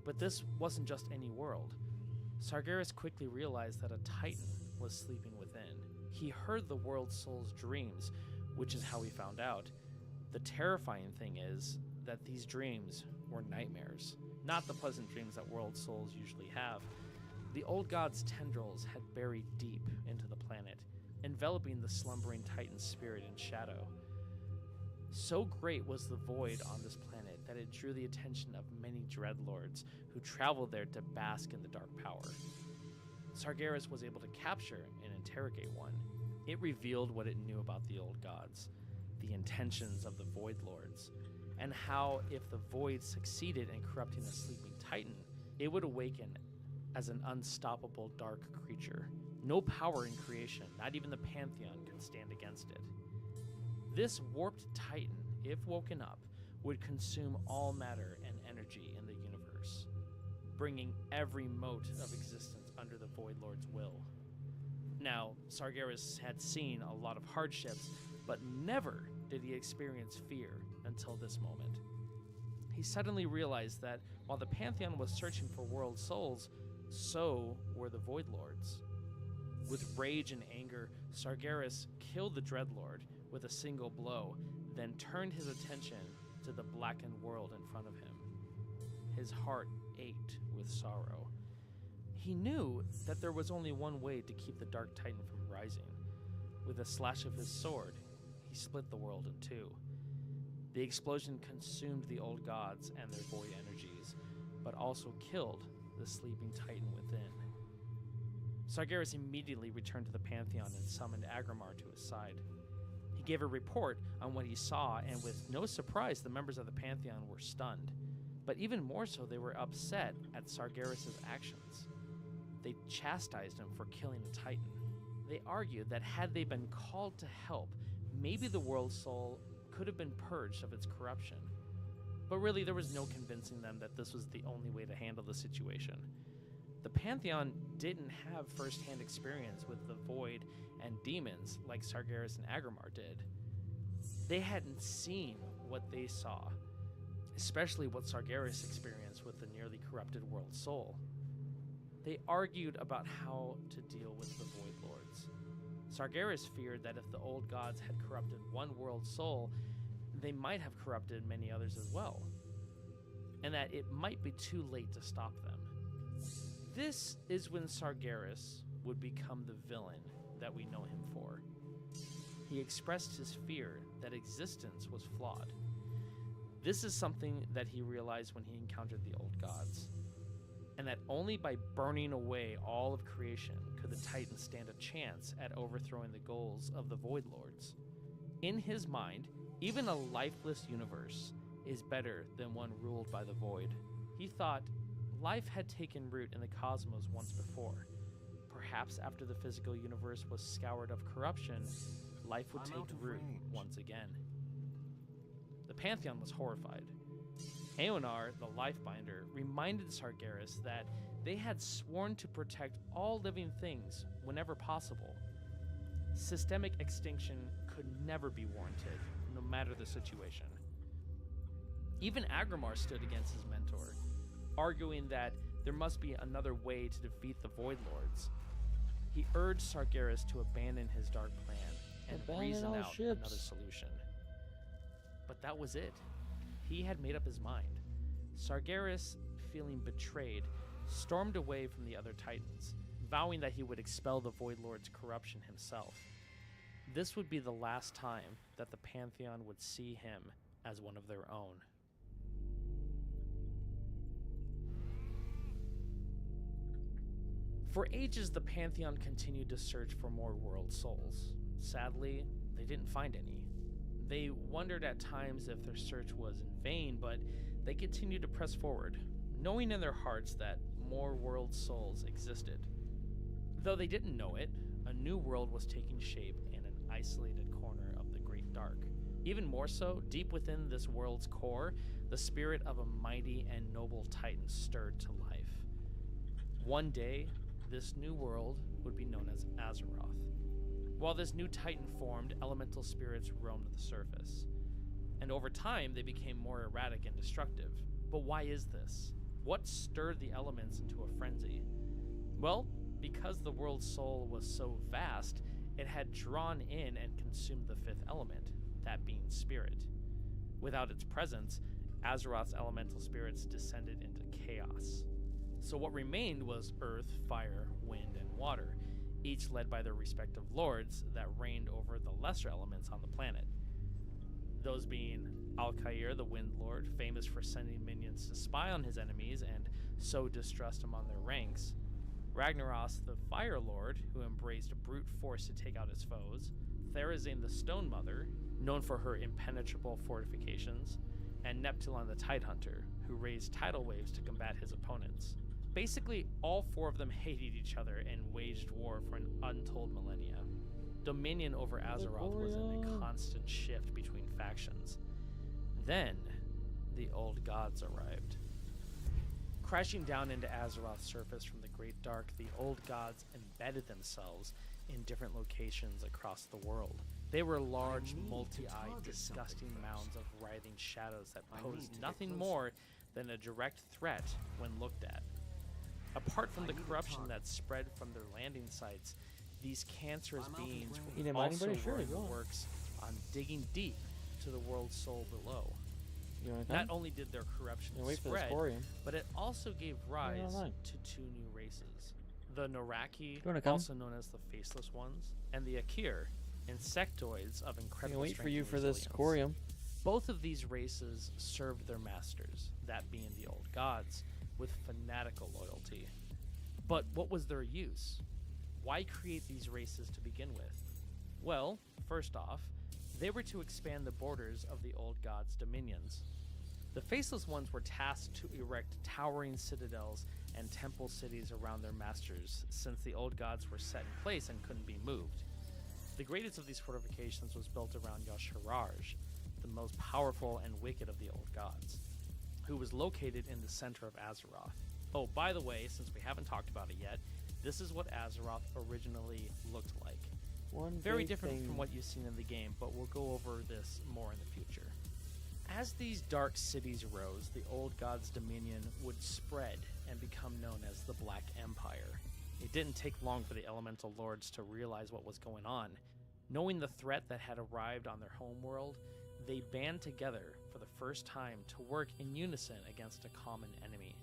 But this wasn't just any world. Sargeras quickly realized that a titan was sleeping within. He heard the world soul's dreams, which is how he found out. The terrifying thing is that these dreams were nightmares, not the pleasant dreams that world souls usually have. The old god's tendrils had buried deep into the planet, enveloping the slumbering titan's spirit in shadow. So great was the void on this planet that it drew the attention of many dreadlords who traveled there to bask in the dark power. Sargeras was able to capture and interrogate one. It revealed what it knew about the old gods, the intentions of the Void Lords, and how if the Void succeeded in corrupting a sleeping titan, it would awaken as an unstoppable dark creature. No power in creation, not even the Pantheon, could stand against it. This warped titan, if woken up, would consume all matter and energy in the universe, bringing every mote of existence under the Void Lord's will. Now, Sargeras had seen a lot of hardships, but never did he experience fear until this moment. He suddenly realized that while the Pantheon was searching for world souls, so were the Void Lords. With rage and anger, Sargeras killed the Dreadlord with a single blow, then turned his attention to the blackened world in front of him. His heart ached with sorrow. He knew that there was only one way to keep the Dark Titan from rising. With a slash of his sword, he split the world in two. The explosion consumed the old gods and their void energies, but also killed the sleeping titan within. Sargeras immediately returned to the Pantheon and summoned Agramar to his side. He gave a report on what he saw, and with no surprise, the members of the Pantheon were stunned. But even more so, they were upset at Sargeras' actions. They chastised him for killing a titan. They argued that had they been called to help, maybe the world soul could have been purged of its corruption. But really, there was no convincing them that this was the only way to handle the situation. The Pantheon didn't have first-hand experience with the Void and demons like Sargeras and Agramar did. They hadn't seen what they saw, especially what Sargeras experienced with the nearly corrupted world soul. They argued about how to deal with the Void Lords. Sargeras feared that if the old gods had corrupted one world soul, they might have corrupted many others as well, and that it might be too late to stop them. This is when Sargeras would become the villain that we know him for. He expressed his fear that existence was flawed. This is something that he realized when he encountered the old gods, and that only by burning away all of creation could the Titans stand a chance at overthrowing the goals of the Void Lords. In his mind, even a lifeless universe is better than one ruled by the Void. He thought life had taken root in the cosmos once before. Perhaps after the physical universe was scoured of corruption, life would take root once again. The Pantheon was horrified. Aonar, the Lifebinder, reminded Sargeras that they had sworn to protect all living things whenever possible. Systemic extinction could never be warranted, no matter the situation. Even Agramar stood against his mentor, arguing that there must be another way to defeat the Void Lords. He urged Sargeras to abandon his dark plan and reason out another solution. But that was it. He had made up his mind. Sargeras, feeling betrayed, stormed away from the other Titans, vowing that he would expel the Void Lord's corruption himself. This would be the last time that the Pantheon would see him as one of their own. For ages, the Pantheon continued to search for more world souls. Sadly, they didn't find any. They wondered at times if their search was in vain, but they continued to press forward, knowing in their hearts that more world souls existed. Though they didn't know it, a new world was taking shape in an isolated corner of the Great Dark. Even more so, deep within this world's core, the spirit of a mighty and noble titan stirred to life. One day, this new world would be known as Azeroth. While this new titan formed, elemental spirits roamed the surface. And over time, they became more erratic and destructive. But why is this? What stirred the elements into a frenzy? Well, because the world's soul was so vast, it had drawn in and consumed the fifth element, that being spirit. Without its presence, Azeroth's elemental spirits descended into chaos. So what remained was earth, fire, wind, and water, each led by their respective lords that reigned over the lesser elements on the planet. Those being Alkair, the Wind Lord, famous for sending minions to spy on his enemies and sow distrust among their ranks. Ragnaros, the Fire Lord, who embraced brute force to take out his foes. Therazane, the Stone Mother, known for her impenetrable fortifications. And Neptulon, the Tidehunter, who raised tidal waves to combat his opponents. Basically, all four of them hated each other and waged war for an untold millennia. Dominion over Azeroth was in a constant shift between factions. Then, the Old Gods arrived. Crashing down into Azeroth's surface from the Great Dark, the Old Gods embedded themselves in different locations across the world. They were large, multi-eyed, disgusting mounds of writhing shadows that posed nothing more than a direct threat when looked at. Apart from the corruption that spread from their landing sites, these cancerous beings were also wearing the works on digging deep to the world's soul below. Not only did their corruption spread, but it also gave rise to two new races. The Noraki, also known as the Faceless Ones, and the Akir, insectoids of incredible strength and resilience. Both of these races served their masters, that being the Old Gods, with fanatical loyalty. But what was their use? Why create these races to begin with? Well, first off, they were to expand the borders of the Old Gods' dominions. The Faceless Ones were tasked to erect towering citadels and temple cities around their masters, since the Old Gods were set in place and couldn't be moved. The greatest of these fortifications was built around Yosharaj, the most powerful and wicked of the Old Gods, who was located in the center of Azeroth. Oh, by the way, since we haven't talked about it yet, this is what Azeroth originally looked like. Very different from what you've seen in the game, but we'll go over this more in the future. As these dark cities rose, the Old Gods' dominion would spread and become known as the Black Empire. It didn't take long for the elemental lords to realize what was going on. Knowing the threat that had arrived on their homeworld, they band together for the first time to work in unison against a common enemy.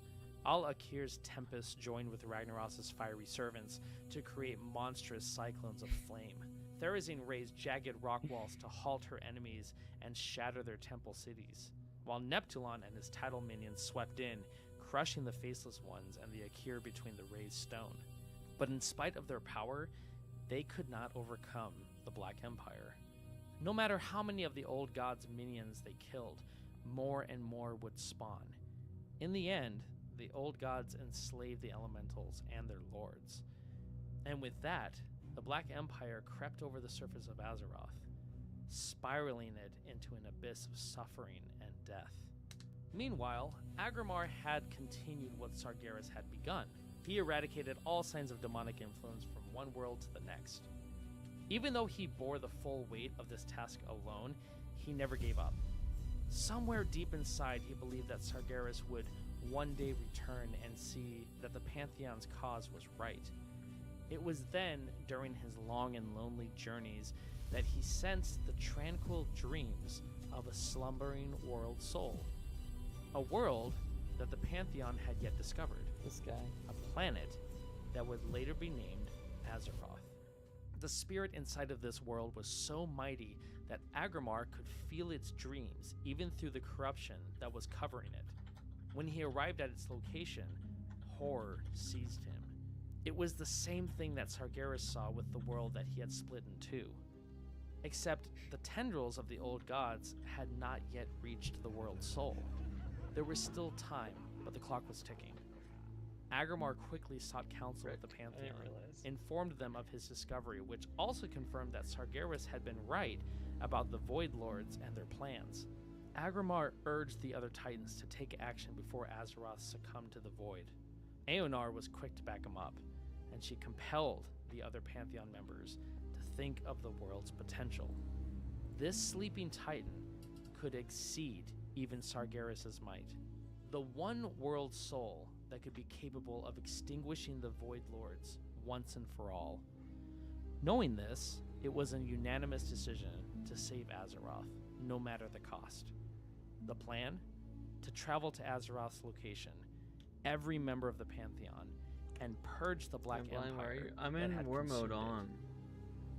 Al-Akir's Tempest joined with Ragnaros' fiery servants to create monstrous cyclones of flame. Therazane raised jagged rock walls to halt her enemies and shatter their temple cities, while Neptulon and his tidal minions swept in, crushing the Faceless Ones and the Akir between the raised stone. But in spite of their power, they could not overcome the Black Empire. No matter how many of the Old Gods' minions they killed, more and more would spawn. In the end, the Old Gods enslaved the elementals and their lords. And with that, the Black Empire crept over the surface of Azeroth, spiraling it into an abyss of suffering and death. Meanwhile, Agramar had continued what Sargeras had begun. He eradicated all signs of demonic influence from one world to the next. Even though he bore the full weight of this task alone, he never gave up. Somewhere deep inside, he believed that Sargeras would one day return and see that the Pantheon's cause was right. It was then, during his long and lonely journeys, that he sensed the tranquil dreams of a slumbering world soul. A world that the Pantheon had yet discovered. This guy. A planet that would later be named Azeroth. The spirit inside of this world was so mighty that Agramar could feel its dreams, even through the corruption that was covering it. When he arrived at its location, horror seized him. It was the same thing that Sargeras saw with the world that he had split in two. Except the tendrils of the Old Gods had not yet reached the world's soul. There was still time, but the clock was ticking. Agramar quickly sought counsel with the Pantheon, informed them of his discovery, which also confirmed that Sargeras had been right about the Void Lords and their plans. Agramar urged the other Titans to take action before Azeroth succumbed to the Void. Aonar was quick to back him up, and she compelled the other Pantheon members to think of the world's potential. This sleeping titan could exceed even Sargeras' might. The one world soul that could be capable of extinguishing the Void Lords once and for all. Knowing this, it was a unanimous decision to save Azeroth, no matter the cost. The plan? To travel to Azeroth's location, every member of the Pantheon, and purge the Black Empire. I'm in war mode on.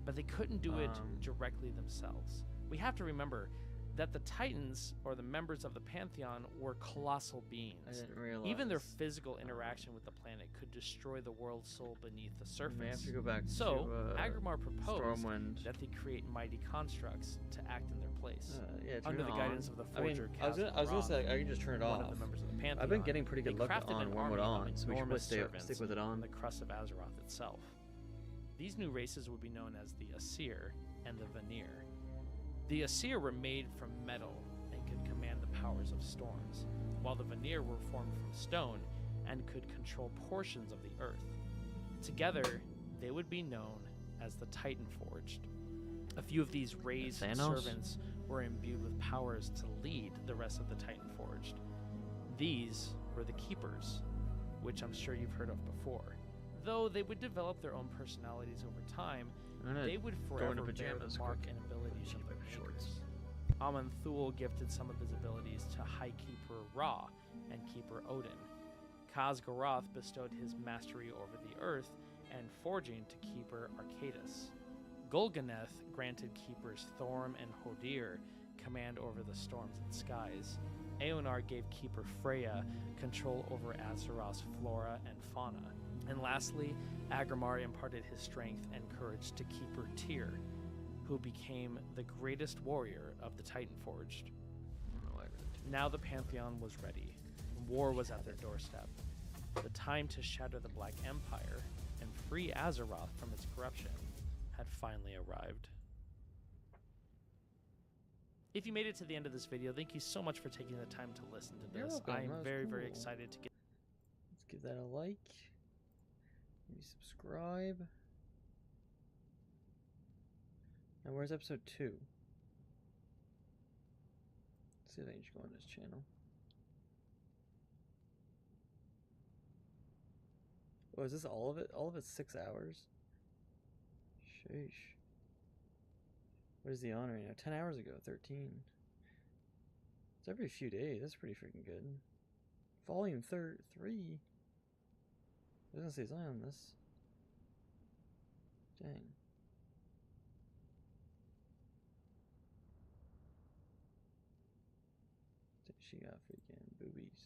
But they couldn't do it directly themselves. We have to remember that the Titans, or the members of the Pantheon, were colossal beings. I didn't realize. Even their physical interaction with the planet could destroy the world soul beneath the surface. We have to go back so, to Agremar proposed Stormwind. that they create mighty constructs to act in their place. Yeah, under the guidance of the Forger, I was gonna say, I can just turn it off. One of the members of the Pantheon. I've been getting pretty good luck crafted on an Wormwood army of on, so we should probably enormous stick with it on. the crust of Azeroth itself. These new races would be known as the Aesir and the Vanir. The Aesir were made from metal and could command the powers of storms, while the Vanir were formed from stone and could control portions of the earth. Together, they would be known as the Titan Forged. A few of these raised servants were imbued with powers to lead the rest of the Titan Forged. These were the Keepers, which I'm sure you've heard of before. Though they would develop their own personalities over time, they would forever bear the mark and abilities of their makers. Aman'Thul gifted some of his abilities to High Keeper Ra and Keeper Odin. Khaz'Goroth bestowed his mastery over the earth and forging to Keeper Arcadus. Golganeth granted Keepers Thorm and Hodir command over the storms and skies. Aonar gave Keeper Freya control over Azeroth's flora and fauna. And lastly, Agremar imparted his strength and courage to Keeper Tyr, who became the greatest warrior of the Titan Forged. Now the Pantheon was ready. War was at their doorstep. The time to shatter the Black Empire and free Azeroth from its corruption had finally arrived. If you made it to the end of this video, thank you so much for taking the time to listen to this. I'm very excited to get... Let's give that a like. Maybe subscribe. Now where's episode 2? Let's see if I can just go on this channel. Oh, is this all of it? All of it's 6 hours? Sheesh. What is the on right now? 10 hours ago, 13. It's every few days. That's pretty freaking good. Volume 3. It doesn't say it's on this. Dang. She got freaking boobies.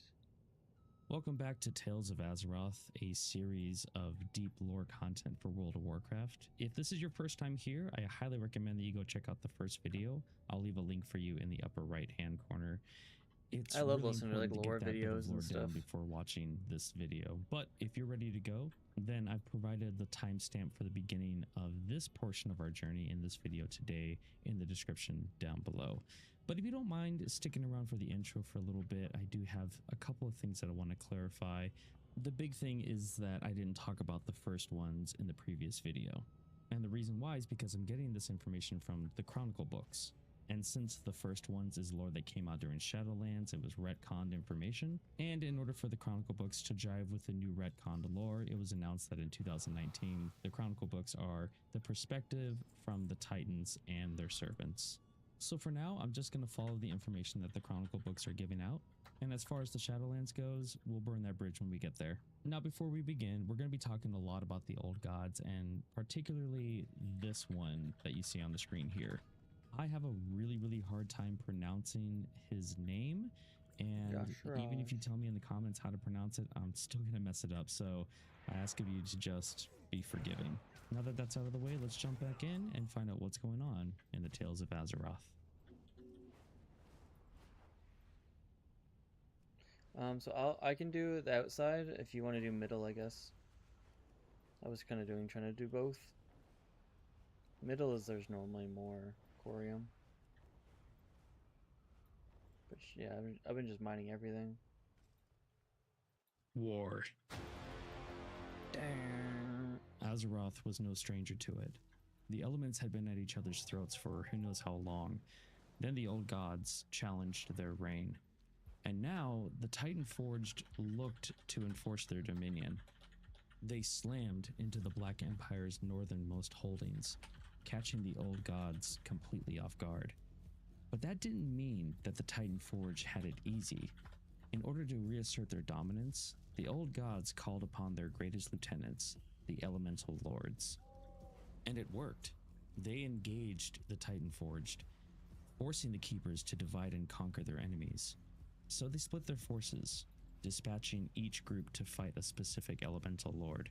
Welcome back to Tales of Azeroth, a series of deep lore content for World of Warcraft. If this is your first time here, I highly recommend that you go check out the first video. I'll leave a link for you in the upper right hand corner. I love listening to like lore videos and stuff before watching this video. But if you're ready to go, then I've provided the timestamp for the beginning of this portion of our journey in this video today in the description down below. But if you don't mind sticking around for the intro for a little bit, I do have a couple of things that I want to clarify. The big thing is that I didn't talk about the first ones in the previous video. And the reason why is because I'm getting this information from the Chronicle books. And since the first ones is lore that came out during Shadowlands, it was retconned information. And in order for the Chronicle books to jive with the new retconned lore, it was announced that in 2019, the Chronicle books are the perspective from the Titans and their servants. So for now, I'm just going to follow the information that the Chronicle books are giving out. And as far as the Shadowlands goes, we'll burn that bridge when we get there. Now, before we begin, we're going to be talking a lot about the old gods, and particularly this one that you see on the screen here. I have a really hard time pronouncing his name, and even if you tell me in the comments how to pronounce it, I'm still going to mess it up, so I ask of you to just be forgiving. Now that that's out of the way, let's jump back in and find out what's going on in the Tales of Azeroth. So I can do the outside if you want to do middle, I guess. I was kind of trying to do both. Middle is there's normally more corium. But yeah, I've been just mining everything. War. Damn. Azeroth was no stranger to it. The elements had been at each other's throats for who knows how long. Then the old gods challenged their reign. And now the Titan Forged looked to enforce their dominion. They slammed into the Black Empire's northernmost holdings, catching the old gods completely off guard. But that didn't mean that the Titan Forge had it easy. In order to reassert their dominance, the old gods called upon their greatest lieutenants, the Elemental Lords. And it worked. They engaged the Titan Forged, forcing the Keepers to divide and conquer their enemies. So they split their forces, dispatching each group to fight a specific Elemental Lord.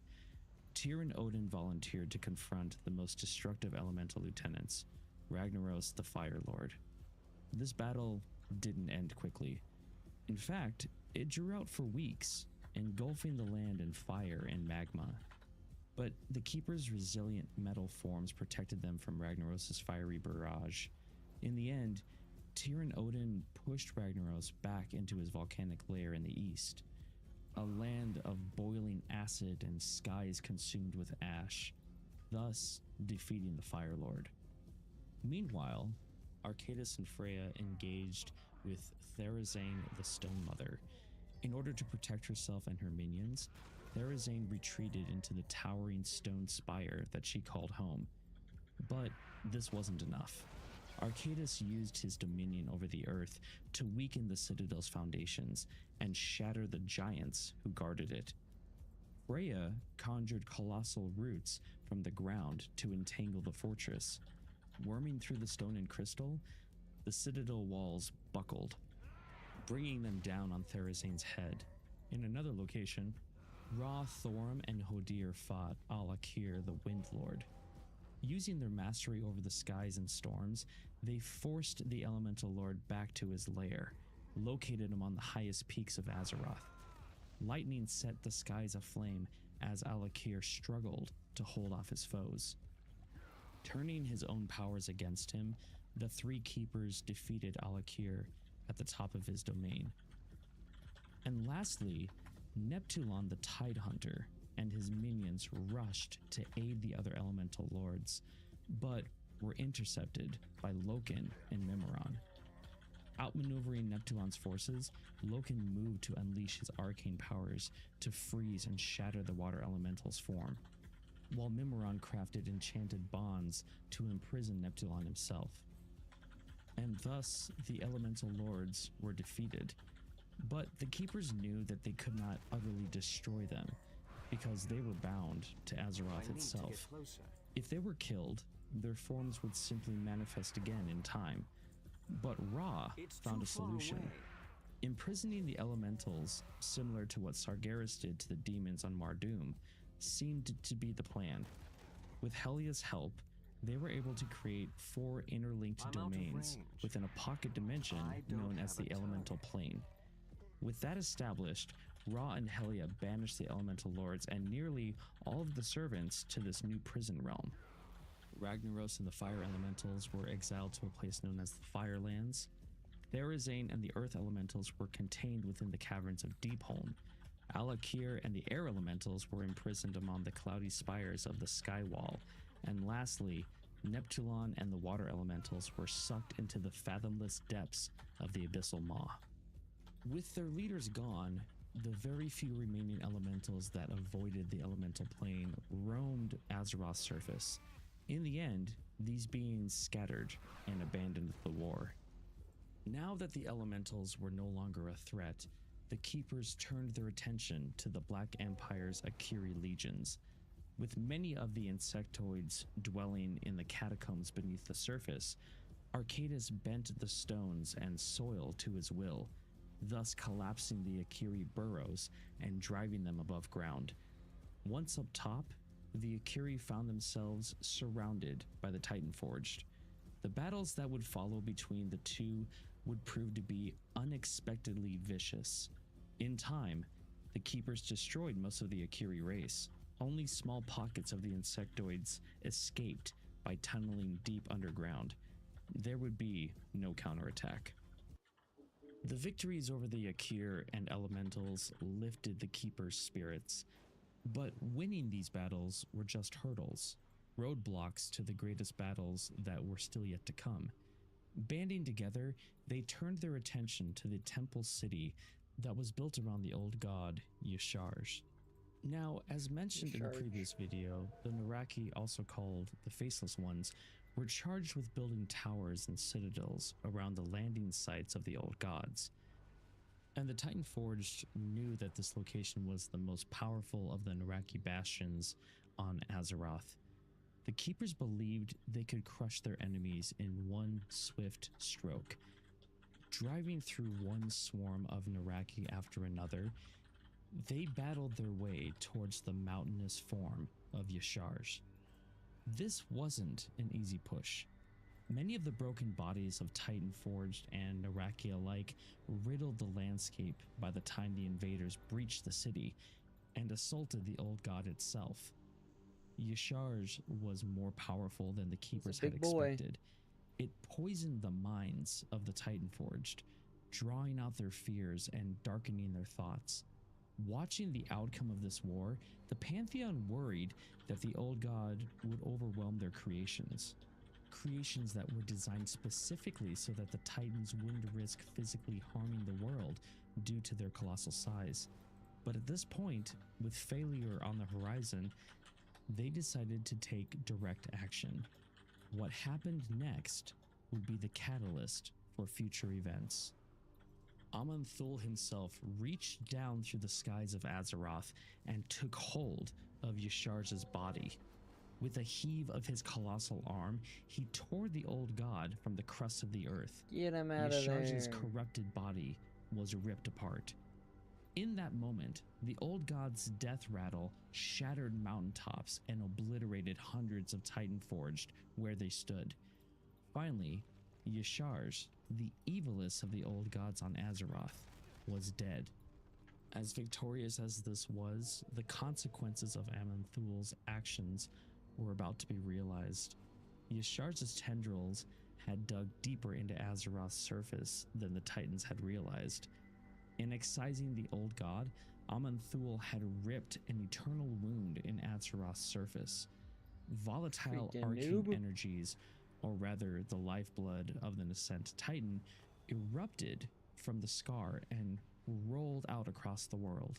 Tyr and Odin volunteered to confront the most destructive Elemental lieutenants, Ragnaros the Fire Lord. This battle didn't end quickly. In fact, it drew out for weeks, engulfing the land in fire and magma. But the Keepers' resilient metal forms protected them from Ragnaros' fiery barrage. In the end, Tyr and Odin pushed Ragnaros back into his volcanic lair in the east, a land of boiling acid and skies consumed with ash, thus defeating the Fire Lord. Meanwhile, Arcadis and Freya engaged with Therazane the Stone Mother. In order to protect herself and her minions, Therazane retreated into the towering stone spire that she called home. But this wasn't enough. Arcadis used his dominion over the earth to weaken the citadel's foundations and shatter the giants who guarded it. Freya conjured colossal roots from the ground to entangle the fortress. Worming through the stone and crystal, the citadel walls buckled, bringing them down on Therazane's head. In another location, Ra, Thorim, and Hodir fought Alakir the Wind Lord. Using their mastery over the skies and storms, they forced the Elemental Lord back to his lair, located among the highest peaks of Azeroth. Lightning set the skies aflame as Alakir struggled to hold off his foes. Turning his own powers against him, the three Keepers defeated Alakir at the top of his domain. And lastly, Neptulon the Tidehunter and his minions rushed to aid the other Elemental Lords, but were intercepted by Loken and Mimiron. Outmaneuvering Neptulon's forces, Loken moved to unleash his arcane powers to freeze and shatter the water elemental's form, while Mimiron crafted enchanted bonds to imprison Neptulon himself. And thus, the Elemental Lords were defeated. But the Keepers knew that they could not utterly destroy them, because they were bound to Azeroth itself. If they were killed, their forms would simply manifest again in time. But Ra found a solution. Imprisoning the elementals, similar to what Sargeras did to the demons on Mardum, seemed to be the plan. With Helia's help, they were able to create 4 interlinked domains within a pocket dimension known as the Elemental Plane. With that established, Ra and Helia banished the Elemental Lords and nearly all of the servants to this new prison realm. Ragnaros and the Fire Elementals were exiled to a place known as the Firelands. Therazane and the Earth Elementals were contained within the caverns of Deepholm. Alakir and the Air Elementals were imprisoned among the cloudy spires of the Skywall. And lastly, Neptulon and the Water Elementals were sucked into the fathomless depths of the Abyssal Maw. With their leaders gone, the very few remaining elementals that avoided the elemental plane roamed Azeroth's surface. In the end, these beings scattered and abandoned the war. Now that the elementals were no longer a threat, the Keepers turned their attention to the Black Empire's Akiri legions. With many of the insectoids dwelling in the catacombs beneath the surface, Arcadis bent the stones and soil to his will, thus collapsing the Akiri burrows and driving them above ground. Once up top, the Akiri found themselves surrounded by the Titan Forged. The battles that would follow between the two would prove to be unexpectedly vicious. In time, the Keepers destroyed most of the Akiri race. Only small pockets of the insectoids escaped by tunneling deep underground. There would be no counterattack. The victories over the Akir and Elementals lifted the Keepers' spirits. But winning these battles were just hurdles, roadblocks to the greatest battles that were still yet to come. Banding together, they turned their attention to the temple city that was built around the old god Yasharj. Now, as mentioned in the previous video, the Naraki, also called the Faceless Ones, were charged with building towers and citadels around the landing sites of the old gods. And the Titan Forged knew that this location was the most powerful of the Naraki bastions on Azeroth. The Keepers believed they could crush their enemies in one swift stroke. Driving through one swarm of Naraki after another, they battled their way towards the mountainous form of Yasharj. This wasn't an easy push. Many of the broken bodies of Titan Forged and Naraki alike riddled the landscape by the time the invaders breached the city and assaulted the old god itself. Yasharj was more powerful than the Keepers had expected. It poisoned the minds of the Titan Forged, drawing out their fears and darkening their thoughts. Watching the outcome of this war, the Pantheon worried that the old god would overwhelm their creations that were designed specifically so that the Titans wouldn't risk physically harming the world due to their colossal size. But at this point, with failure on the horizon, they decided to take direct action. What happened next would be the catalyst for future events. Aman'Thul himself reached down through the skies of Azeroth and took hold of Yasharj's body. With a heave of his colossal arm, he tore the old god from the crust of the earth. Get him out of there. Yasharj's corrupted body was ripped apart. In that moment, the old god's death rattle shattered mountaintops and obliterated hundreds of Titan Forged where they stood. Finally, Yasharj, the evilest of the old gods on Azeroth, was dead. As victorious as this was, the consequences of Aman'Thul's actions were about to be realized. Yasharj's tendrils had dug deeper into Azeroth's surface than the Titans had realized. In excising the old god, Aman'Thul had ripped an eternal wound in Azeroth's surface. Volatile arcane energies, or rather the lifeblood of the nascent Titan, erupted from the scar and rolled out across the world.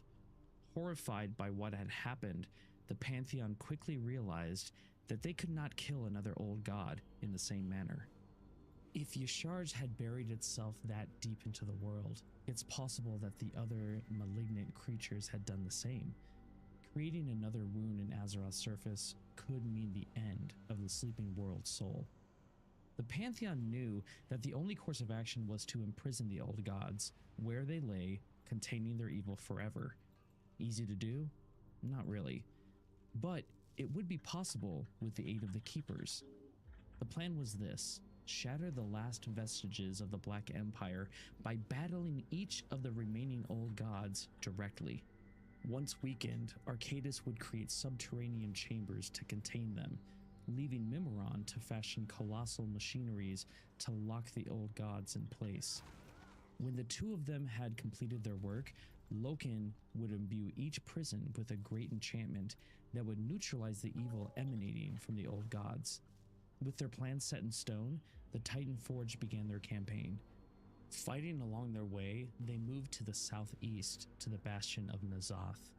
Horrified by what had happened, the Pantheon quickly realized that they could not kill another old god in the same manner. If Yasharj had buried itself that deep into the world, it's possible that the other malignant creatures had done the same. Creating another wound in Azeroth's surface could mean the end of the sleeping world's soul. The Pantheon knew that the only course of action was to imprison the old gods, where they lay, containing their evil forever. Easy to do? Not really. But it would be possible with the aid of the Keepers. The plan was this: shatter the last vestiges of the Black Empire by battling each of the remaining old gods directly. Once weakened, Arcadis would create subterranean chambers to contain them, leaving Mimiron to fashion colossal machineries to lock the old gods in place. When the two of them had completed their work, Loken would imbue each prison with a great enchantment that would neutralize the evil emanating from the old gods. With their plans set in stone, the Titan Forge began their campaign. Fighting along their way, they moved to the southeast to the bastion of N'Zoth.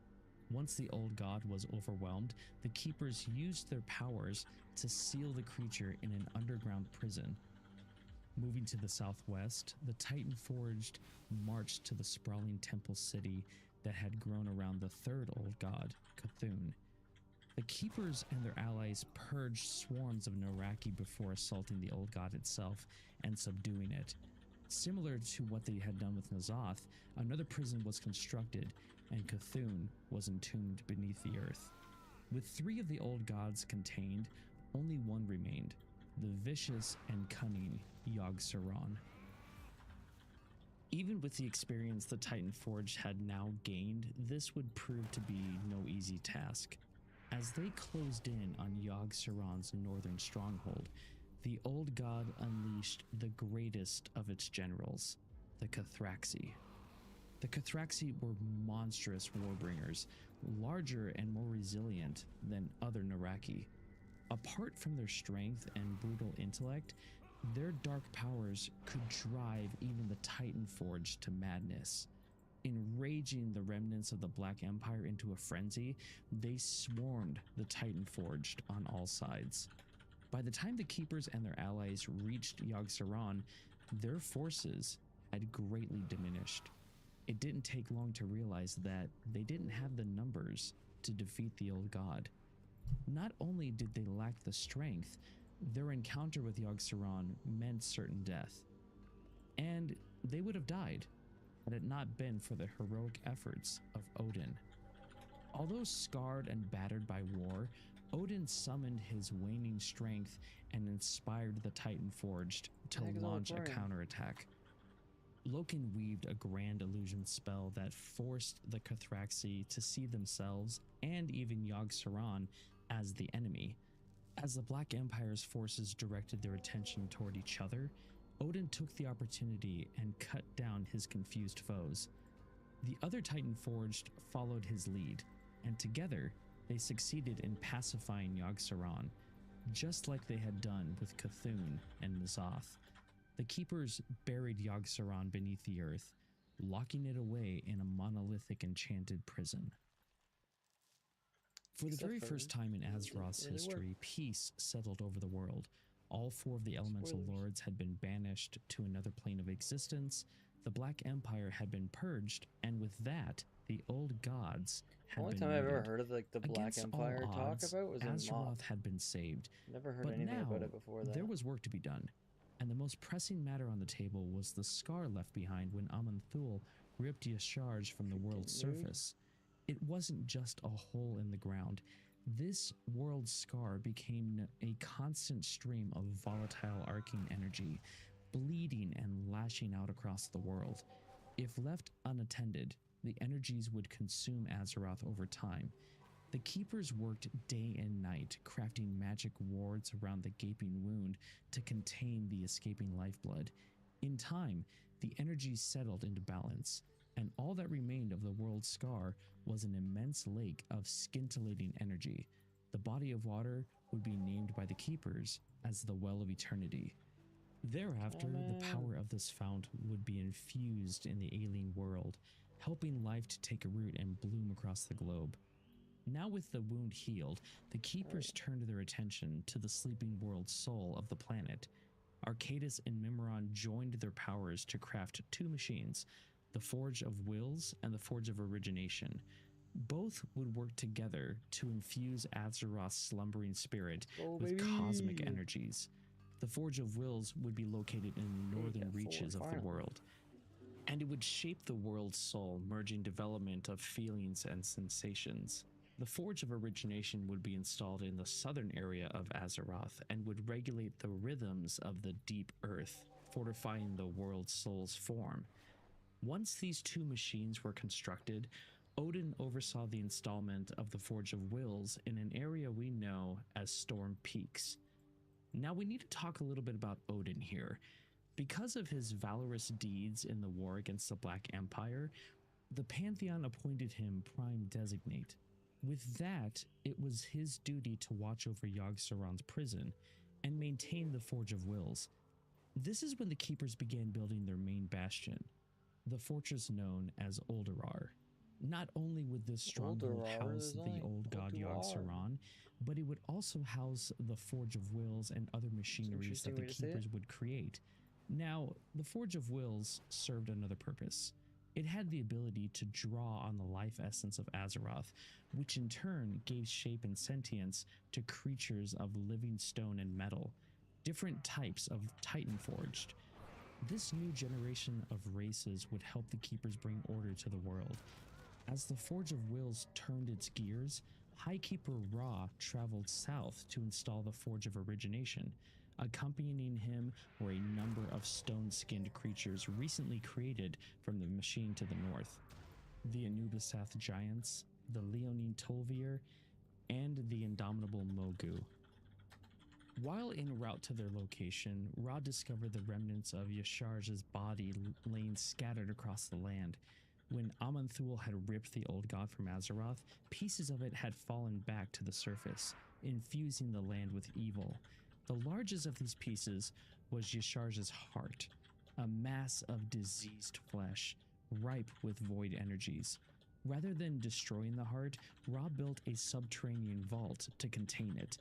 Once the old god was overwhelmed, the Keepers used their powers to seal the creature in an underground prison. Moving to the southwest, the Titan Forged marched to the sprawling temple city that had grown around the third old god, Cthulhu. The Keepers and their allies purged swarms of Naraki before assaulting the old god itself and subduing it. Similar to what they had done with N'Zoth, another prison was constructed, and Cthulhu was entombed beneath the earth. With 3 of the old gods contained, only one remained, the vicious and cunning Yogg-Saron. Even with the experience the Titan Forge had now gained, this would prove to be no easy task. As they closed in on Yogg-Saron's northern stronghold, the old god unleashed the greatest of its generals, the Cathraxi. The Cathraxi were monstrous warbringers, larger and more resilient than other Naraki. Apart from their strength and brutal intellect, their dark powers could drive even the Titan Forged to madness. Enraging the remnants of the Black Empire into a frenzy, they swarmed the Titan Forged on all sides. By the time the Keepers and their allies reached Yogg-Saron, their forces had greatly diminished. It didn't take long to realize that they didn't have the numbers to defeat the old god. Not only did they lack the strength, their encounter with Yogg-Saron meant certain death. And they would have died had it not been for the heroic efforts of Odin. Although scarred and battered by war, Odin summoned his waning strength and inspired the Titan Forged to launch a counterattack. Loken weaved a grand illusion spell that forced the Cathraxi to see themselves and even Yogg-Saron as the enemy. As the Black Empire's forces directed their attention toward each other, Odin took the opportunity and cut down his confused foes. The other Titan Forged followed his lead, and together they succeeded in pacifying Yogg-Saron, just like they had done with Cthulhu and N'Zoth. The Keepers buried Yogg-Saron beneath the earth, locking it away in a monolithic enchanted prison. For the very first time in Azeroth's history, peace settled over the world. All four of the elemental lords had been banished to another plane of existence, the Black Empire had been purged, and with that, the old gods had been The only time I've ever raided. heard of like the Black Against Empire all talk odds, about was in Moth. Azeroth had been saved. Never heard But anything now, about it before that. there was work to be done, and the most pressing matter on the table was the scar left behind when Aman'Thul ripped Yasharj from the world's surface. It wasn't just a hole in the ground. This world scar became a constant stream of volatile arcane energy, bleeding and lashing out across the world. If left unattended, the energies would consume Azeroth over time. The Keepers worked day and night, crafting magic wards around the gaping wound to contain the escaping lifeblood. In time, the energies settled into balance, and all that remained of the world's scar was an immense lake of scintillating energy. The body of water would be named by the Keepers as the Well of Eternity. Thereafter, the power of this fount would be infused in the alien world, helping life to take a root and bloom across the globe. Now with the wound healed, the Keepers turned their attention to the sleeping world soul of the planet. Arcadis and Mimiron joined their powers to craft two machines, the Forge of Wills and the Forge of Origination. Both would work together to infuse Azeroth's slumbering spirit with cosmic energies. The Forge of Wills would be located in the northern reaches of the world, and it would shape the world's soul, merging development of feelings and sensations. The Forge of Origination would be installed in the southern area of Azeroth and would regulate the rhythms of the deep earth, fortifying the world's soul's form. Once these two machines were constructed, Odin oversaw the installment of the Forge of Wills in an area we know as Storm Peaks. Now we need to talk a little bit about Odin here. Because of his valorous deeds in the war against the Black Empire, the Pantheon appointed him Prime Designate. With that, it was his duty to watch over Yogg-Saron's prison and maintain the Forge of Wills. This is when the Keepers began building their main bastion, the fortress known as Ulduar. Not only would this stronghold house the old god Yogg-Saron, but it would also house the Forge of Wills and other machineries that the Keepers would create. Now, the Forge of Wills served another purpose. It had the ability to draw on the life essence of Azeroth, which in turn gave shape and sentience to creatures of living stone and metal, different types of Titan Forged. This new generation of races would help the Keepers bring order to the world. As the Forge of Wills turned its gears, High Keeper Ra traveled south to install the Forge of Origination. Accompanying him were a number of stone-skinned creatures recently created from the machine to the north. The Anubisath Giants, the Leonine Tol'vir, and the indomitable Mogu. While en route to their location, Ra discovered the remnants of Yasharj's body laying scattered across the land. When Aman'Thul had ripped the old god from Azeroth, pieces of it had fallen back to the surface, infusing the land with evil. The largest of these pieces was Yashar's heart, a mass of diseased flesh, ripe with void energies. Rather than destroying the heart, Ra built a subterranean vault to contain it,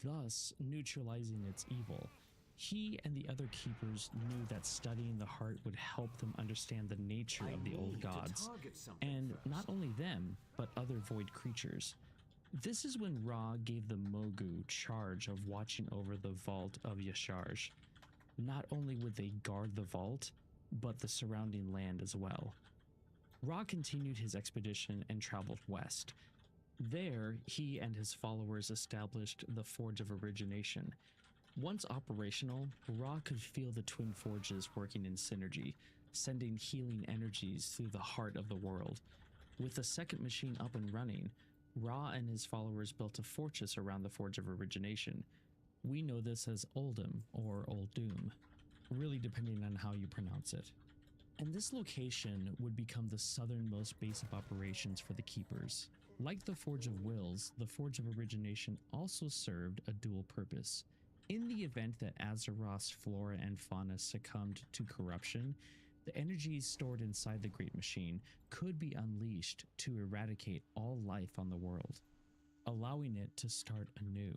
thus neutralizing its evil. He and the other keepers knew that studying the heart would help them understand the nature of the old gods, and not only them, but other void creatures. This is when Ra gave the Mogu charge of watching over the vault of Yasharj. Not only would they guard the vault, but the surrounding land as well. Ra continued his expedition and traveled west. There, he and his followers established the Forge of Origination. Once operational, Ra could feel the twin forges working in synergy, sending healing energies through the heart of the world. With the second machine up and running, Ra and his followers built a fortress around the Forge of Origination. We know this as Oldham or Olddoom, really depending on how you pronounce it. And this location would become the southernmost base of operations for the Keepers. Like the Forge of Wills, the Forge of Origination also served a dual purpose. In the event that Azeroth's flora and fauna succumbed to corruption, the energies stored inside the Great Machine could be unleashed to eradicate all life on the world, allowing it to start anew.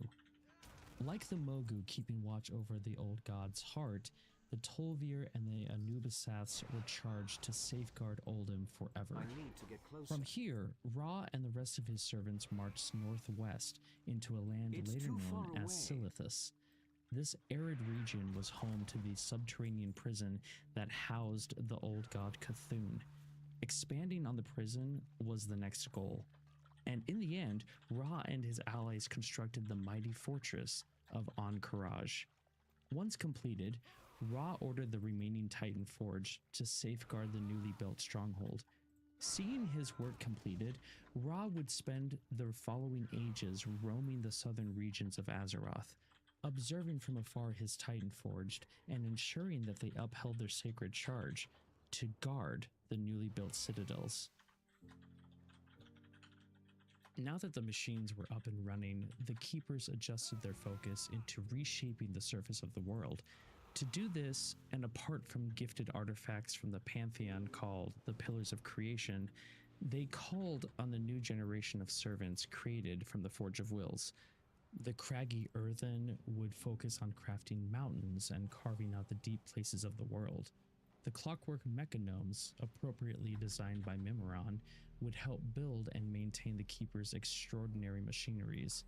Like the Mogu keeping watch over the old god's heart, the Tol'vir and the Anubisaths were charged to safeguard Oldham forever. I need to get closer. From here, Ra and the rest of his servants marched northwest into a land later known as Silithus. This arid region was home to the subterranean prison that housed the old god Cthulhu. Expanding on the prison was the next goal. And in the end, Ra and his allies constructed the mighty fortress of Ahn'Qiraj. Once completed, Ra ordered the remaining Titan Forge to safeguard the newly built stronghold. Seeing his work completed, Ra would spend the following ages roaming the southern regions of Azeroth, observing from afar his Titan Forged and ensuring that they upheld their sacred charge to guard the newly built citadels. Now that the machines were up and running, the Keepers adjusted their focus into reshaping the surface of the world. To do this, and apart from gifted artifacts from the Pantheon called the Pillars of Creation, they called on the new generation of servants created from the Forge of Wills. The craggy earthen would focus on crafting mountains and carving out the deep places of the world. The clockwork mechanomes, appropriately designed by Mimiron, would help build and maintain the Keeper's extraordinary machineries.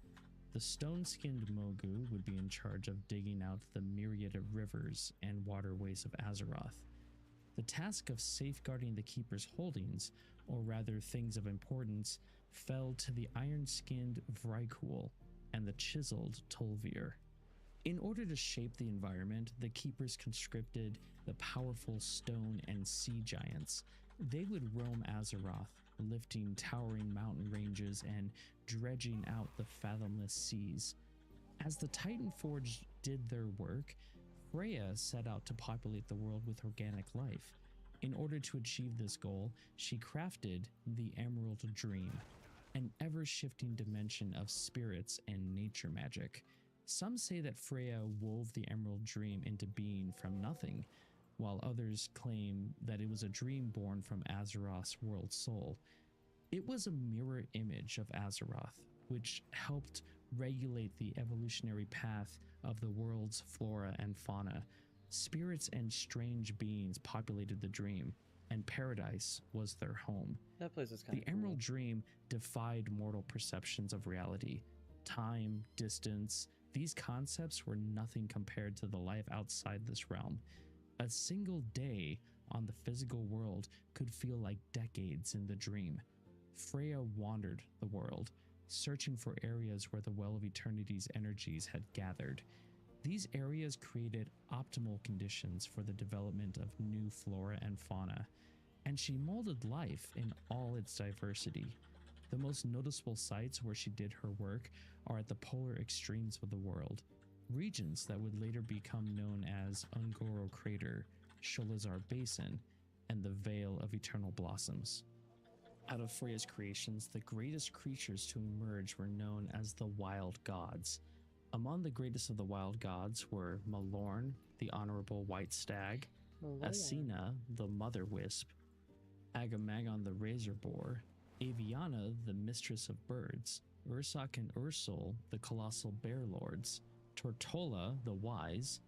The stone-skinned Mogu would be in charge of digging out the myriad of rivers and waterways of Azeroth. The task of safeguarding the Keeper's holdings, or rather things of importance, fell to the iron-skinned Vrykul and the chiseled Tol'vir. In order to shape the environment, the Keepers conscripted the powerful stone and sea giants. They would roam Azeroth, lifting towering mountain ranges and dredging out the fathomless seas. As the Titan Forge did their work, Freya set out to populate the world with organic life. In order to achieve this goal, she crafted the Emerald Dream, an ever-shifting dimension of spirits and nature magic. Some say that Freya wove the Emerald Dream into being from nothing, while others claim that it was a dream born from Azeroth's world soul. It was a mirror image of Azeroth, which helped regulate the evolutionary path of the world's flora and fauna. Spirits and strange beings populated the dream, and paradise was their home. That place is kind of The Emerald Dream defied mortal perceptions of reality. Time, distance, these concepts were nothing compared to the life outside this realm. A single day on the physical world could feel like decades in the dream. Freya wandered the world, searching for areas where the Well of Eternity's energies had gathered. These areas created optimal conditions for the development of new flora and fauna, and she molded life in all its diversity. The most noticeable sites where she did her work are at the polar extremes of the world, regions that would later become known as Ungoro Crater, Sholazar Basin, and the Veil of Eternal Blossoms. Out of Freya's creations, the greatest creatures to emerge were known as the Wild Gods. Among the greatest of the Wild Gods were Malorn, the Honorable White Stag, Asina, the Mother Wisp, Agamemnon the Razor Boar, Aviana, the Mistress of Birds, Ursak and Ursul, the Colossal Bear Lords, Tortola, the Wise,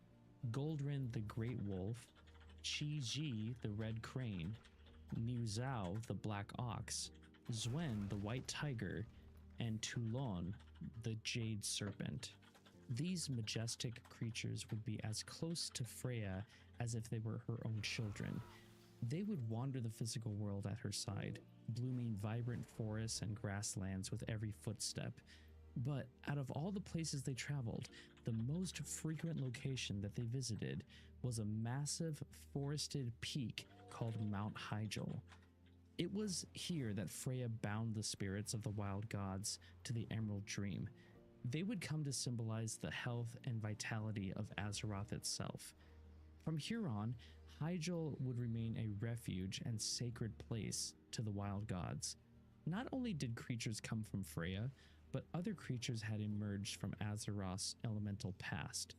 Goldrin, the Great Wolf, Chi-Ji, the Red Crane, Niu Zhao, the Black Ox, Zwen, the White Tiger, and Toulon, the Jade Serpent. These majestic creatures would be as close to Freya as if they were her own children. They would wander the physical world at her side, blooming vibrant forests and grasslands with every footstep. But out of all the places they traveled, the most frequent location that they visited was a massive forested peak called Mount Hyjal. It was here that Freya bound the spirits of the wild gods to the Emerald Dream. They would come to symbolize the health and vitality of Azeroth itself. From here on, Hyjal would remain a refuge and sacred place to the wild gods. Not only did creatures come from Freya, but other creatures had emerged from Azeroth's elemental past.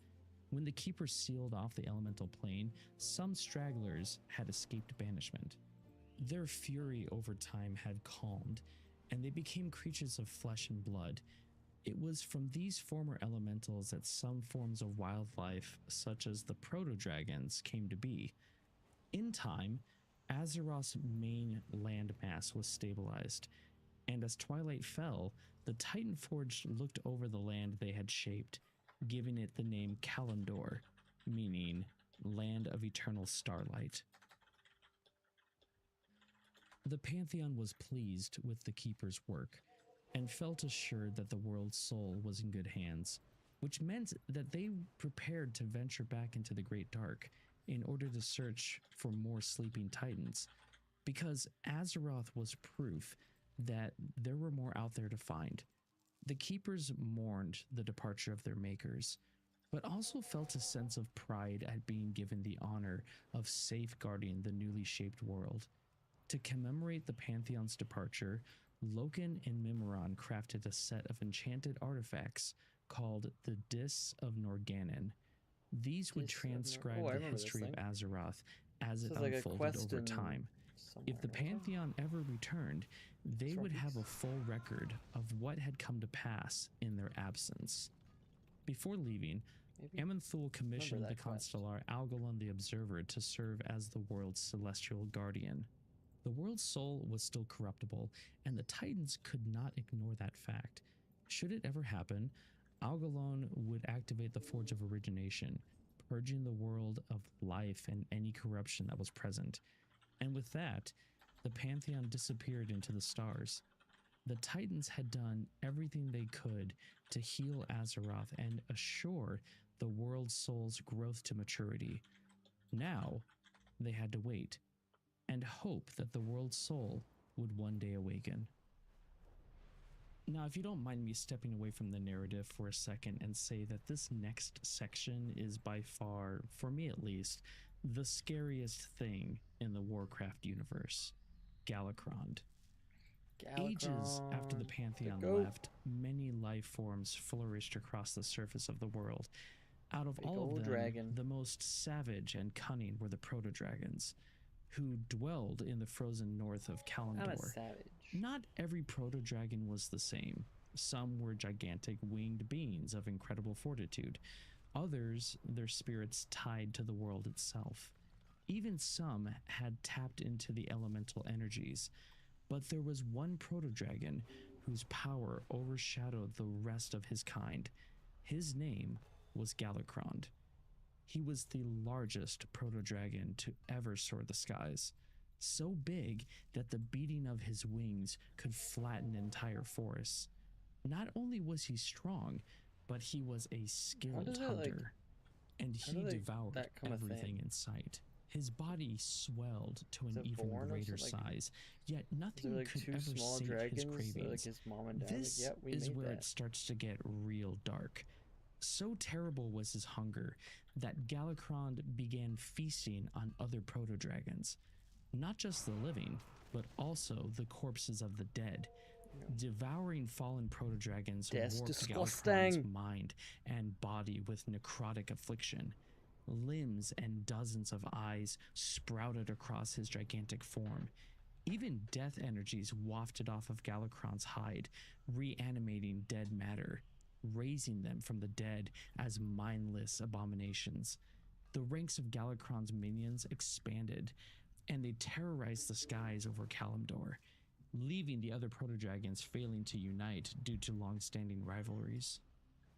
When the Keepers sealed off the elemental plane, some stragglers had escaped banishment. Their fury over time had calmed, and they became creatures of flesh and blood. It was from these former elementals that some forms of wildlife, such as the proto-dragons, came to be. In time, Azeroth's main landmass was stabilized, and as twilight fell, the Titanforged looked over the land they had shaped, giving it the name Kalimdor, meaning Land of Eternal Starlight. The Pantheon was pleased with the Keeper's work, and felt assured that the world's soul was in good hands, which meant that they prepared to venture back into the Great Dark in order to search for more sleeping titans, because Azeroth was proof that there were more out there to find. The Keepers mourned the departure of their makers, but also felt a sense of pride at being given the honor of safeguarding the newly shaped world. To commemorate the Pantheon's departure, Loken and Mimiron crafted a set of enchanted artifacts called the Discs of Norgannon. These would transcribe the history of Azeroth as it unfolded over time. If the Pantheon ever returned, they would have a full record of what had come to pass in their absence. Before leaving, Aman'Thul commissioned the constellar Algalon the Observer to serve as the world's celestial guardian. The world's soul was still corruptible, and the Titans could not ignore that fact. Should it ever happen, Algalon would activate the Forge of Origination, purging the world of life and any corruption that was present. And with that, the Pantheon disappeared into the stars. The Titans had done everything they could to heal Azeroth and assure the world's soul's growth to maturity. Now, they had to wait and hope that the world's soul would one day awaken. Now, if you don't mind me stepping away from the narrative for a second and say that this next section is by far, for me at least, the scariest thing in the Warcraft universe, Galakrond. Ages after the Pantheon left, many life forms flourished across the surface of the world. Out of all of them, the most savage and cunning were the proto-dragons, who dwelled in the frozen north of Kalimdor. Not every proto-dragon was the same. Some were gigantic winged beings of incredible fortitude. Others, their spirits tied to the world itself. Even some had tapped into the elemental energies. But there was one proto-dragon whose power overshadowed the rest of his kind. His name was Galakrond. He was the largest proto-dragon to ever soar the skies, so big that the beating of his wings could flatten entire forests. Not only was he strong, but he was a skilled hunter, and he devoured everything in sight. His body swelled to an even greater size, yet nothing could ever sate his cravings. This is where it starts to get real dark. So terrible was his hunger that Galakrond began feasting on other proto-dragons. Not just the living, but also the corpses of the dead. Devouring fallen proto-dragons That's warped disgusting. Galakrond's mind and body with necrotic affliction. Limbs and dozens of eyes sprouted across his gigantic form. Even death energies wafted off of Galakrond's hide, reanimating dead matter, raising them from the dead as mindless abominations. The ranks of Galakrond's minions expanded, and they terrorized the skies over Kalimdor, leaving the other proto-dragons failing to unite due to long-standing rivalries.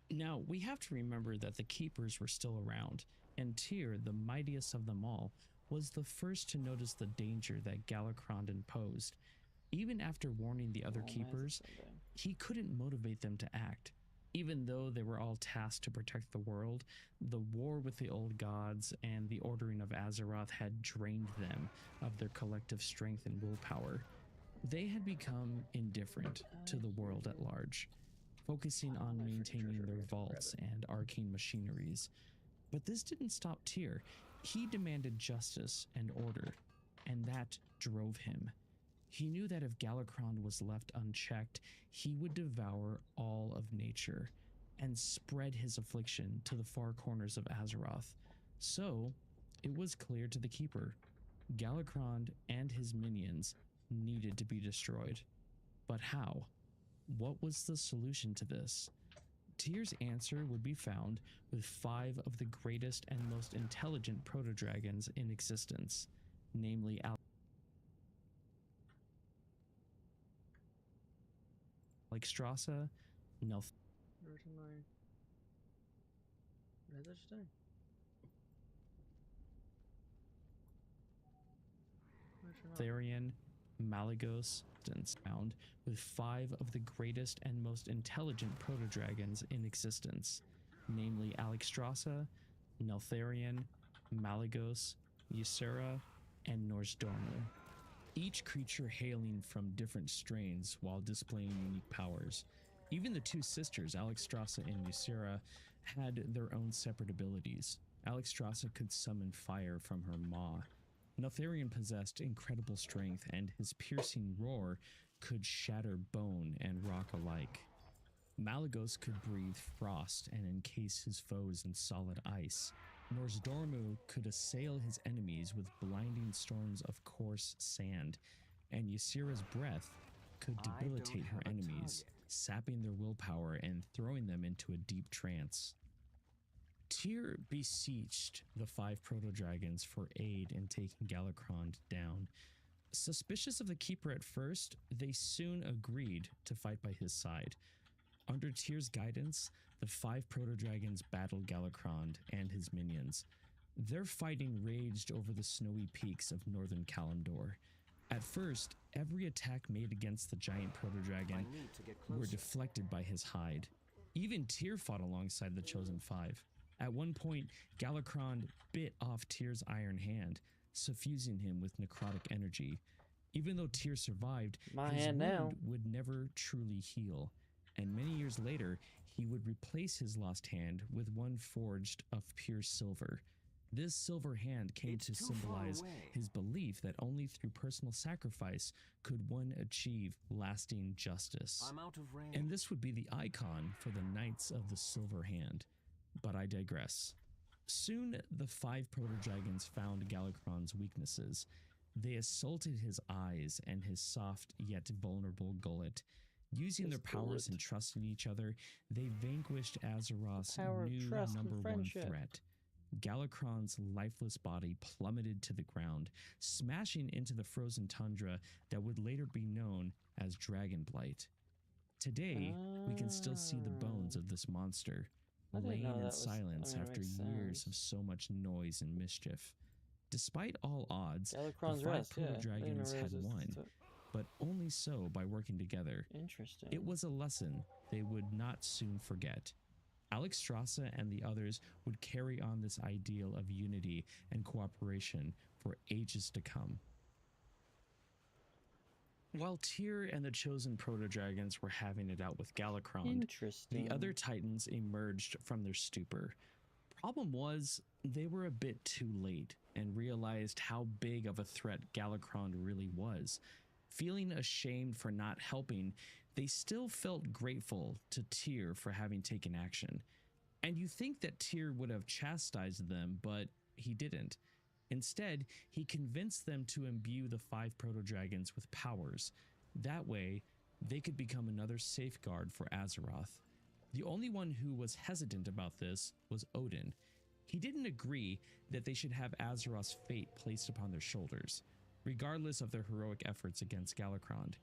Now, we have to remember that the Keepers were still around, and Tyr, the mightiest of them all, was the first to notice the danger that Galakrond imposed. Even after warning the other Keepers, he couldn't motivate them to act. Even though they were all tasked to protect the world, the war with the old gods and the ordering of Azeroth had drained them of their collective strength and willpower. They had become indifferent to the world at large, focusing on maintaining their vaults and arcane machineries. But this didn't stop Tyr. He demanded justice and order, and that drove him. He knew that if Galakrond was left unchecked, he would devour all of nature and spread his affliction to the far corners of Azeroth. So, it was clear to the Keeper. Galakrond and his minions needed to be destroyed. But how? What was the solution to this? Tyr's answer would be found with 5 of the greatest and most intelligent proto-dragons in existence, namely Alexstrasza, Neltharion, Malygos, and found with 5 of the greatest and most intelligent proto-dragons in existence, namely Alexstrasza, Neltharion, Malygos, Ysera, and Nozdormu. Each creature hailing from different strains while displaying unique powers. Even the 2 sisters, Alexstrasza and Ysera, had their own separate abilities. Alexstrasza could summon fire from her maw. Neltharion possessed incredible strength, and his piercing roar could shatter bone and rock alike. Malygos could breathe frost and encase his foes in solid ice. Nozdormu could assail his enemies with blinding storms of coarse sand, and Ysera's breath could debilitate her enemies, sapping their willpower and throwing them into a deep trance. Tyr beseeched the 5 proto-dragons for aid in taking Galakrond down. Suspicious of the Keeper at first, they soon agreed to fight by his side. Under Tyr's guidance, the 5 proto-dragons battled Galakrond and his minions. Their fighting raged over the snowy peaks of northern Kalimdor. At first, every attack made against the giant proto-dragon were deflected by his hide. Even Tyr fought alongside the Chosen 5. At one point, Galakrond bit off Tyr's iron hand, suffusing him with necrotic energy. Even though Tyr survived, his wound would never truly heal, and many years later, he would replace his lost hand with one forged of pure silver. This silver hand came to symbolize his belief that only through personal sacrifice could one achieve lasting justice. I'm out of range. And this would be the icon for the Knights of the Silver Hand. But I digress. Soon, the 5 proto-dragons found Galakrond's weaknesses. They assaulted his eyes and his soft yet vulnerable gullet. Using their powers and trust in each other, they vanquished Azeroth's new number 1 threat. Galakrond's lifeless body plummeted to the ground, smashing into the frozen tundra that would later be known as Dragonblight. Today, we can still see the bones of this monster, laying in silence after years of so much noise and mischief. Despite all odds, the 5 proto-dragons had won, but only so by working together. Interesting. It was a lesson they would not soon forget. Alexstrasza and the others would carry on this ideal of unity and cooperation for ages to come. While Tyr and the chosen proto-dragons were having it out with Galakrond, the other titans emerged from their stupor. problem was, they were a bit too late and realized how big of a threat Galakrond really was. Feeling ashamed for not helping, they still felt grateful to Tyr for having taken action. And you think that Tyr would have chastised them, but he didn't. Instead, he convinced them to imbue the 5 proto-dragons with powers. That way, they could become another safeguard for Azeroth. The only one who was hesitant about this was Odin. He didn't agree that they should have Azeroth's fate placed upon their shoulders, regardless of their heroic efforts against Galakrond.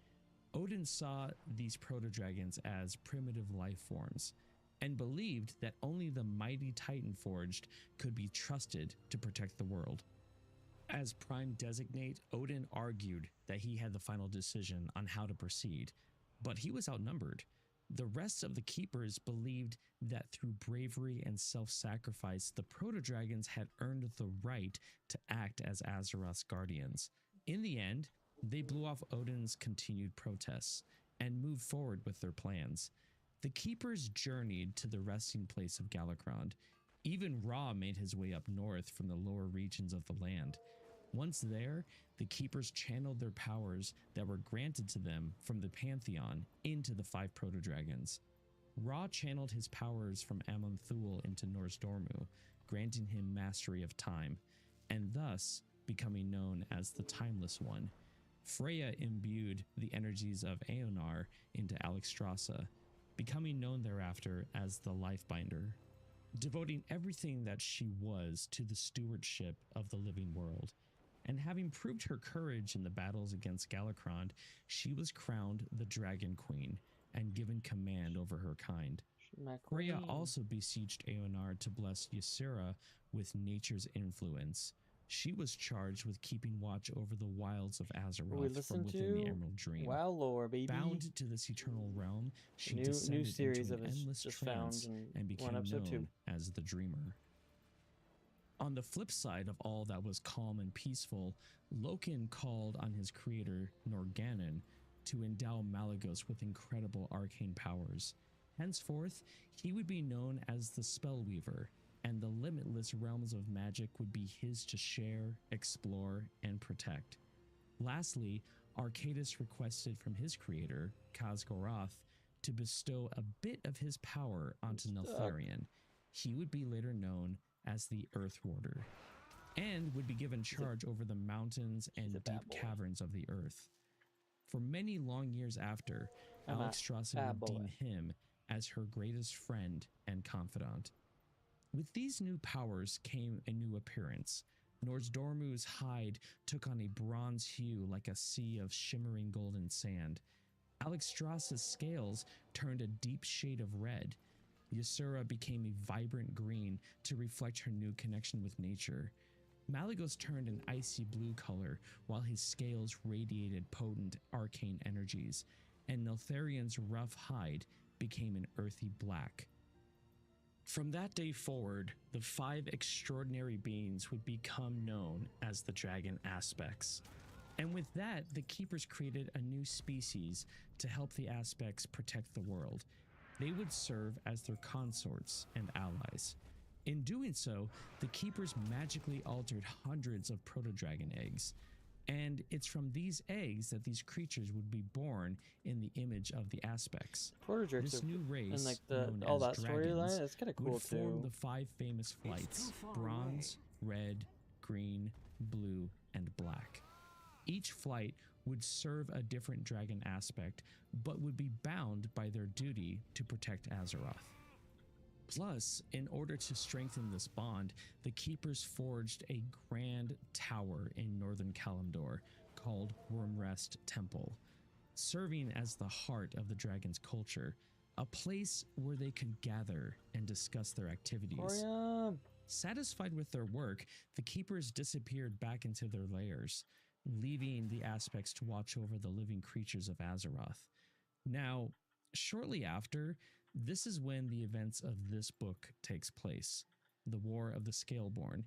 Odin saw these proto-dragons as primitive life forms, and believed that only the mighty Titan Forged could be trusted to protect the world. As Prime Designate, Odin argued that he had the final decision on how to proceed, but he was outnumbered. The rest of the Keepers believed that through bravery and self-sacrifice, the proto-dragons had earned the right to act as Azeroth's guardians. In the end, they blew off Odin's continued protests and moved forward with their plans. The Keepers journeyed to the resting place of Galakrond. Even Ra made his way up north from the lower regions of the land. Once there, the Keepers channeled their powers that were granted to them from the Pantheon into the 5 proto-dragons. Ra channeled his powers from Amon'Thul into Nozdormu, granting him mastery of time, and thus becoming known as the Timeless One. Freya imbued the energies of Aeonar into Alexstrasza, becoming known thereafter as the Lifebinder, devoting everything that she was to the stewardship of the living world. And having proved her courage in the battles against Galakrond, she was crowned the Dragon Queen and given command over her kind. Freya also besieged Aeonar to bless Ysera with nature's influence. She was charged with keeping watch over the wilds of Azeroth from within the Emerald Dream. WoW lore, baby. Bound to this eternal realm, she new descended series into an of us endless just trance found in and became episode known 2. as the Dreamer. On the flip side of all that was calm and peaceful, Loken called on his creator, Norgannon, to endow Malygos with incredible arcane powers. Henceforth, he would be known as the Spellweaver, and the limitless realms of magic would be his to share, explore, and protect. Lastly, Arcadis requested from his creator, Khazgoroth, to bestow a bit of his power onto Neltharion. He would be later known as the Earth Warder, and would be given charge over the mountains and deep caverns of the earth. For many long years after, Alexstrasza would deem him as her greatest friend and confidant. With these new powers came a new appearance. Nozdormu's hide took on a bronze hue like a sea of shimmering golden sand. Alexstrasza's scales turned a deep shade of red. Ysera became a vibrant green to reflect her new connection with nature. Malygos turned an icy blue color while his scales radiated potent arcane energies, and Neltharion's rough hide became an earthy black. From that day forward, the 5 extraordinary beings would become known as the Dragon Aspects. And with that, the Keepers created a new species to help the Aspects protect the world. They would serve as their consorts and allies. In doing so, the Keepers magically altered hundreds of proto-dragon eggs. And it's from these eggs that these creatures would be born in the image of the Aspects. This new race, and like known all as that dragons, storyline, that's kind of cool would form too. the 5 famous flights: bronze, red, green, blue, and black. Each flight would serve a different dragon aspect, but would be bound by their duty to protect Azeroth. Plus, in order to strengthen this bond, the Keepers forged a grand tower in northern Kalimdor called Wormrest Temple, serving as the heart of the dragon's culture, a place where they could gather and discuss their activities. Satisfied with their work, the Keepers disappeared back into their lairs, leaving the Aspects to watch over the living creatures of Azeroth. Now, shortly after, this is when the events of this book takes place, the War of the Scaleborn.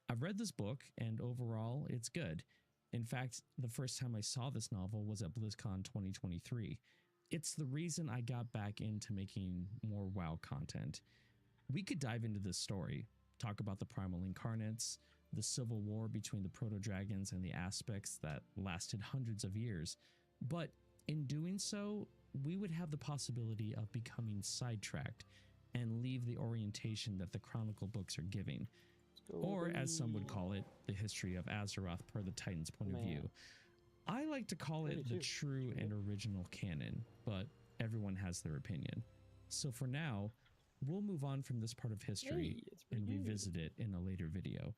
I've read this book, and overall, it's good. In fact, the first time I saw this novel was at BlizzCon 2023. It's the reason I got back into making more WoW content. We could dive into this story, talk about the primal incarnates, the civil war between the proto-dragons and the aspects that lasted hundreds of years. But in doing so, we would have the possibility of becoming sidetracked and leave the orientation that the Chronicle books are giving. Or, as some would call it, the history of Azeroth per the Titan's point of view. I like to call it the true and original canon, but everyone has their opinion. So for now, we'll move on from this part of history and revisit it in a later video.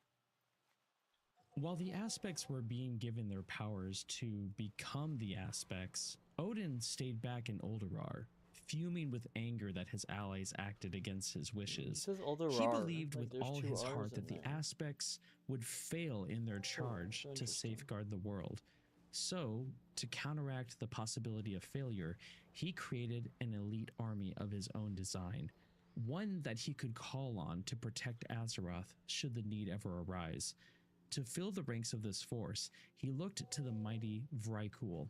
While the aspects were being given their powers to become the aspects, Odin stayed back in Uldurar, fuming with anger that his allies acted against his wishes. He believed with all his heart that the aspects would fail in their charge to safeguard the world. So, to counteract the possibility of failure, he created an elite army of his own design, one that he could call on to protect Azeroth should the need ever arise. To fill the ranks of this force, he looked to the mighty Vrykul.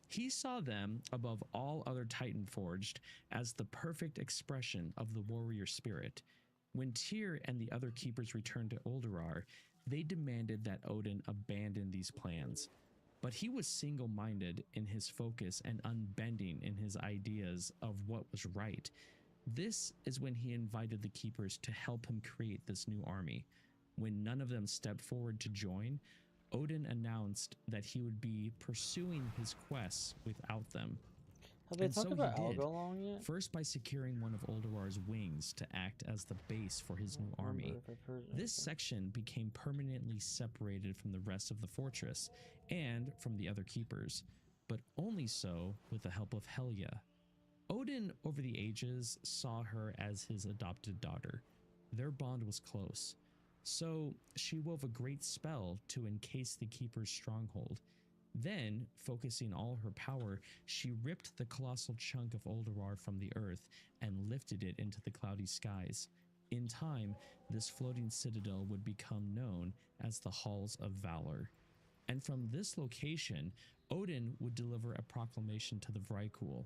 He saw them, above all other Titanforged, as the perfect expression of the warrior spirit. When Tyr and the other keepers returned to Uldurar, they demanded that Odin abandon these plans. But he was single-minded in his focus and unbending in his ideas of what was right. This is when he invited the keepers to help him create this new army. When none of them stepped forward to join, Odin announced that he would be pursuing his quests without them. Have they And talked so about he did, Algalong yet? first by securing one of Uldurar's wings to act as the base for his new army. This section became permanently separated from the rest of the fortress and from the other keepers, but only so with the help of Helya. Odin, over the ages, saw her as his adopted daughter. Their bond was close. So she wove a great spell to encase the keeper's stronghold. Then, focusing all her power, she ripped the colossal chunk of Uldurar from the earth and lifted it into the cloudy skies. In time, this floating citadel would become known as the Halls of Valor. And from this location, Odin would deliver a proclamation to the Vrykul.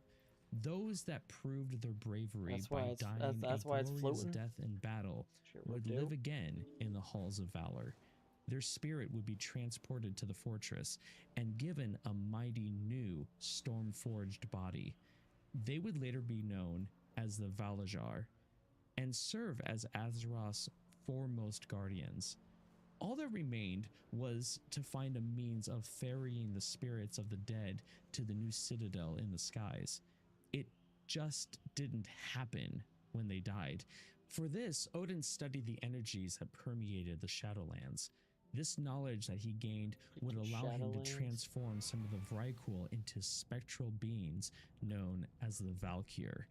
Those that proved their bravery by dying a glorious death in battle would live again in the Halls of Valor. Their spirit would be transported to the fortress and given a mighty new storm-forged body. They would later be known as the Valajar and serve as Azeroth's foremost guardians. All that remained was to find a means of ferrying the spirits of the dead to the new citadel in the skies. It just didn't happen when they died. For this, Odin studied the energies that permeated the Shadowlands. This knowledge that he gained would allow him to transform some of the Vrykul into spectral beings known as the Valkyr.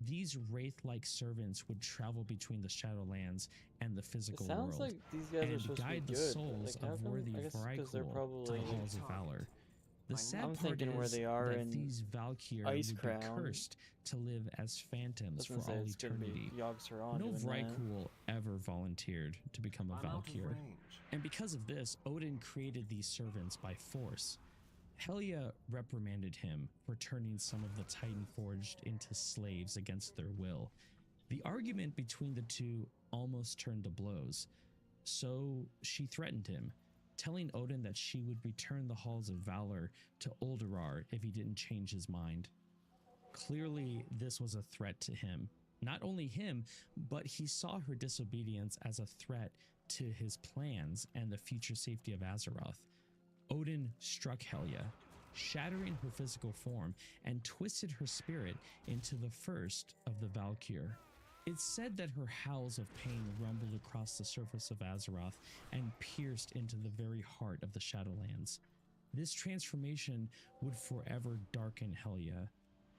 These wraith-like servants would travel between the Shadowlands and the physical world, like these guys are and supposed guide to be the good, souls like, of worthy Vrykul to the Halls of Valor. The sad I'm part thinking is where they are that in these Valkyr Ice would Crown. be cursed to live as phantoms for all it's gonna be eternity. Yogg-Saron No doing that. Vrykul ever volunteered to become a Valkyr. And because of this, Odin created these servants by force. Helya reprimanded him for turning some of the Titanforged into slaves against their will. The argument between the two almost turned to blows, so she threatened him, telling Odin that she would return the Halls of Valor to Uldurar if he didn't change his mind. Clearly, this was a threat to him. Not only him, but he saw her disobedience as a threat to his plans and the future safety of Azeroth. Odin struck Helya, shattering her physical form and twisted her spirit into the first of the Valkyr. It's said that her howls of pain rumbled across the surface of Azeroth and pierced into the very heart of the Shadowlands. This transformation would forever darken Helya,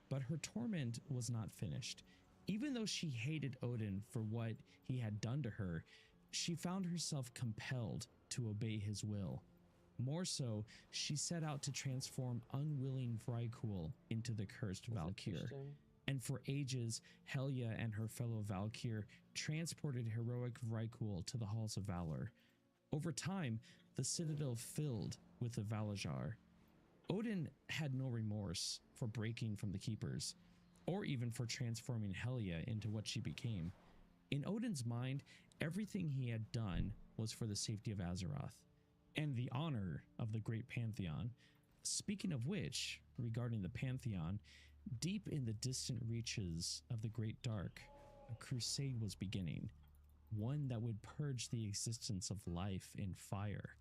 but her torment was not finished. Even though she hated Odin for what he had done to her, she found herself compelled to obey his will. More so, she set out to transform unwilling Vrykul into the cursed Valkyr. And for ages, Helya and her fellow Valkyr transported heroic Vrykul to the Halls of Valor. Over time, the citadel filled with the Valajar. Odin had no remorse for breaking from the Keepers, or even for transforming Helya into what she became. In Odin's mind, everything he had done was for the safety of Azeroth and the honor of the great Pantheon. Speaking of which, regarding the Pantheon, deep in the distant reaches of the Great Dark, a crusade was beginning, one that would purge the existence of life in fire.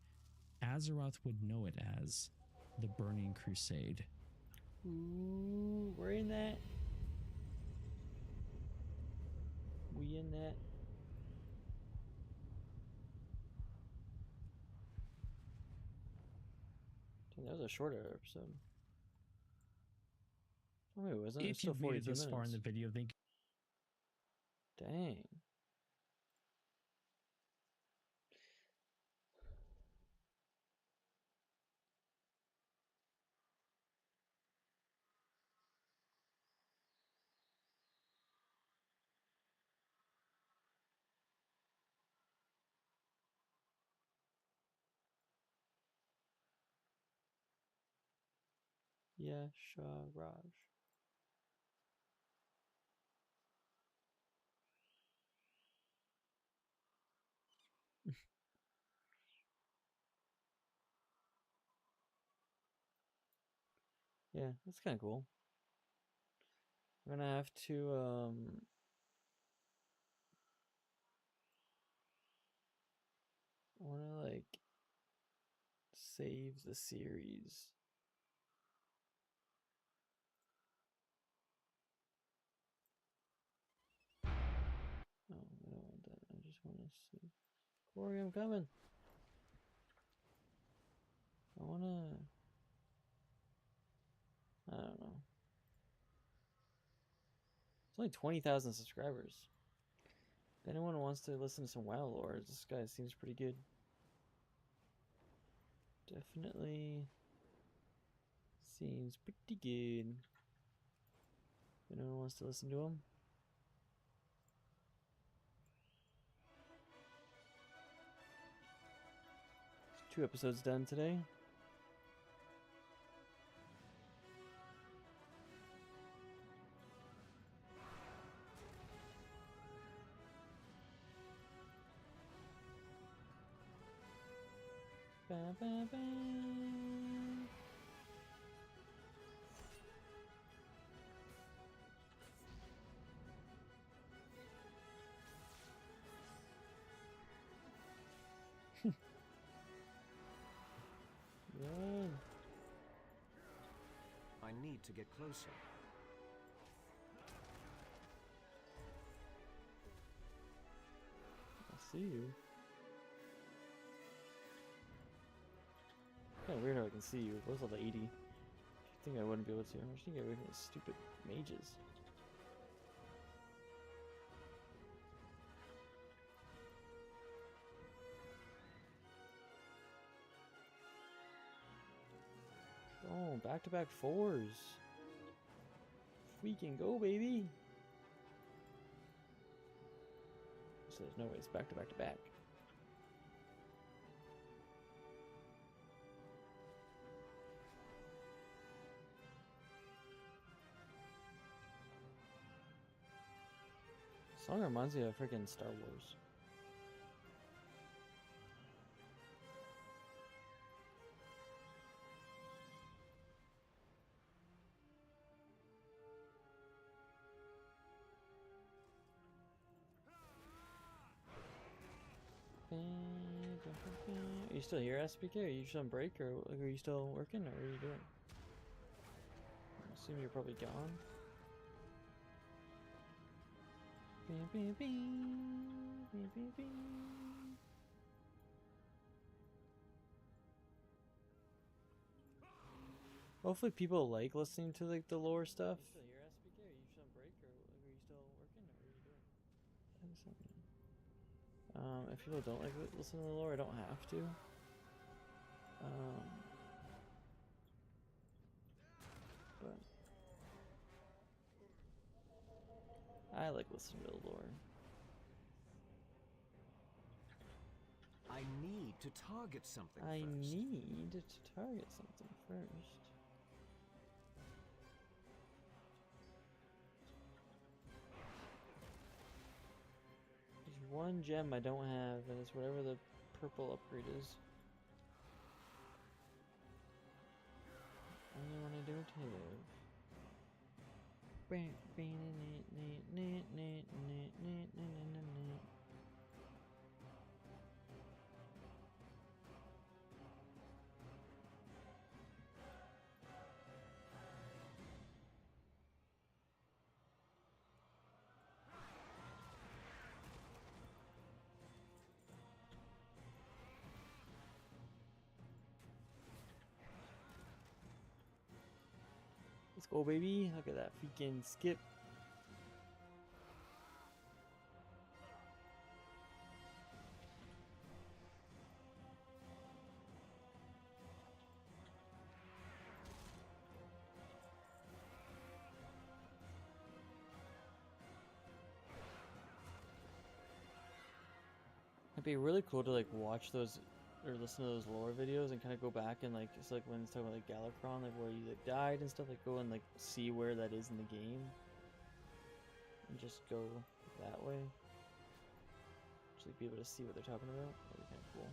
Azeroth would know it as the Burning Crusade. Ooh, we're in that. We in that. Dang, that was a shorter episode. Oh, wait, wasn't it? If Still you've made it 42 this far in the minutes. video, thank you. Dang. Raj. Yeah, that's kind of cool. I'm gonna have to I wanna like save the series. Oh, I don't want that. I just want to see. Corey, I'm coming. I wanna. I don't know. It's only 20,000 subscribers. If anyone wants to listen to some WoW lore, this guy seems pretty good. Definitely seems pretty good. If anyone wants to listen to him. 2 episodes done today. Ba, ba, ba. Run. I need to get closer. I see you. Kind of weird how I can see you. What's all the 80? I think I wouldn't be able to. I'm just gonna get rid of these stupid mages. Oh, back-to-back 4s. We can go, baby. So there's no way it's back-to-back-to-back. Song reminds me of freaking Star Wars. Are you still here, SPK? Are you just on break, or are you still working, or what are you doing? I assume you're probably gone. Hopefully people like listening to like the lore stuff. Are you still here, SPK? Are you just on break, or are you still working, or what are you doing? If people don't like listening to the lore, I don't have to. But I like listening to the lore. I need to target something I first. need to target something first. one gem I don't have, and it's whatever the purple upgrade is. Only one I don't have. Let's go, baby. Look at that freaking skip. It'd be really cool to like watch those or listen to those lore videos and kind of go back and like it's like when it's talking about like Galakron, like where you like died and stuff, like go and like see where that is in the game and just go that way. Just like be able to see what they're talking about. That'd be kind of cool.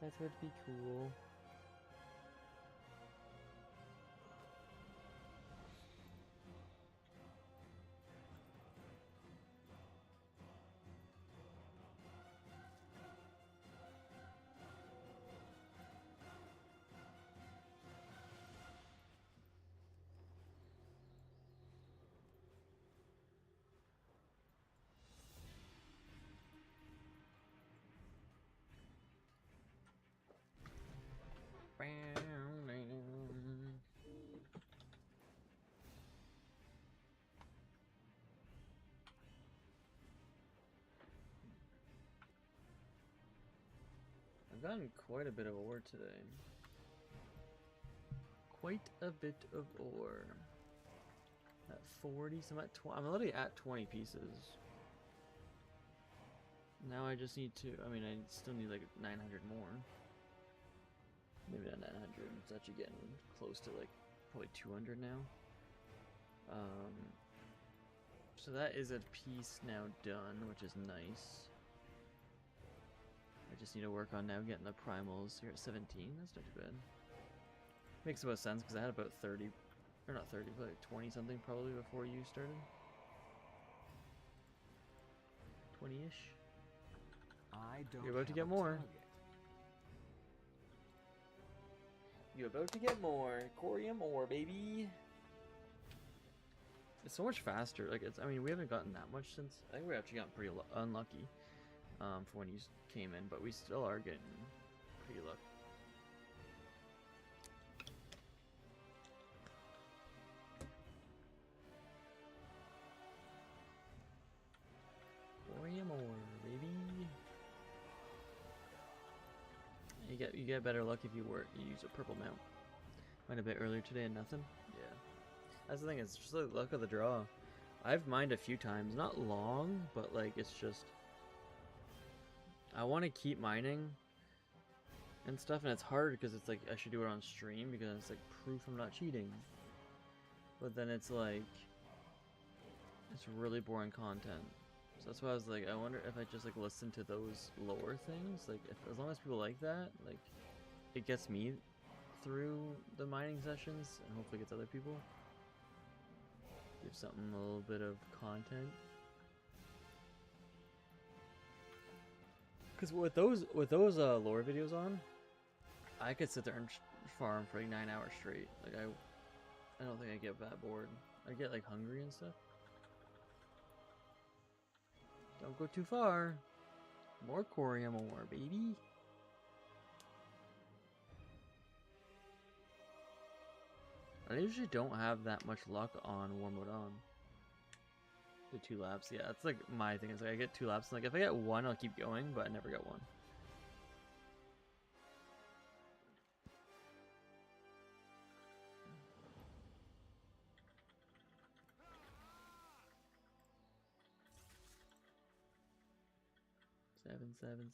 That would be cool. I've gotten quite a bit of ore today. Quite a bit of ore. At 40, so I'm at 20. I'm already at 20 pieces. Now I just need to, I mean, I still need like 900 more. Maybe not 900, it's actually getting close to like probably 200 now. So that is a piece now done, which is nice. I just need to work on now getting the primals here at 17. That's not too bad. Makes about sense because I had about 30, or not 30, but like 20 something probably before you started. 20-ish. You're about to get more. You're about to get more. Corium ore, baby. It's so much faster. Like it's. I mean, we haven't gotten that much since. I think we actually got pretty unlucky for when you came in, but we still are getting pretty lucky. Corium ore, baby. You get better luck if you use a purple mount. Went a bit earlier today and nothing. Yeah, that's the thing. It's just the luck of the draw. I've mined a few times, not long, but like it's just I want to keep mining and stuff, and it's hard because it's like I should do it on stream because it's like proof I'm not cheating. But then it's like it's really boring content. So that's why I was like, I wonder if I just like listen to those lower things. Like, if, as long as people like that, like, it gets me through the mining sessions and hopefully gets other people. Give something a little bit of content. Because with those lore videos on, I could sit there and farm for like 9 hours straight. Like I don't think I get that bored. I get like hungry and stuff. Don't go too far. More corium ore, baby. I usually don't have that much luck on War Mode On. The 2 laps, yeah, that's like my thing. Is like I get 2 laps, and like if I get 1, I'll keep going, but I never get 1.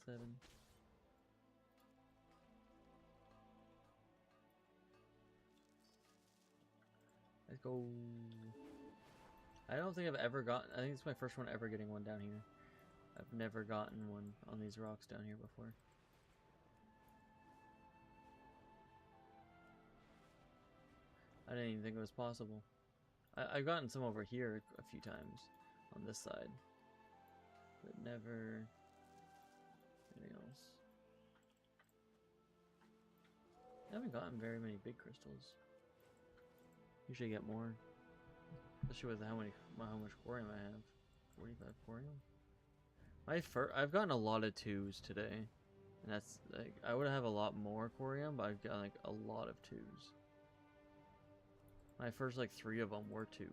Seven. Let's go. I don't think I've ever gotten. I think it's my first one ever getting one down here. I've never gotten one on these rocks down here before. I didn't even think it was possible. I've gotten some over here a few times on this side, but never anything else. I haven't gotten very many big crystals. Usually get more, especially with how much corium I have. 45 corium. I've gotten a lot of 2s today, and that's like I would have a lot more corium, but I've gotten like a lot of 2s. My first like 3 of them were 2.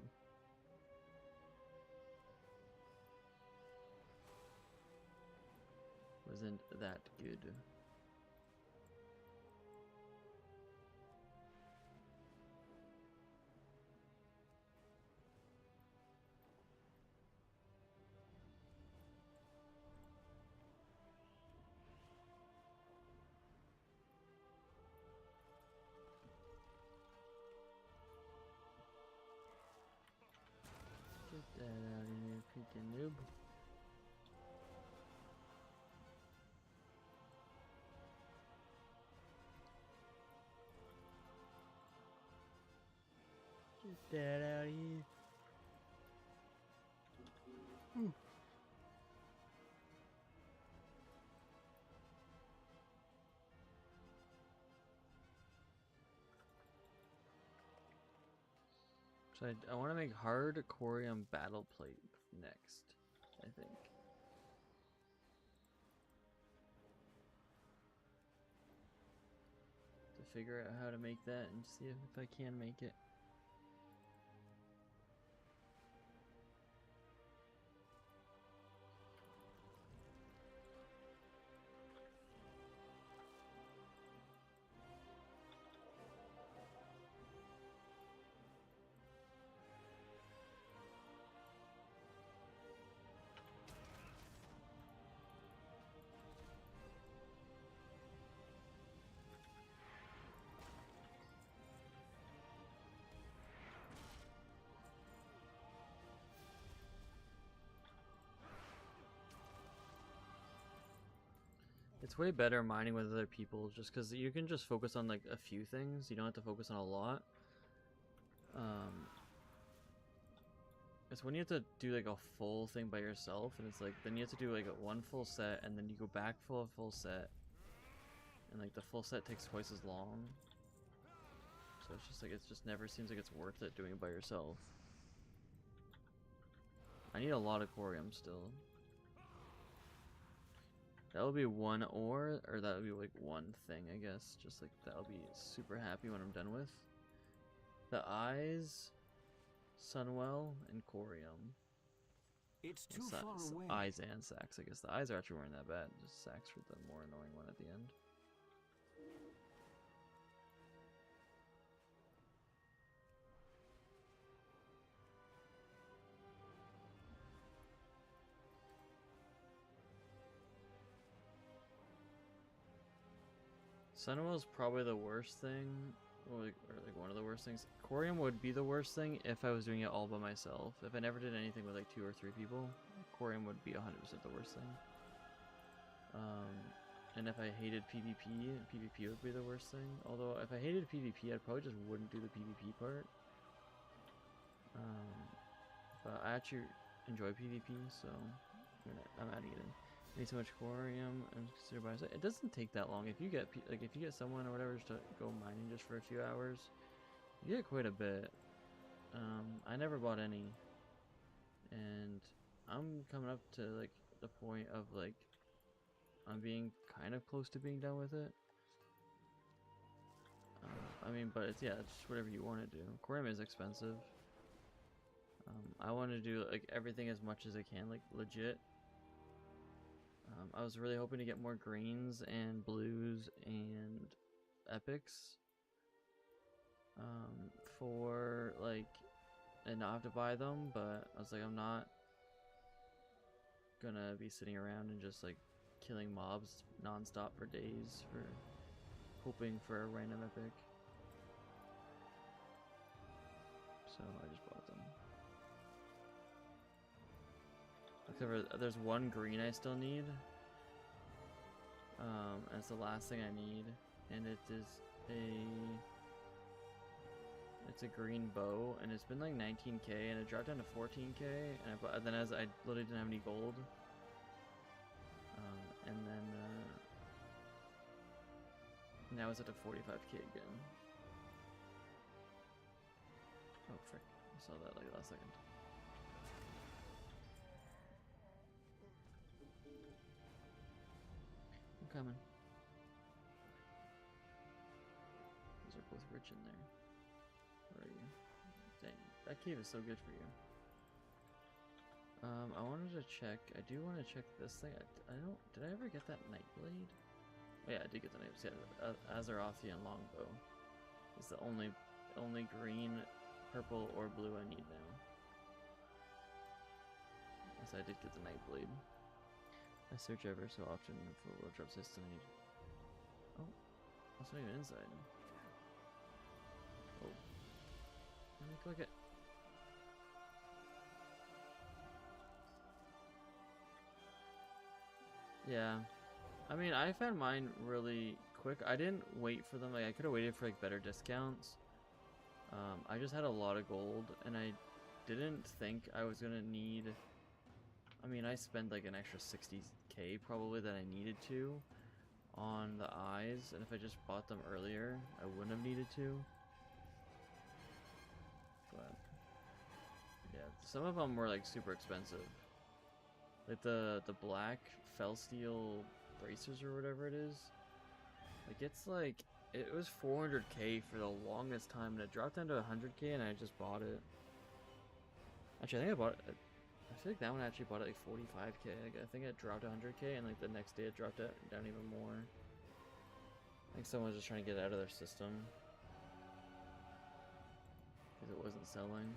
Wasn't that good? Get that out of here, peeking noob. Get that out of here. Ooh. So I want to make hard corium battle plate next, I think. To figure out how to make that and see if I can make it. It's way better mining with other people just because you can just focus on like a few things. You don't have to focus on a lot. It's when you have to do like a full thing by yourself, and it's like then you have to do like one full set and then you go back for a full set, and like the full set takes twice as long. So it's just like it just never seems like it's worth it doing it by yourself. I need a lot of corium still. That would be one ore, or that would be like one thing, I guess. Just like that'll be super happy when I'm done with. The eyes, Sunwell, and corium. It's too far away. Eyes and sacks, I guess. The eyes are actually weren't that bad. Just sacks were the more annoying one at the end. Sunwell's probably the worst thing, or like one of the worst things. Corium would be the worst thing if I was doing it all by myself. If I never did anything with like 2 or 3 people, corium would be 100% the worst thing. And if I hated PvP, PvP would be the worst thing. Although if I hated PvP, I probably just wouldn't do the PvP part. But I actually enjoy PvP, so I'm adding it in. I need so much corium and consider by it doesn't take that long. If you get if you get someone or whatever just to go mining just for a few hours, you get quite a bit. I never bought any, and I'm coming up to like the point of like I'm being kind of close to being done with it. I mean, but it's it's just whatever you want to do. Corium is expensive. I want to do like everything as much as I can, like legit. I was really hoping to get more greens and blues and epics for like and not have to buy them, but I was like I'm not gonna be sitting around and just like killing mobs non-stop for days for hoping for a random epic. So I just bought them. Except for there's one green I still need. It's the last thing I need, and it is it's a green bow, and it's been like 19k, and it dropped down to 14k, and then as I literally didn't have any gold, and then now it's up to 45k again. Oh frick! I saw that like last second. I'm coming. Those are both rich in there. Where are you? Dang, that cave is so good for you. I wanted to check. I do want to check this thing. I don't. Did I ever get that Nightblade? Oh yeah, I did get the Nightblade. Yeah, Azerothian longbow. It's the only green, purple, or blue I need now. Yes, I did get the Nightblade. I search ever so often for what drops I still need. Oh, that's not even inside. Oh, let me click it. Yeah, I mean, I found mine really quick. I didn't wait for them. Like, I could have waited for like better discounts. I just had a lot of gold, and I didn't think I was gonna need. I mean, I spent like an extra 60k probably that I needed to on the eyes, and if I just bought them earlier, I wouldn't have needed to. But yeah, some of them were like super expensive. Like the black Felsteel bracers or whatever it is. Like it was 400k for the longest time, and it dropped down to 100k, and I just bought it. Actually, I think I bought it. I feel like that one actually bought it like 45k. I think it dropped 100k, and like the next day it dropped it down even more. I think someone was just trying to get it out of their system because it wasn't selling.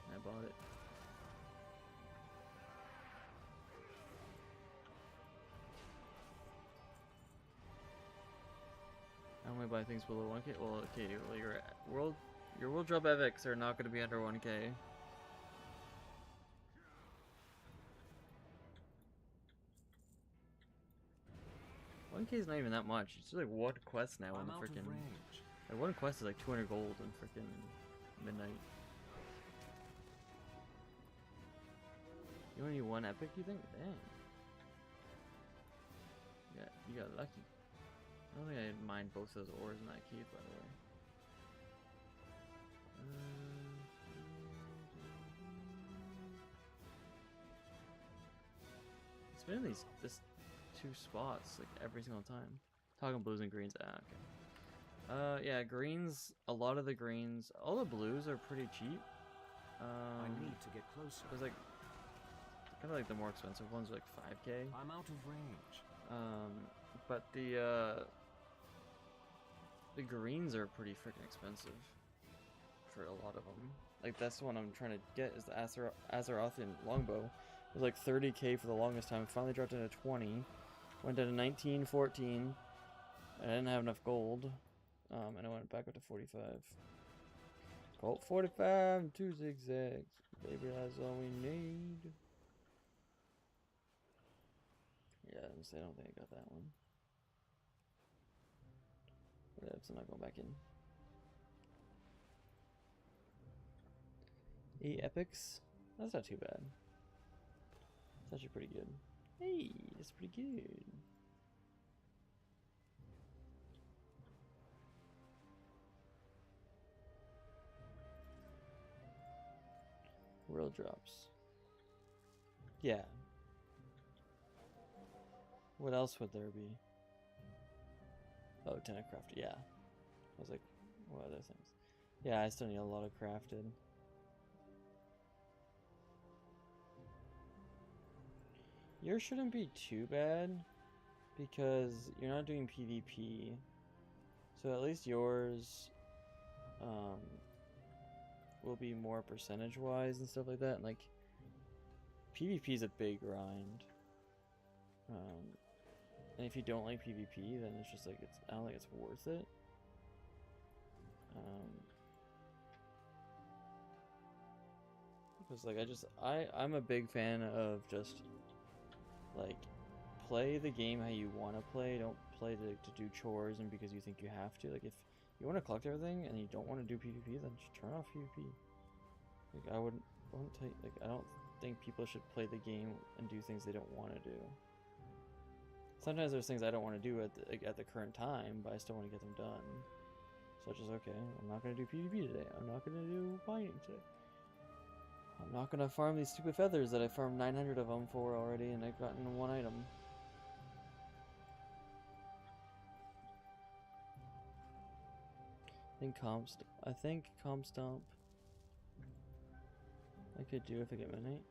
I bought it. I only buy things below 1k. Well, okay, well your world drop epics are not going to be under 1k. 1k is not even that much. It's just like one quest now in the freaking. Like one quest is like 200 gold in freaking midnight. You only need one epic, you think? Dang. Yeah, you got lucky. I don't think I mined both those ores in that cave, by the way. It's been in this two spots like every single time. Talking blues and greens. Okay. Yeah, greens. A lot of the greens. All the blues are pretty cheap. I need to get closer. There's like kind of like the more expensive ones are like 5k. I'm out of range. But the greens are pretty freaking expensive for a lot of them. Like that's the one I'm trying to get is the Azerothian longbow. It was like 30k for the longest time. Finally dropped into 20. Went down to 19, 14. I didn't have enough gold. And I went back up to 45. Colt 45, 2 zigzags. Baby, that's all we need. Yeah, I don't think I got that one. Yeah, so I'm not going back in. 8 epics? That's not too bad. It's actually pretty good. Hey, that's pretty good. World drops. Yeah. What else would there be? Oh, 10 of crafted. Yeah. I was like, what other things? Yeah, I still need a lot of crafted. Yours shouldn't be too bad because you're not doing PvP. So at least yours will be more percentage wise and stuff like that. And like PvP is a big grind. And if you don't like PvP, then it's just like I don't think it's worth it. Because like I'm a big fan of just like play the game how you want to play. Don't play to do chores and because you think you have to. Like if you want to collect everything and you don't want to do PvP, then just turn off PvP. Like I wouldn't tell you, like I don't think people should play the game and do things they don't want to do. Sometimes there's things I don't want to do at the current time, but I still want to get them done. Such as, okay, I'm not going to do PvP today. I'm not going to do mining today. I'm not going to farm these stupid feathers that I farmed 900 of them for already and I've gotten one item. I think comp stomp I could do if I get midnight.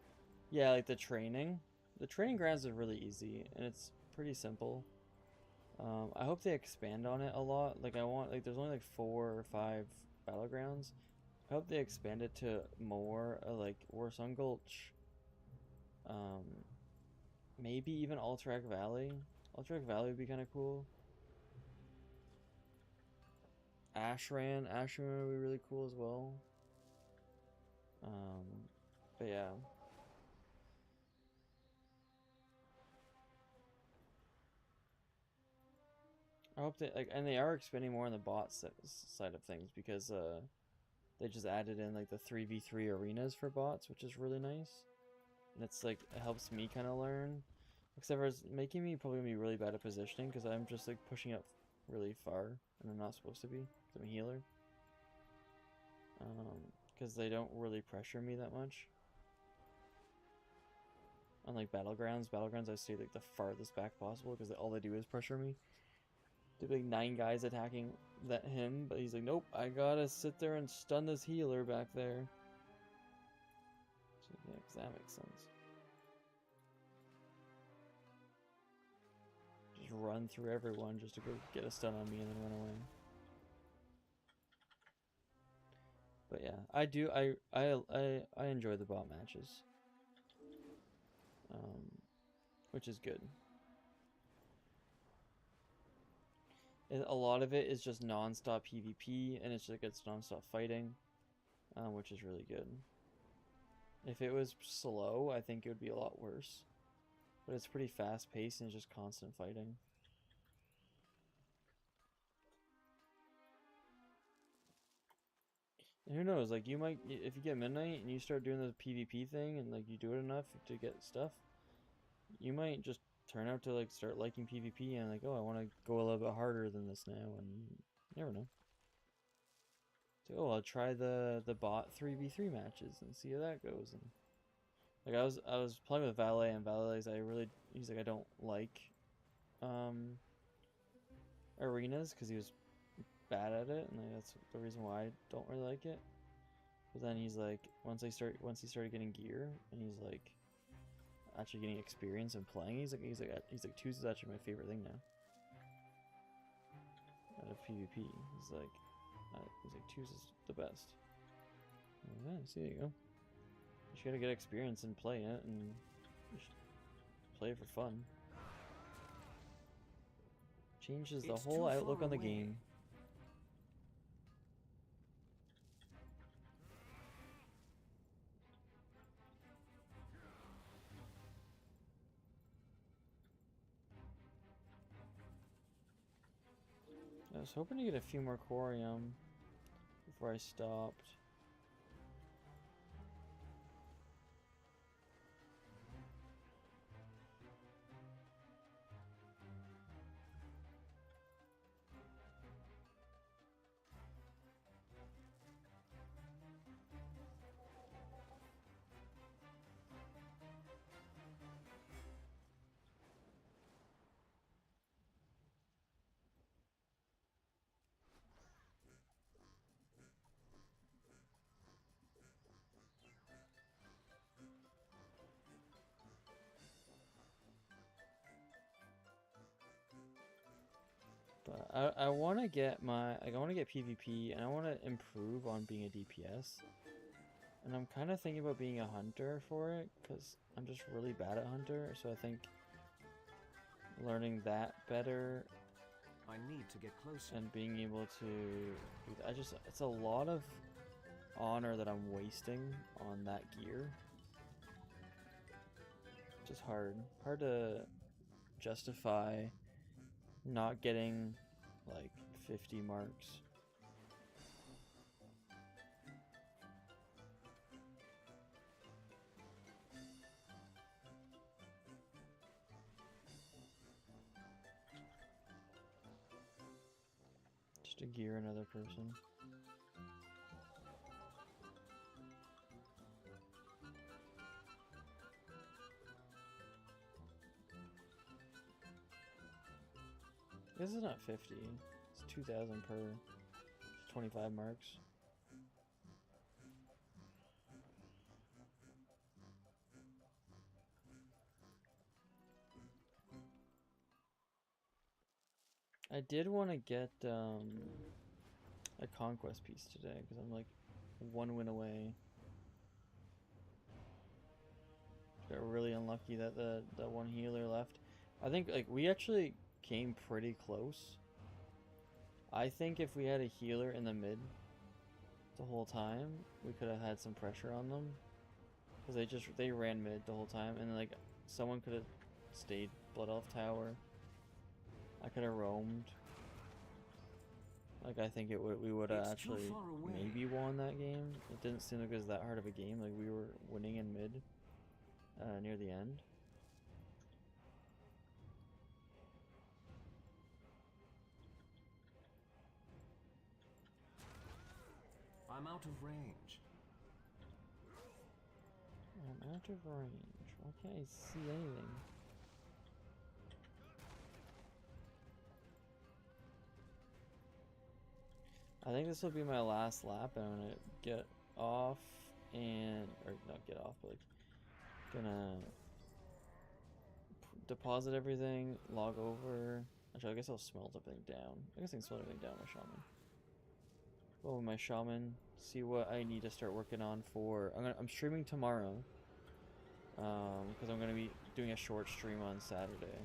Yeah, like the training. The training grounds are really easy and it's pretty simple. I hope they expand on it a lot. Like there's only like 4 or 5 battlegrounds. I hope they expand it to more, like Warsong Gulch. Maybe even Alterac Valley. Alterac Valley would be kind of cool. Ashran would be really cool as well. But yeah. I hope they and they are expanding more on the bot side of things because they just added in like the 3v3 arenas for bots, which is really nice. And it's like it helps me kind of learn, except for it's making me probably gonna be really bad at positioning because I'm just like pushing up really far and I'm not supposed to be because I'm a healer. Because they don't really pressure me that much. Unlike Battlegrounds, I stay like the farthest back possible because all they do is pressure me. There'd be like 9 guys attacking him, but he's like, nope, I gotta sit there and stun this healer back there. So, yeah, 'cause that makes sense. Just run through everyone just to go get a stun on me and then run away. But yeah, I enjoy the bot matches. Which is good. A lot of it is just non-stop PvP, and it's non-stop fighting, which is really good. If it was slow, I think it would be a lot worse. But it's pretty fast-paced and it's just constant fighting. And who knows, like you might, if you get midnight and you start doing the PvP thing and like you do it enough to get stuff, you might just turn out to like start liking PvP and like, oh, I want to go a little bit harder than this now, and you never know. So, oh, I'll try the bot 3v3 matches and see how that goes. And like I was playing with Valet, and Valet's he's like I don't like arenas because he was bad at it, and like, that's the reason why I don't really like it. But then he's like, once he started getting gear, and he's like actually getting experience and playing, he's like 2s is actually my favorite thing now out of PvP. He's like 2s is the best. Yeah, see, there you go. You just gotta get experience and play it, and just play it for fun. Changes the whole outlook on the game. I was hoping to get a few more Corium before I stopped. But I want to get I want to get PvP, and I want to improve on being a DPS. And I'm kind of thinking about being a hunter for it, because I'm just really bad at hunter, so I think learning that better I need to get closer. And being able to do that, it's a lot of honor that I'm wasting on that gear. Just hard to justify not getting like 50 marks. Just to gear another person. This is not 50. It's 2,000 per 25 marks. I did want to get a conquest piece today because I'm like 1 win away. Got really unlucky that the one healer left. I think like we actually came pretty close. I think if we had a healer in the mid the whole time, we could have had some pressure on them. Because they ran mid the whole time, and like someone could have stayed Blood Elf Tower. I could have roamed. Like I think we would have actually maybe won that game. It didn't seem like it was that hard of a game. Like we were winning in mid near the end. I'm out of range. I'm out of range. Why can't I see anything? I think this will be my last lap, and I'm gonna get off and, or not get off, but like, gonna deposit everything, log over. Actually, I guess I'll smelt everything down. I guess I can smelt everything down with my shaman. Go with my shaman, see what I need to start working on for. I'm streaming tomorrow, because I'm gonna be doing a short stream on Saturday.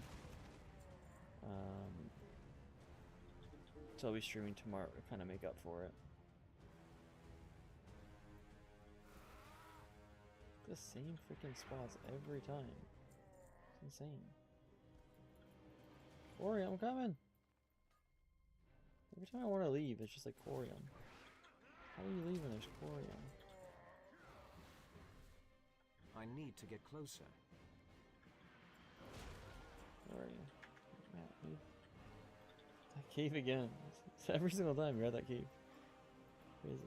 So I'll be streaming tomorrow to kind of make up for it. The same freaking spots every time. It's insane. Corium, I'm coming! Every time I want to leave, it's just like Corium. How are you leaving? There's Corium. I need to get closer. Where are you? Matt, leave. That cave again. It's every single time you're at that cave. Crazy.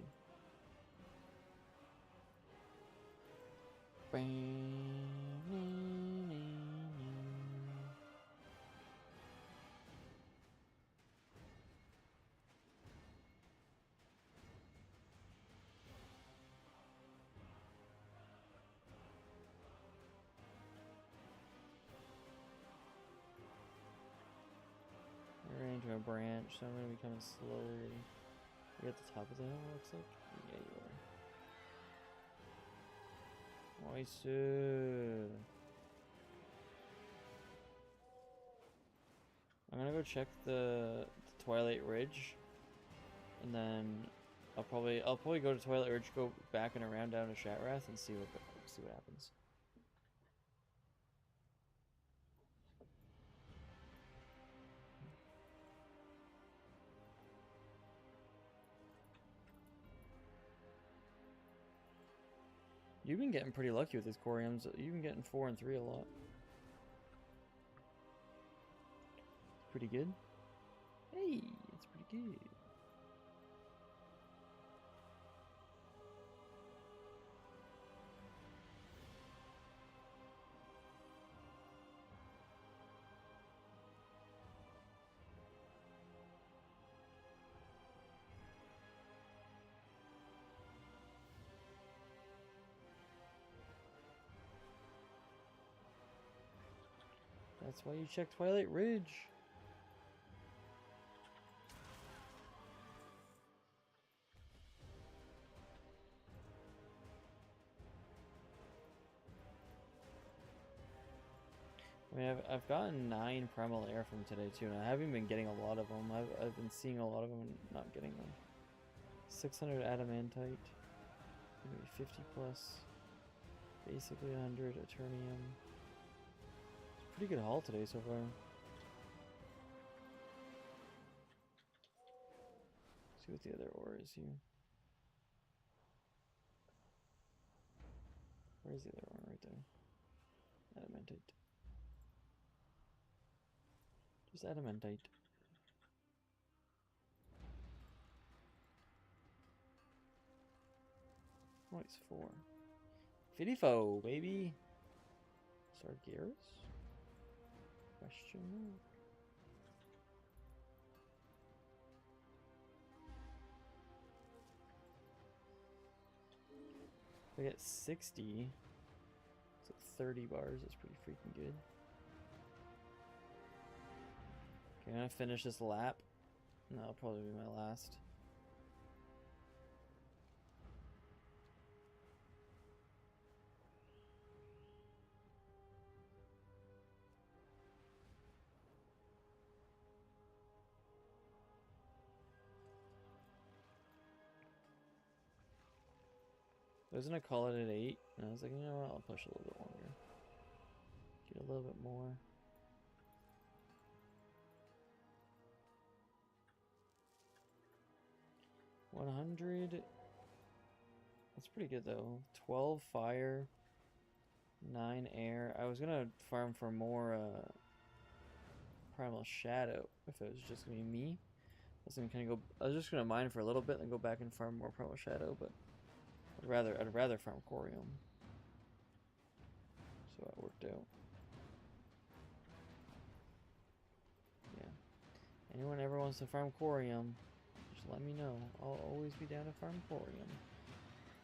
Into a branch, so I'm gonna be coming slowly. Are you at the top of the hill, it looks like? Yeah, you are. Nice. I'm gonna go check the Twilight Ridge, and then I'll probably go to Twilight Ridge, go back and around down to Shatrath, and see what happens. You've been getting pretty lucky with these Coriums. You've been getting 4 and 3 a lot. Pretty good. Hey, it's pretty good. That's why you check Twilight Ridge. I mean, I've gotten 9 Primal Air from today too, and I haven't been getting a lot of them. I've been seeing a lot of them and not getting them. 600 Adamantite. Maybe 50 plus. Basically 100 Eternium. It's a pretty good haul today so far. See what the other ore is here. Where's the other one? Right there. Adamantite. Just adamantite. Oh, he's 4. 54, baby! Sargeras? Question mark. If I get 60, so 30 bars, that's pretty freaking good. Okay, I'm gonna finish this lap. And that'll probably be my last. I was gonna call it at 8, and I was like, you know what, I'll push a little bit longer. Get a little bit more. $100. That's pretty good though. 12 fire, 9 air. I was gonna farm for more primal shadow if it was just gonna be me. I was just gonna mine for a little bit and then go back and farm more primal shadow, but I'd rather farm corium. So that worked out. Yeah. Anyone ever wants to farm corium, just let me know. I'll always be down to farm corium.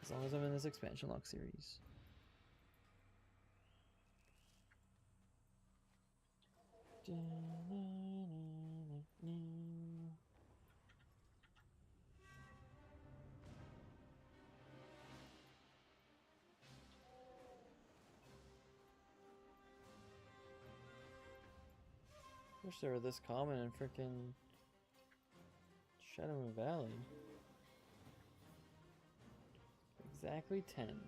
As long as I'm in this expansion lock series. Wish they were this common in frickin' Shadow Moon Valley. Exactly 10.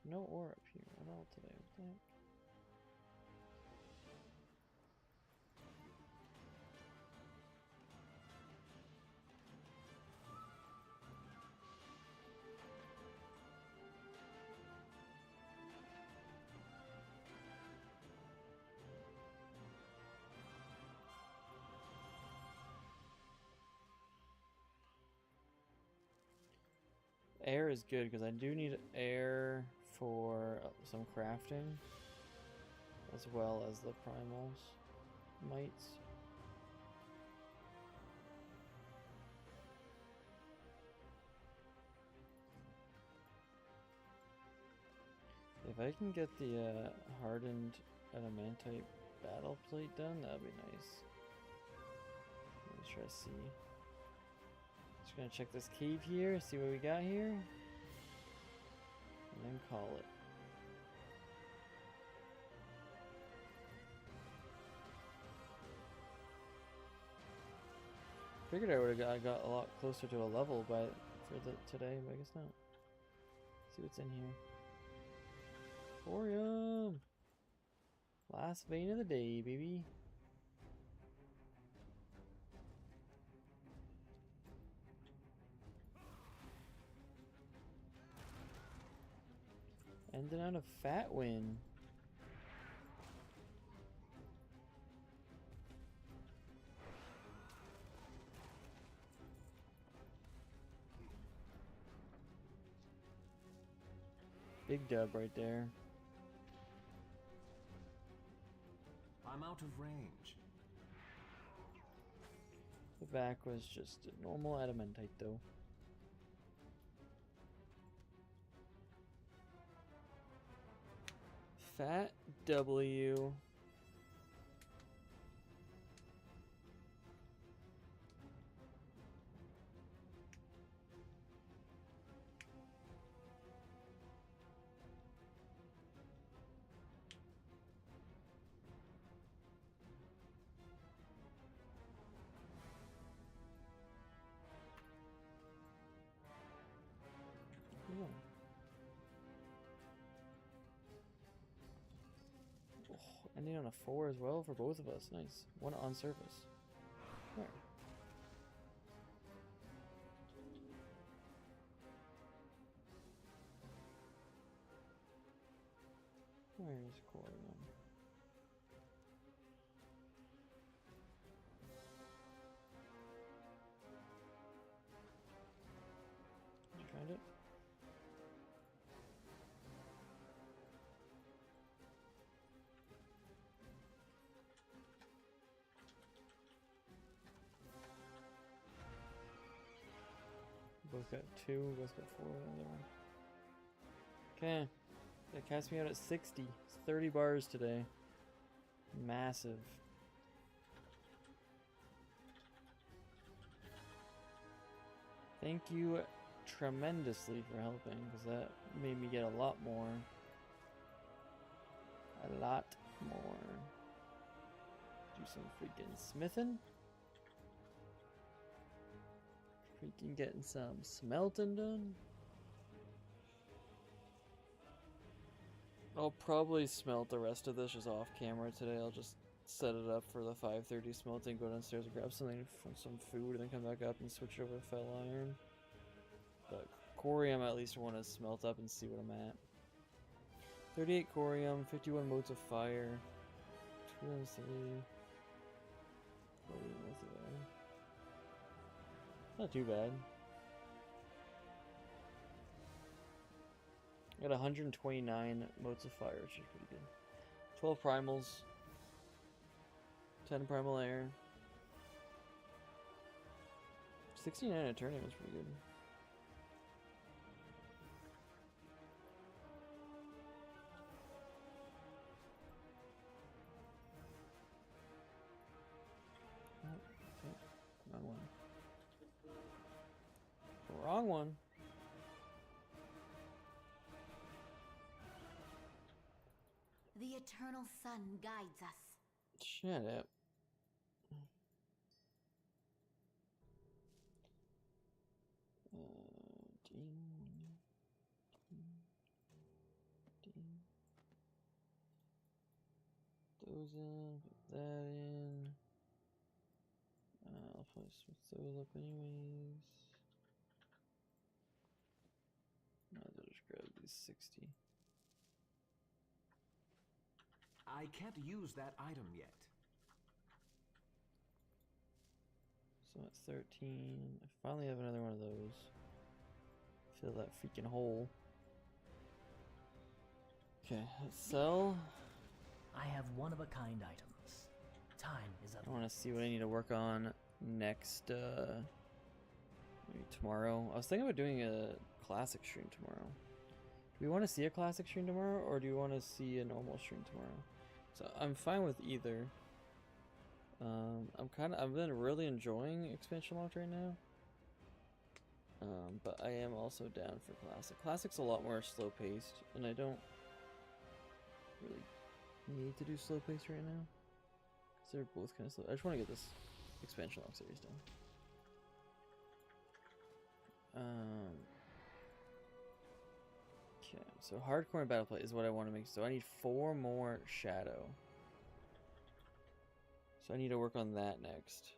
No ore up here at all today. What the heck? Air is good because I do need air for some crafting as well as the primals mites. If I can get the hardened adamantite battle plate done, that would be nice. Let's try to see. Just gonna check this cave here, see what we got here, and then call it. Figured I would have got a lot closer to a level for today, but I guess not. Let's see what's in here. Thorium! Last vein of the day, baby. Ending on a fat win. Big dub right there. I'm out of range. The back was just a normal adamantite though. Fat W. Ending on a 4 as well for both of us. Nice. One on surface. Alright. Where's Corium? Did you find it? Both got 2, both got 4. The other one. Okay. That cast me out at 60. It's 30 bars today. Massive. Thank you tremendously for helping, because that made me get a lot more. A lot more. Do some freaking smithing. Freaking getting some smelting done. I'll probably smelt the rest of this just off camera today. I'll just set it up for the 5:30 smelting, go downstairs and grab something from some food, and then come back up and switch over to fel iron. But corium I at least want to smelt up and see what I'm at. 38 corium, 51 modes of fire, 203. Not too bad. Got 129 modes of fire, which is pretty good. 12 primals, 10 primal air, 69 Eternium is pretty good. Oh, okay. Wrong one. Wrong one. The eternal sun guides us. Shut up. Those in, put that in. I'll probably switch those up anyways. Might as well just grab these 60. I can't use that item yet. So that's 13. I finally have another one of those. Fill that freaking hole. Okay, let's sell. I have one-of-a-kind items. Time is up. I want to see what I need to work on next, maybe tomorrow. I was thinking about doing a classic stream tomorrow. Do we want to see a classic stream tomorrow, or do you want to see a normal stream tomorrow? So I'm fine with either. I've been really enjoying expansion locked right now. But I am also down for classic. Classic's a lot more slow paced, and I don't really need to do slow paced right now. Cause they're both kind of slow. I just want to get this expansion lock series done. Okay, so hardcore and battle play is what I want to make. So I need 4 more shadow. So I need to work on that next.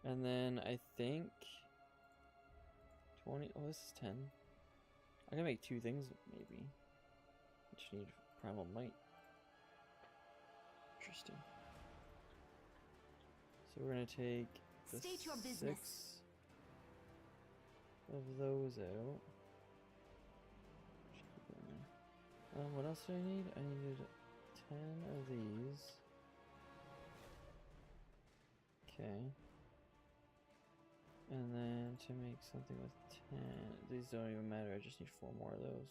And then I think 20. Oh, this is 10. I can make 2 things maybe. I just need primal might. Interesting. So we're gonna take the State your 6 business. of those out. What else do I need? I needed 10 of these. Okay. And then to make something with 10, these don't even matter, I just need 4 more of those.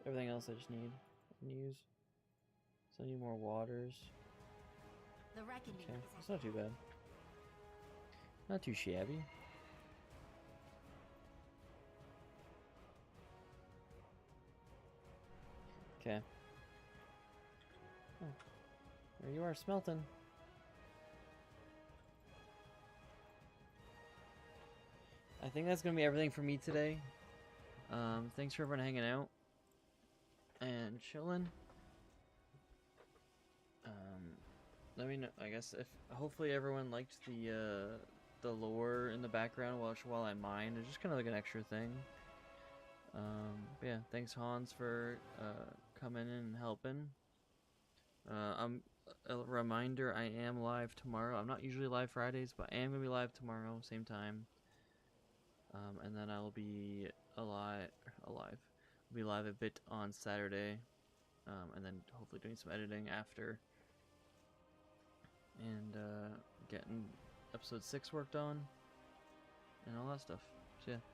Everything else I just need and use. So I need more waters. The reckoning Okay, is that's not too bad. Not too shabby. Okay. Oh, there you are, smelting. I think that's gonna be everything for me today. Thanks for everyone hanging out and chilling. let me know. I guess if hopefully everyone liked the lore in the background while I mined. It's just kind of like an extra thing. But yeah, thanks Hans for coming in and helping. A reminder, I am live tomorrow. I'm not usually live Fridays, but I am gonna be live tomorrow, same time. And then I'll be alive. I'll be live a bit on Saturday. And then hopefully doing some editing after. And getting episode 6 worked on. And all that stuff. So yeah, thanks.